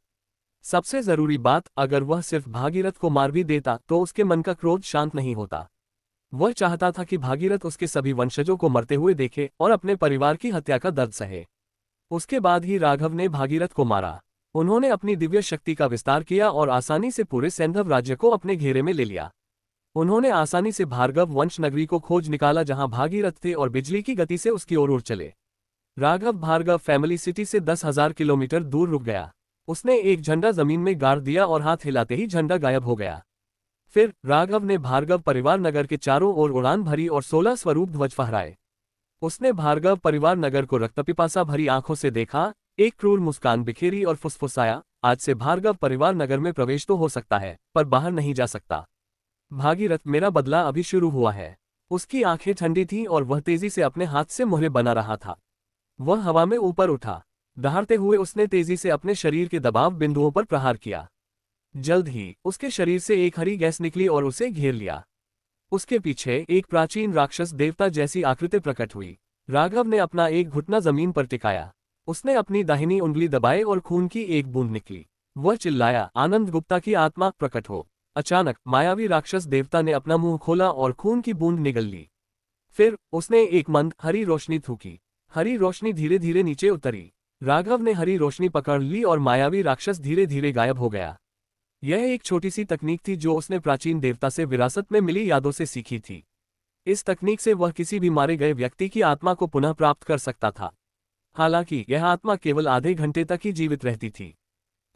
सबसे जरूरी बात, अगर वह सिर्फ भागीरथ को मार भी देता तो उसके मन का क्रोध शांत नहीं होता। वह चाहता था कि भागीरथ उसके सभी वंशजों को मरते हुए देखे और अपने परिवार की हत्या का दर्द सहे। उसके बाद ही राघव ने भागीरथ को मारा। उन्होंने अपनी दिव्य शक्ति का विस्तार किया और आसानी से पूरे सैंधव राज्य को अपने घेरे में ले लिया। उन्होंने आसानी से भार्गव वंश नगरी को खोज निकाला जहां भागीरथ थे और बिजली की गति से उसकी ओर उड़ चले। राघव भार्गव फैमिली सिटी से 10,000 किलोमीटर दूर रुक गया। उसने एक झंडा जमीन में गाड़ दिया और हाथ हिलाते ही झंडा गायब हो गया। फिर राघव ने भार्गव परिवार नगर के चारों ओर उड़ान भरी और 16 स्वरूप ध्वज फहराए। उसने भार्गव परिवार नगर को रक्तपिपासा भरी आंखों से देखा, एक क्रूर मुस्कान बिखेरी और फुसफुसाया, आज से भार्गव परिवार नगर में प्रवेश तो हो सकता है, पर बाहर नहीं जा सकता। भागीरथ, मेरा बदला अभी शुरू हुआ है। उसकी आंखें ठंडी थीं और वह तेजी से अपने हाथ से मोहरे बना रहा था। वह हवा में ऊपर उठा। दहाड़ते हुए उसने तेजी से अपने शरीर के दबाव बिंदुओं पर प्रहार किया। जल्द ही उसके शरीर से एक हरी गैस निकली और उसे घेर लिया। उसके पीछे एक प्राचीन राक्षस देवता जैसी आकृति प्रकट हुई। राघव ने अपना एक घुटना जमीन पर टिकाया। उसने अपनी दाहिनी उंगली दबाई और खून की एक बूंद निकली। वह चिल्लाया, आनंद गुप्ता की आत्मा प्रकट हो। अचानक मायावी राक्षस देवता ने अपना मुंह खोला और खून की बूंद निगल ली। फिर उसने एक मंद हरी रोशनी थूकी। हरी रोशनी धीरे धीरे नीचे उतरी। राघव ने हरी रोशनी पकड़ ली और मायावी राक्षस धीरे धीरे गायब हो गया। यह एक छोटी सी तकनीक थी जो उसने प्राचीन देवता से विरासत में मिली यादों से सीखी थी। इस तकनीक से वह किसी भी मारे गए व्यक्ति की आत्मा को पुनः प्राप्त कर सकता था। हालांकि यह आत्मा केवल आधे घंटे तक ही जीवित रहती थी।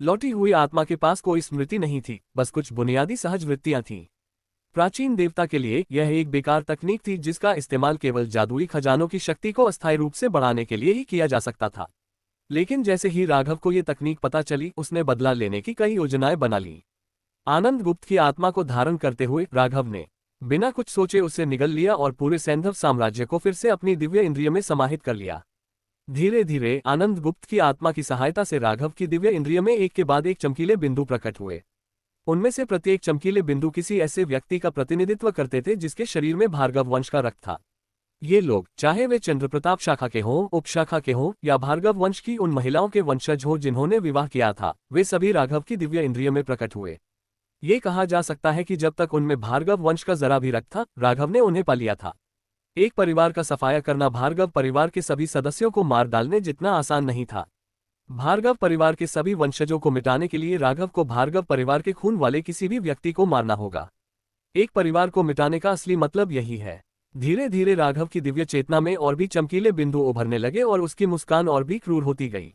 लौटी हुई आत्मा के पास कोई स्मृति नहीं थी, बस कुछ बुनियादी सहज वृत्तियां थीं। प्राचीन देवता के लिए यह एक बेकार तकनीक थी जिसका इस्तेमाल केवल जादुई खजानों की शक्ति को अस्थायी रूप से बढ़ाने के लिए ही किया जा सकता था। लेकिन जैसे ही राघव को ये तकनीक पता चली, उसने बदला लेने की कई योजनाएं बना ली। आनंद गुप्त की आत्मा को धारण करते हुए राघव ने बिना कुछ सोचे उसे निगल लिया और पूरे सैंधव साम्राज्य को फिर से अपनी दिव्य इंद्रिय में समाहित कर लिया। धीरे धीरे आनंद गुप्त की आत्मा की सहायता से राघव की दिव्य इंद्रिय में एक के बाद एक चमकीले बिंदु प्रकट हुए। उनमें से प्रत्येक चमकीले बिंदु किसी ऐसे व्यक्ति का प्रतिनिधित्व करते थे जिसके शरीर में भार्गव वंश का रक्त था। ये लोग, चाहे वे चंद्रप्रताप शाखा के हों, उपशाखा के हों या भार्गव वंश की उन महिलाओं के वंशज हो जिन्होंने विवाह किया था, वे सभी राघव की दिव्य इंद्रिय में प्रकट हुए। ये कहा जा सकता है कि जब तक उनमें भार्गव वंश का जरा भी रक्त था, राघव ने उन्हें पा लिया था। एक परिवार का सफाया करना भार्गव परिवार के सभी सदस्यों को मार डालने जितना आसान नहीं था। भार्गव परिवार के सभी वंशजों को मिटाने के लिए राघव को भार्गव परिवार के खून वाले किसी भी व्यक्ति को मारना होगा। एक परिवार को मिटाने का असली मतलब यही है। धीरे धीरे राघव की दिव्य चेतना में और भी चमकीले बिंदु उभरने लगे और उसकी मुस्कान और भी क्रूर होती गई।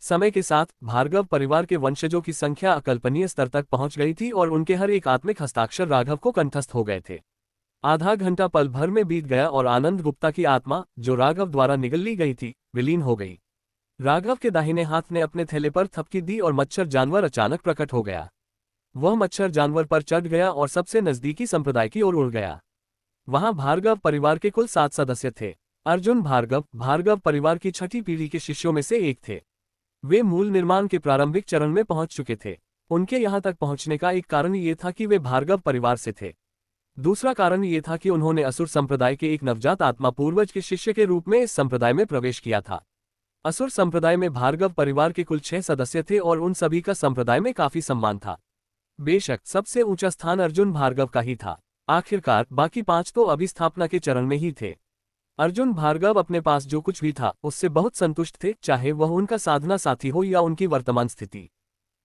समय के साथ भार्गव परिवार के वंशजों की संख्या अकल्पनीय स्तर तक पहुंच गई थी और उनके हर एक आत्मिक हस्ताक्षर राघव को कंठस्थ हो गए थे। आधा घंटा पल भर में बीत गया और आनंद गुप्ता की आत्मा, जो राघव द्वारा निगल ली गई थी, विलीन हो गई। राघव के दाहिने हाथ ने अपने थैले पर थपकी दी और मच्छर जानवर अचानक प्रकट हो गया। वह मच्छर जानवर पर चढ़ गया और सबसे नजदीकी संप्रदाय की ओर उड़ गया। वहां भार्गव परिवार के कुल 7 सदस्य थे। अर्जुन भार्गव परिवार की छठी पीढ़ी के शिष्यों में से एक थे। वे मूल निर्माण के प्रारंभिक चरण में पहुंच चुके थे। उनके यहां तक पहुंचने का एक कारण ये था कि वे भार्गव परिवार से थे। दूसरा कारण ये था कि उन्होंने असुर संप्रदाय के एक नवजात आत्मा पूर्वज के शिष्य के रूप में इस संप्रदाय में प्रवेश किया था। असुर संप्रदाय में भार्गव परिवार के कुल 6 सदस्य थे और उन सभी का संप्रदाय में काफी सम्मान था। बेशक सबसे ऊंचा स्थान अर्जुन भार्गव का ही था। आखिरकार बाकी 5 तो अभी स्थापना के चरण में ही थे। अर्जुन भार्गव अपने पास जो कुछ भी था उससे बहुत संतुष्ट थे, चाहे वह उनका साधना साथी हो या उनकी वर्तमान स्थिति।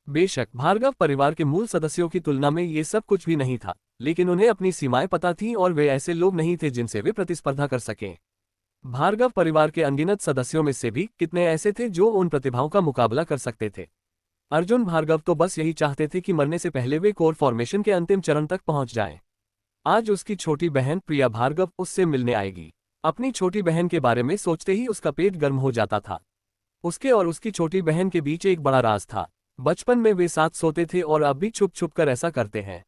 बेशक भार्गव परिवार के मूल सदस्यों की तुलना में ये सब कुछ भी नहीं था, लेकिन उन्हें अपनी सीमाएं पता थीं और वे ऐसे लोग नहीं थे जिनसे वे प्रतिस्पर्धा कर सकें। भार्गव परिवार के अनगिनत सदस्यों में से भी कितने ऐसे थे जो उन प्रतिभाओं का मुकाबला कर सकते थे। अर्जुन भार्गव तो बस यही चाहते थे कि मरने से पहले वे कोर फॉर्मेशन के अंतिम चरण तक पहुंच जाएं। आज उसकी छोटी बहन प्रिया भार्गव उससे मिलने आएगी। अपनी छोटी बहन के बारे में सोचते ही उसका पेट गर्म हो जाता था। उसके और उसकी छोटी बहन के बीच एक बड़ा राज था। बचपन में वे साथ सोते थे और अब भी छुप छुप कर ऐसा करते हैं।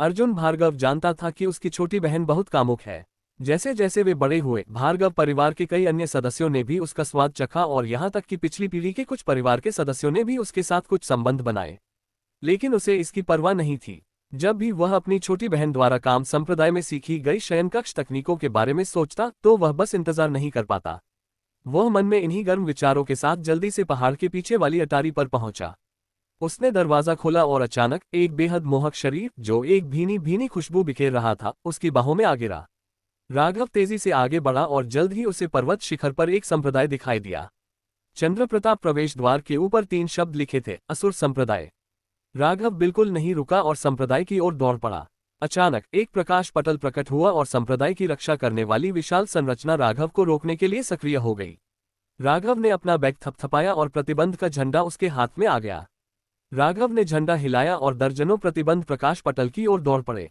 अर्जुन भार्गव जानता था कि उसकी छोटी बहन बहुत कामुक है। जैसे जैसे वे बड़े हुए, भार्गव परिवार के कई अन्य सदस्यों ने भी उसका स्वाद चखा और यहाँ तक कि पिछली पीढ़ी के कुछ परिवार के सदस्यों ने भी उसके साथ कुछ संबंध बनाए। लेकिन उसे इसकी परवाह नहीं थी। जब भी वह अपनी छोटी बहन द्वारा काम संप्रदाय में सीखी गई शयनकक्ष तकनीकों के बारे में सोचता तो वह बस इंतजार नहीं कर पाता। वह मन में इन्हीं गर्म विचारों के साथ जल्दी से पहाड़ के पीछे वाली अटारी पर पहुंचा। उसने दरवाजा खोला और अचानक एक बेहद मोहक शरीर, जो एक भीनी भीनी खुशबू बिखेर रहा था, उसकी बाहों में आ गिरा। राघव तेजी से आगे बढ़ा और जल्द ही उसे पर्वत शिखर पर एक संप्रदाय दिखाई दिया। चंद्रप्रताप प्रवेश द्वार के ऊपर 3 शब्द लिखे थे, असुर संप्रदाय। राघव बिल्कुल नहीं रुका और संप्रदाय की ओर दौड़ पड़ा। अचानक एक प्रकाश पटल प्रकट हुआ और संप्रदाय की रक्षा करने वाली विशाल संरचना राघव को रोकने के लिए सक्रिय हो गई। राघव ने अपना बैग थपथपाया और प्रतिबंध का झंडा उसके हाथ में आ गया। राघव ने झंडा हिलाया और दर्जनों प्रतिबंध प्रकाश पटल की ओर दौड़ पड़े।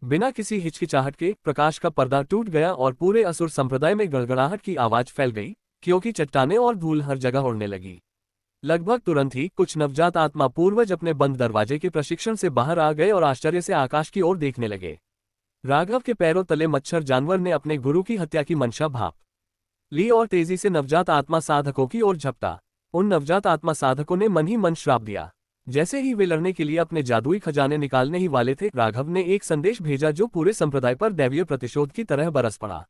बिना किसी हिचकिचाहट के प्रकाश का पर्दा टूट गया और पूरे असुर संप्रदाय में गड़गड़ाहट की आवाज फैल गई, क्योंकि चट्टानें और धूल हर जगह उड़ने लगी। लगभग तुरंत ही कुछ नवजात आत्मा पूर्वज अपने बंद दरवाजे के प्रशिक्षण से बाहर आ गए और आश्चर्य से आकाश की ओर देखने लगे। राघव के पैरों तले मच्छर जानवर ने अपने गुरु की हत्या की मंशा भांप ली और तेजी से नवजात आत्मा साधकों की ओर झपटा। उन नवजात आत्मा साधकों ने मन ही मन श्राप दिया। जैसे ही वे लड़ने के लिए अपने जादुई खजाने निकालने ही वाले थे, राघव ने एक संदेश भेजा जो पूरे संप्रदाय पर दैवीय प्रतिशोध की तरह बरस पड़ा।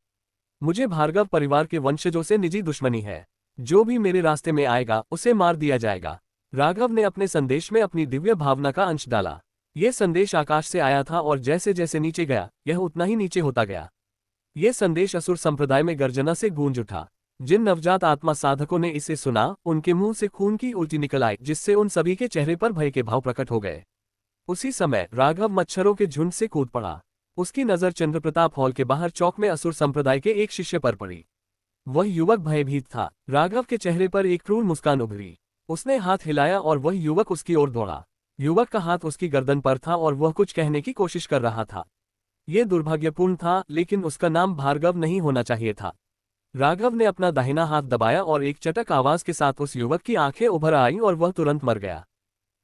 मुझे भार्गव परिवार के वंशजों से निजी दुश्मनी है। जो भी मेरे रास्ते में आएगा उसे मार दिया जाएगा। राघव ने अपने संदेश में अपनी दिव्य भावना का अंश डाला। यह संदेश आकाश से आया था और जैसे जैसे नीचे गया, यह उतना ही नीचे होता गया। यह संदेश असुर संप्रदाय में गर्जना से गूंज उठा। जिन नवजात आत्मा साधकों ने इसे सुना, उनके मुंह से खून की उल्टी निकल आई, जिससे उन सभी के चेहरे पर भय के भाव प्रकट हो गए। उसी समय राघव मच्छरों के झुंड से कूद पड़ा। उसकी नजर चंद्रप्रताप हॉल के बाहर चौक में असुर संप्रदाय के एक शिष्य पर पड़ी। वह युवक भयभीत था। राघव के चेहरे पर एक क्रूर मुस्कान उभरी। उसने हाथ हिलाया और वह युवक उसकी ओर दौड़ा। युवक का हाथ उसकी गर्दन पर था और वह कुछ कहने की कोशिश कर रहा था। यह दुर्भाग्यपूर्ण था, लेकिन उसका नाम भार्गव नहीं होना चाहिए था। राघव ने अपना दाहिना हाथ दबाया और एक चटक आवाज के साथ उस युवक की आंखें उभर आईं और वह तुरंत मर गया।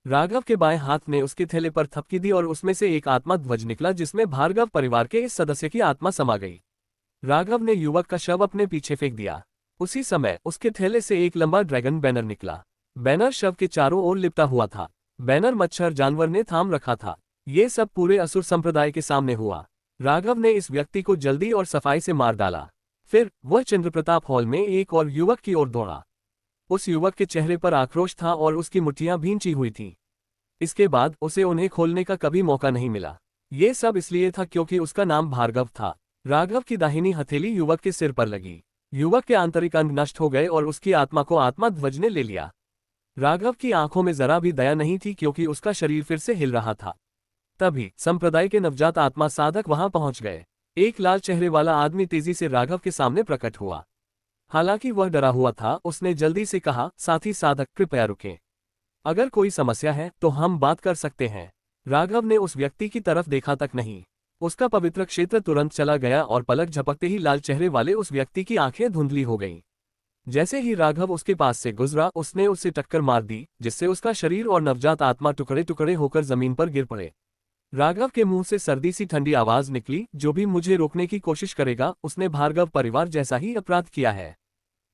राघव के बाएं हाथ ने उसके थैले पर थपकी दी और उसमें से एक आत्मा ध्वज निकला, जिसमें भार्गव परिवार के इस सदस्य की आत्मा समा गई। राघव ने युवक का शव अपने पीछे फेंक दिया। उसी समय उसके थैले से एक लंबा ड्रैगन बैनर निकला। बैनर शव के चारों ओर लिपटा हुआ था। बैनर मच्छर जानवर ने थाम रखा था। ये सब पूरे असुर संप्रदाय के सामने हुआ। राघव ने इस व्यक्ति को जल्दी और सफाई से मार डाला। फिर वह चंद्रप्रताप हॉल में एक और युवक की ओर दौड़ा। उस युवक के चेहरे पर आक्रोश था और उसकी मुट्ठियां भींची हुई थीं। इसके बाद उसे उन्हें खोलने का कभी मौका नहीं मिला। ये सब इसलिए था क्योंकि उसका नाम भार्गव था। राघव की दाहिनी हथेली युवक के सिर पर लगी। युवक के आंतरिक अंग नष्ट हो गए और उसकी आत्मा को आत्मा ध्वज ने ले लिया। राघव की आंखों में जरा भी दया नहीं थी, क्योंकि उसका शरीर फिर से हिल रहा था। तभी संप्रदाय के नवजात आत्मा साधक वहां पहुंच गए। एक लाल चेहरे वाला आदमी तेजी से राघव के सामने प्रकट हुआ। हालांकि वह डरा हुआ था, उसने जल्दी से कहा, साथी साधक कृपया रुकें। अगर कोई समस्या है तो हम बात कर सकते हैं। राघव ने उस व्यक्ति की तरफ देखा तक नहीं। उसका पवित्र क्षेत्र तुरंत चला गया और पलक झपकते ही लाल चेहरे वाले उस व्यक्ति की आंखें धुंधली हो गईं। जैसे ही राघव उसके पास से गुजरा, उसने उससे टक्कर मार दी, जिससे उसका शरीर और नवजात आत्मा टुकड़े टुकड़े होकर जमीन पर गिर पड़े। राघव के मुंह से सर्दी सी ठंडी आवाज निकली, जो भी मुझे रोकने की कोशिश करेगा उसने भार्गव परिवार जैसा ही अपराध किया है।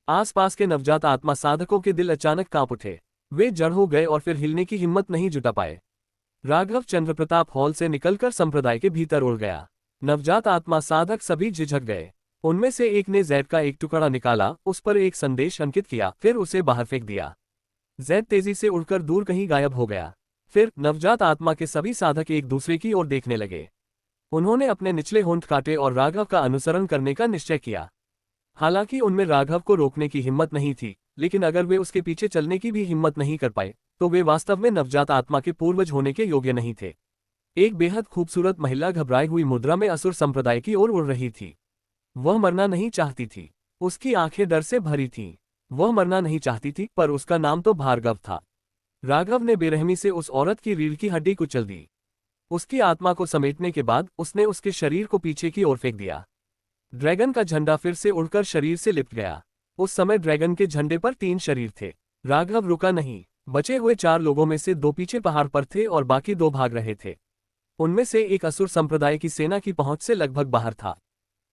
आसपास के नवजात आत्मा साधकों के दिल अचानक कांप उठे। वे जड़ हो गए और फिर हिलने की हिम्मत नहीं जुटा पाए। राघव चंद्रप्रताप हॉल से निकलकर संप्रदाय के भीतर उड़ गया। नवजात आत्मा साधक सभी झिझक गए। उनमें से एक ने जैद का एक टुकड़ा निकाला, उस पर एक संदेश अंकित किया, फिर उसे बाहर फेंक दिया। जैद तेजी से उड़कर दूर कहीं गायब हो गया। फिर नवजात आत्मा के सभी साधक एक दूसरे की ओर देखने लगे। उन्होंने अपने निचले होंठ काटे और राघव का अनुसरण करने का निश्चय किया। हालांकि उनमें राघव को रोकने की हिम्मत नहीं थी, लेकिन अगर वे उसके पीछे चलने की भी हिम्मत नहीं कर पाए तो वे वास्तव में नवजात आत्मा के पूर्वज होने के योग्य नहीं थे। एक बेहद खूबसूरत महिला घबराई हुई मुद्रा में असुर संप्रदाय की ओर उड़ रही थी। वह मरना नहीं चाहती थी। उसकी आंखें डर से भरी थीं। वह मरना नहीं चाहती थी, पर उसका नाम तो भार्गव था। राघव ने बेरहमी से उस औरत की रीढ़ की हड्डी कुचल दी। उसकी आत्मा को समेटने के बाद उसने उसके शरीर को पीछे की ओर फेंक दिया। ड्रैगन का झंडा फिर से उड़कर शरीर से लिपट गया। उस समय ड्रैगन के झंडे पर 3 शरीर थे। राघव रुका नहीं। बचे हुए 4 लोगों में से 2 पीछे पहाड़ पर थे और बाकी 2 भाग रहे थे। उनमें से एक असुर संप्रदाय की सेना की पहुंच से लगभग बाहर था।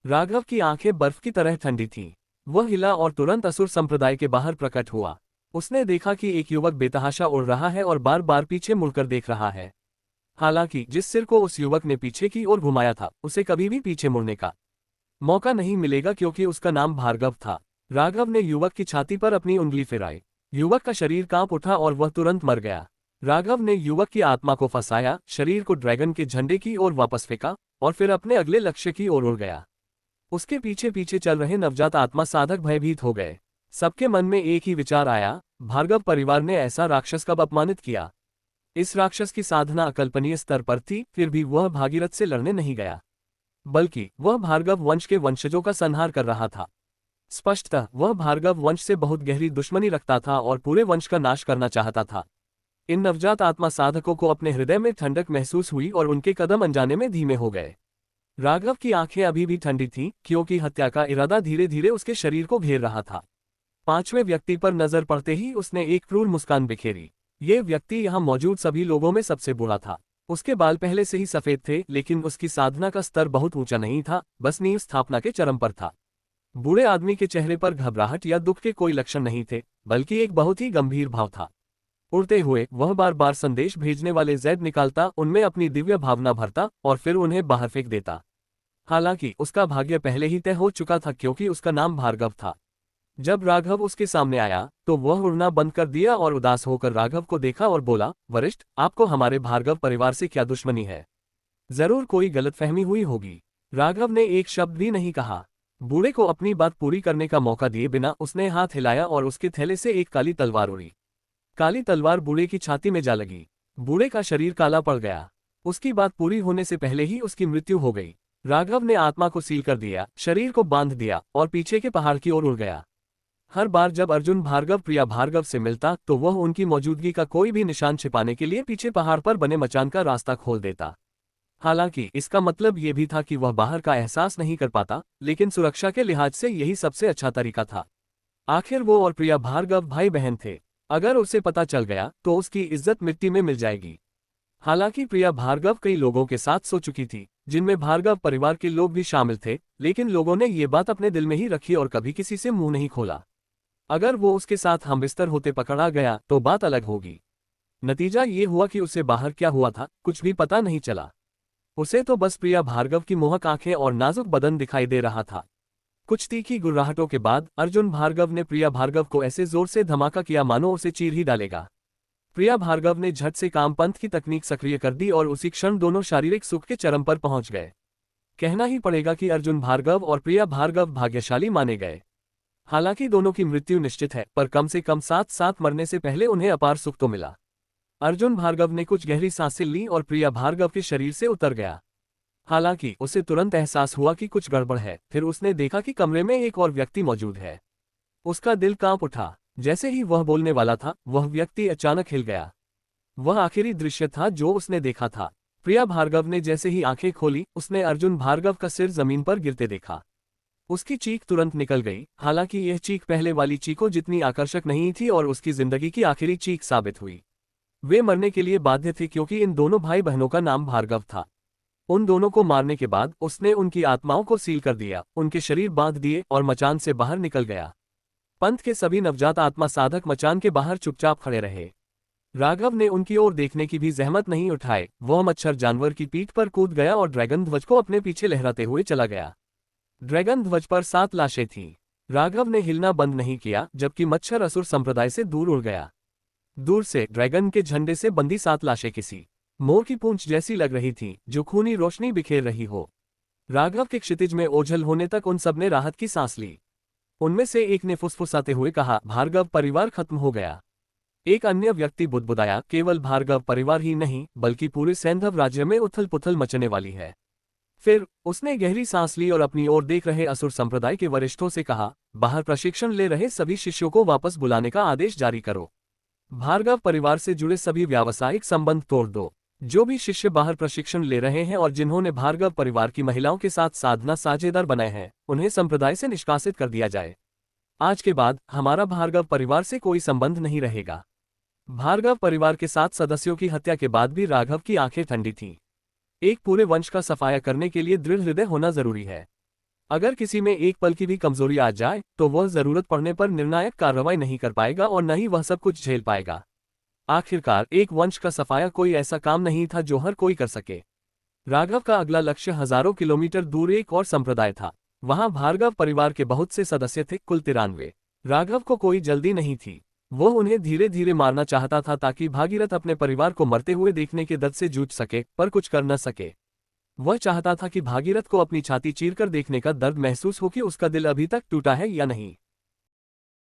राघव की आंखें बर्फ की तरह ठंडी थीं। वह हिला और तुरंत असुर संप्रदाय के बाहर प्रकट हुआ। उसने देखा कि एक युवक बेतहाशा उड़ रहा है और बार बार पीछे मुड़कर देख रहा है। हालांकि जिस सिर को उस युवक ने पीछे की ओर घुमाया था, उसे कभी भी पीछे मुड़ने का मौका नहीं मिलेगा, क्योंकि उसका नाम भार्गव था। राघव ने युवक की छाती पर अपनी उंगली फिराई। युवक का शरीर कांप उठा और वह तुरंत मर गया। राघव ने युवक की आत्मा को फंसाया, शरीर को ड्रैगन के झंडे की ओर वापस फेंका और फिर अपने अगले लक्ष्य की ओर उड़ गया। उसके पीछे पीछे चल रहे नवजात आत्मा साधक भयभीत हो गए। सबके मन में एक ही विचार आया, भार्गव परिवार ने ऐसा राक्षस कब अपमानित किया। इस राक्षस की साधना अकल्पनीय स्तर पर थी, फिर भी वह भागीरथ से लड़ने नहीं गया, बल्कि वह भार्गव वंश के वंशजों का संहार कर रहा था। स्पष्टतः वह भार्गव वंश से बहुत गहरी दुश्मनी रखता था और पूरे वंश का नाश करना चाहता था। इन नवजात आत्मा साधकों को अपने हृदय में ठंडक महसूस हुई और उनके कदम अनजाने में धीमे हो गए। राघव की आंखें अभी भी ठंडी थीं, क्योंकि हत्या का इरादा धीरे धीरे उसके शरीर को घेर रहा था। 5वें व्यक्ति पर नजर पड़ते ही उसने एक क्रूर मुस्कान बिखेरी। ये व्यक्ति यहाँ मौजूद सभी लोगों में सबसे बुरा था। उसके बाल पहले से ही सफेद थे, लेकिन उसकी साधना का स्तर बहुत ऊंचा नहीं था, बस नींव स्थापना के चरम पर था। बूढ़े आदमी के चेहरे पर घबराहट या दुख के कोई लक्षण नहीं थे, बल्कि एक बहुत ही गंभीर भाव था। उड़ते हुए वह बार बार संदेश भेजने वाले जैद निकालता, उनमें अपनी दिव्य भावना भरता और फिर उन्हें बाहर फेंक देता। हालांकि उसका भाग्य पहले ही तय हो चुका था, क्योंकि उसका नाम भार्गव था। जब राघव उसके सामने आया तो वह उड़ना बंद कर दिया और उदास होकर राघव को देखा और बोला, वरिष्ठ, आपको हमारे भार्गव परिवार से क्या दुश्मनी है? जरूर कोई गलतफहमी हुई होगी। राघव ने एक शब्द भी नहीं कहा। बूढ़े को अपनी बात पूरी करने का मौका दिए बिना उसने हाथ हिलाया और उसके थैले से एक काली तलवार उड़ी। काली तलवार बूढ़े की छाती में जा लगी। बूढ़े का शरीर काला पड़ गया। उसकी बात पूरी होने से पहले ही उसकी मृत्यु हो गई। राघव ने आत्मा को सील कर दिया, शरीर को बांध दिया और पीछे के पहाड़ की ओर उड़ गया। हर बार जब अर्जुन भार्गव प्रिया भार्गव से मिलता तो वह उनकी मौजूदगी का कोई भी निशान छिपाने के लिए पीछे पहाड़ पर बने मचान का रास्ता खोल देता। हालांकि इसका मतलब ये भी था कि वह बाहर का एहसास नहीं कर पाता, लेकिन सुरक्षा के लिहाज से यही सबसे अच्छा तरीका था। आखिर वो और प्रिया भार्गव भाई बहन थे। अगर उसे पता चल गया तो उसकी इज्जत मिट्टी में मिल जाएगी। हालांकि प्रिया भार्गव कई लोगों के साथ सो चुकी थी, जिनमें भार्गव परिवार के लोग भी शामिल थे, लेकिन लोगों ने ये बात अपने दिल में ही रखी और कभी किसी से मुंह नहीं खोला। अगर वो उसके साथ हमबिस्तर होते पकड़ा गया तो बात अलग होगी। नतीजा ये हुआ कि उसे बाहर क्या हुआ था कुछ भी पता नहीं चला। उसे तो बस प्रिया भार्गव की मोहक आंखें और नाजुक बदन दिखाई दे रहा था। कुछ तीखी गुर्राहटों के बाद अर्जुन भार्गव ने प्रिया भार्गव को ऐसे जोर से धमाका किया मानो उसे चीर ही डालेगा। प्रिया भार्गव ने झट से कामपंथ की तकनीक सक्रिय कर दी और उसी क्षण दोनों शारीरिक सुख के चरम पर पहुंच गए। कहना ही पड़ेगा कि अर्जुन भार्गव और प्रिया भार्गव भाग्यशाली माने गए। हालांकि दोनों की मृत्यु निश्चित है, पर कम से कम साथ साथ मरने से पहले उन्हें अपार सुख तो मिला। अर्जुन भार्गव ने कुछ गहरी सांसें ली और प्रिया भार्गव के शरीर से उतर गया। हालांकि उसे तुरंत एहसास हुआ कि कुछ गड़बड़ है। फिर उसने देखा कि कमरे में एक और व्यक्ति मौजूद है। उसका दिल कांप उठा। जैसे ही वह बोलने वाला था, वह व्यक्ति अचानक हिल गया। वह आखिरी दृश्य था जो उसने देखा था। प्रिया भार्गव ने जैसे ही आंखें खोली, उसने अर्जुन भार्गव का सिर जमीन पर गिरते देखा। उसकी चीख तुरंत निकल गई। हालांकि यह चीख पहले वाली चीखों जितनी आकर्षक नहीं थी और उसकी जिंदगी की आखिरी चीख साबित हुई। वे मरने के लिए बाध्य थे क्योंकि इन दोनों भाई बहनों का नाम भार्गव था। उन दोनों को मारने के बाद उसने उनकी आत्माओं को सील कर दिया, उनके शरीर बांध दिए और मचान से बाहर निकल गया। पंथ के सभी नवजात आत्मा साधक मचान के बाहर चुपचाप खड़े रहे। राघव ने उनकी ओर देखने की भी जहमत नहीं उठाए। वह मच्छर जानवर की पीठ पर कूद गया और ड्रैगन ध्वज को अपने पीछे लहराते हुए चला गया। ड्रैगन ध्वज पर 7 लाशें थीं। राघव ने हिलना बंद नहीं किया जबकि मच्छर असुर संप्रदाय से दूर उड़ गया। दूर से ड्रैगन के झंडे से बंधी 7 लाशें किसी मोर की पूंछ जैसी लग रही थीं, जो खूनी रोशनी बिखेर रही हो। राघव के क्षितिज में ओझल होने तक उन सबने राहत की सांस ली। उनमें से एक ने फुसफुसाते हुए कहा, भार्गव परिवार खत्म हो गया। एक अन्य व्यक्ति बुदबुदाया, केवल भार्गव परिवार ही नहीं बल्कि पूरे सैंधव राज्य में उथल पुथल मचने वाली है। फिर उसने गहरी सांस ली और अपनी ओर देख रहे असुर संप्रदाय के वरिष्ठों से कहा, बाहर प्रशिक्षण ले रहे सभी शिष्यों को वापस बुलाने का आदेश जारी करो। भार्गव परिवार से जुड़े सभी व्यावसायिक संबंध तोड़ दो। जो भी शिष्य बाहर प्रशिक्षण ले रहे हैं और जिन्होंने भार्गव परिवार की महिलाओं के साथ साधना साझेदार बनाए हैं, उन्हें संप्रदाय से निष्कासित कर दिया जाए। आज के बाद हमारा भार्गव परिवार से कोई संबंध नहीं रहेगा। भार्गव परिवार के 7 सदस्यों की हत्या के बाद भी राघव की आंखें ठंडी थीं। एक पूरे वंश का सफाया करने के लिए दृढ़ हृदय होना जरूरी है। अगर किसी में एक पल की भी कमजोरी आ जाए तो वह जरूरत पड़ने पर निर्णायक कार्रवाई नहीं कर पाएगा और न ही वह सब कुछ झेल पाएगा। आखिरकार एक वंश का सफाया कोई ऐसा काम नहीं था जो हर कोई कर सके। राघव का अगला लक्ष्य हजारों किलोमीटर दूर एक और संप्रदाय था। वहां भार्गव परिवार के बहुत से सदस्य थे, कुल 93। राघव को कोई जल्दी नहीं थी। वो उन्हें धीरे धीरे मारना चाहता था ताकि भागीरथ अपने परिवार को मरते हुए देखने के दर्द से जूझ सके, पर कुछ कर न सके। वह चाहता था कि भागीरथ को अपनी छाती चीरकर देखने का दर्द महसूस हो कि उसका दिल अभी तक टूटा है या नहीं।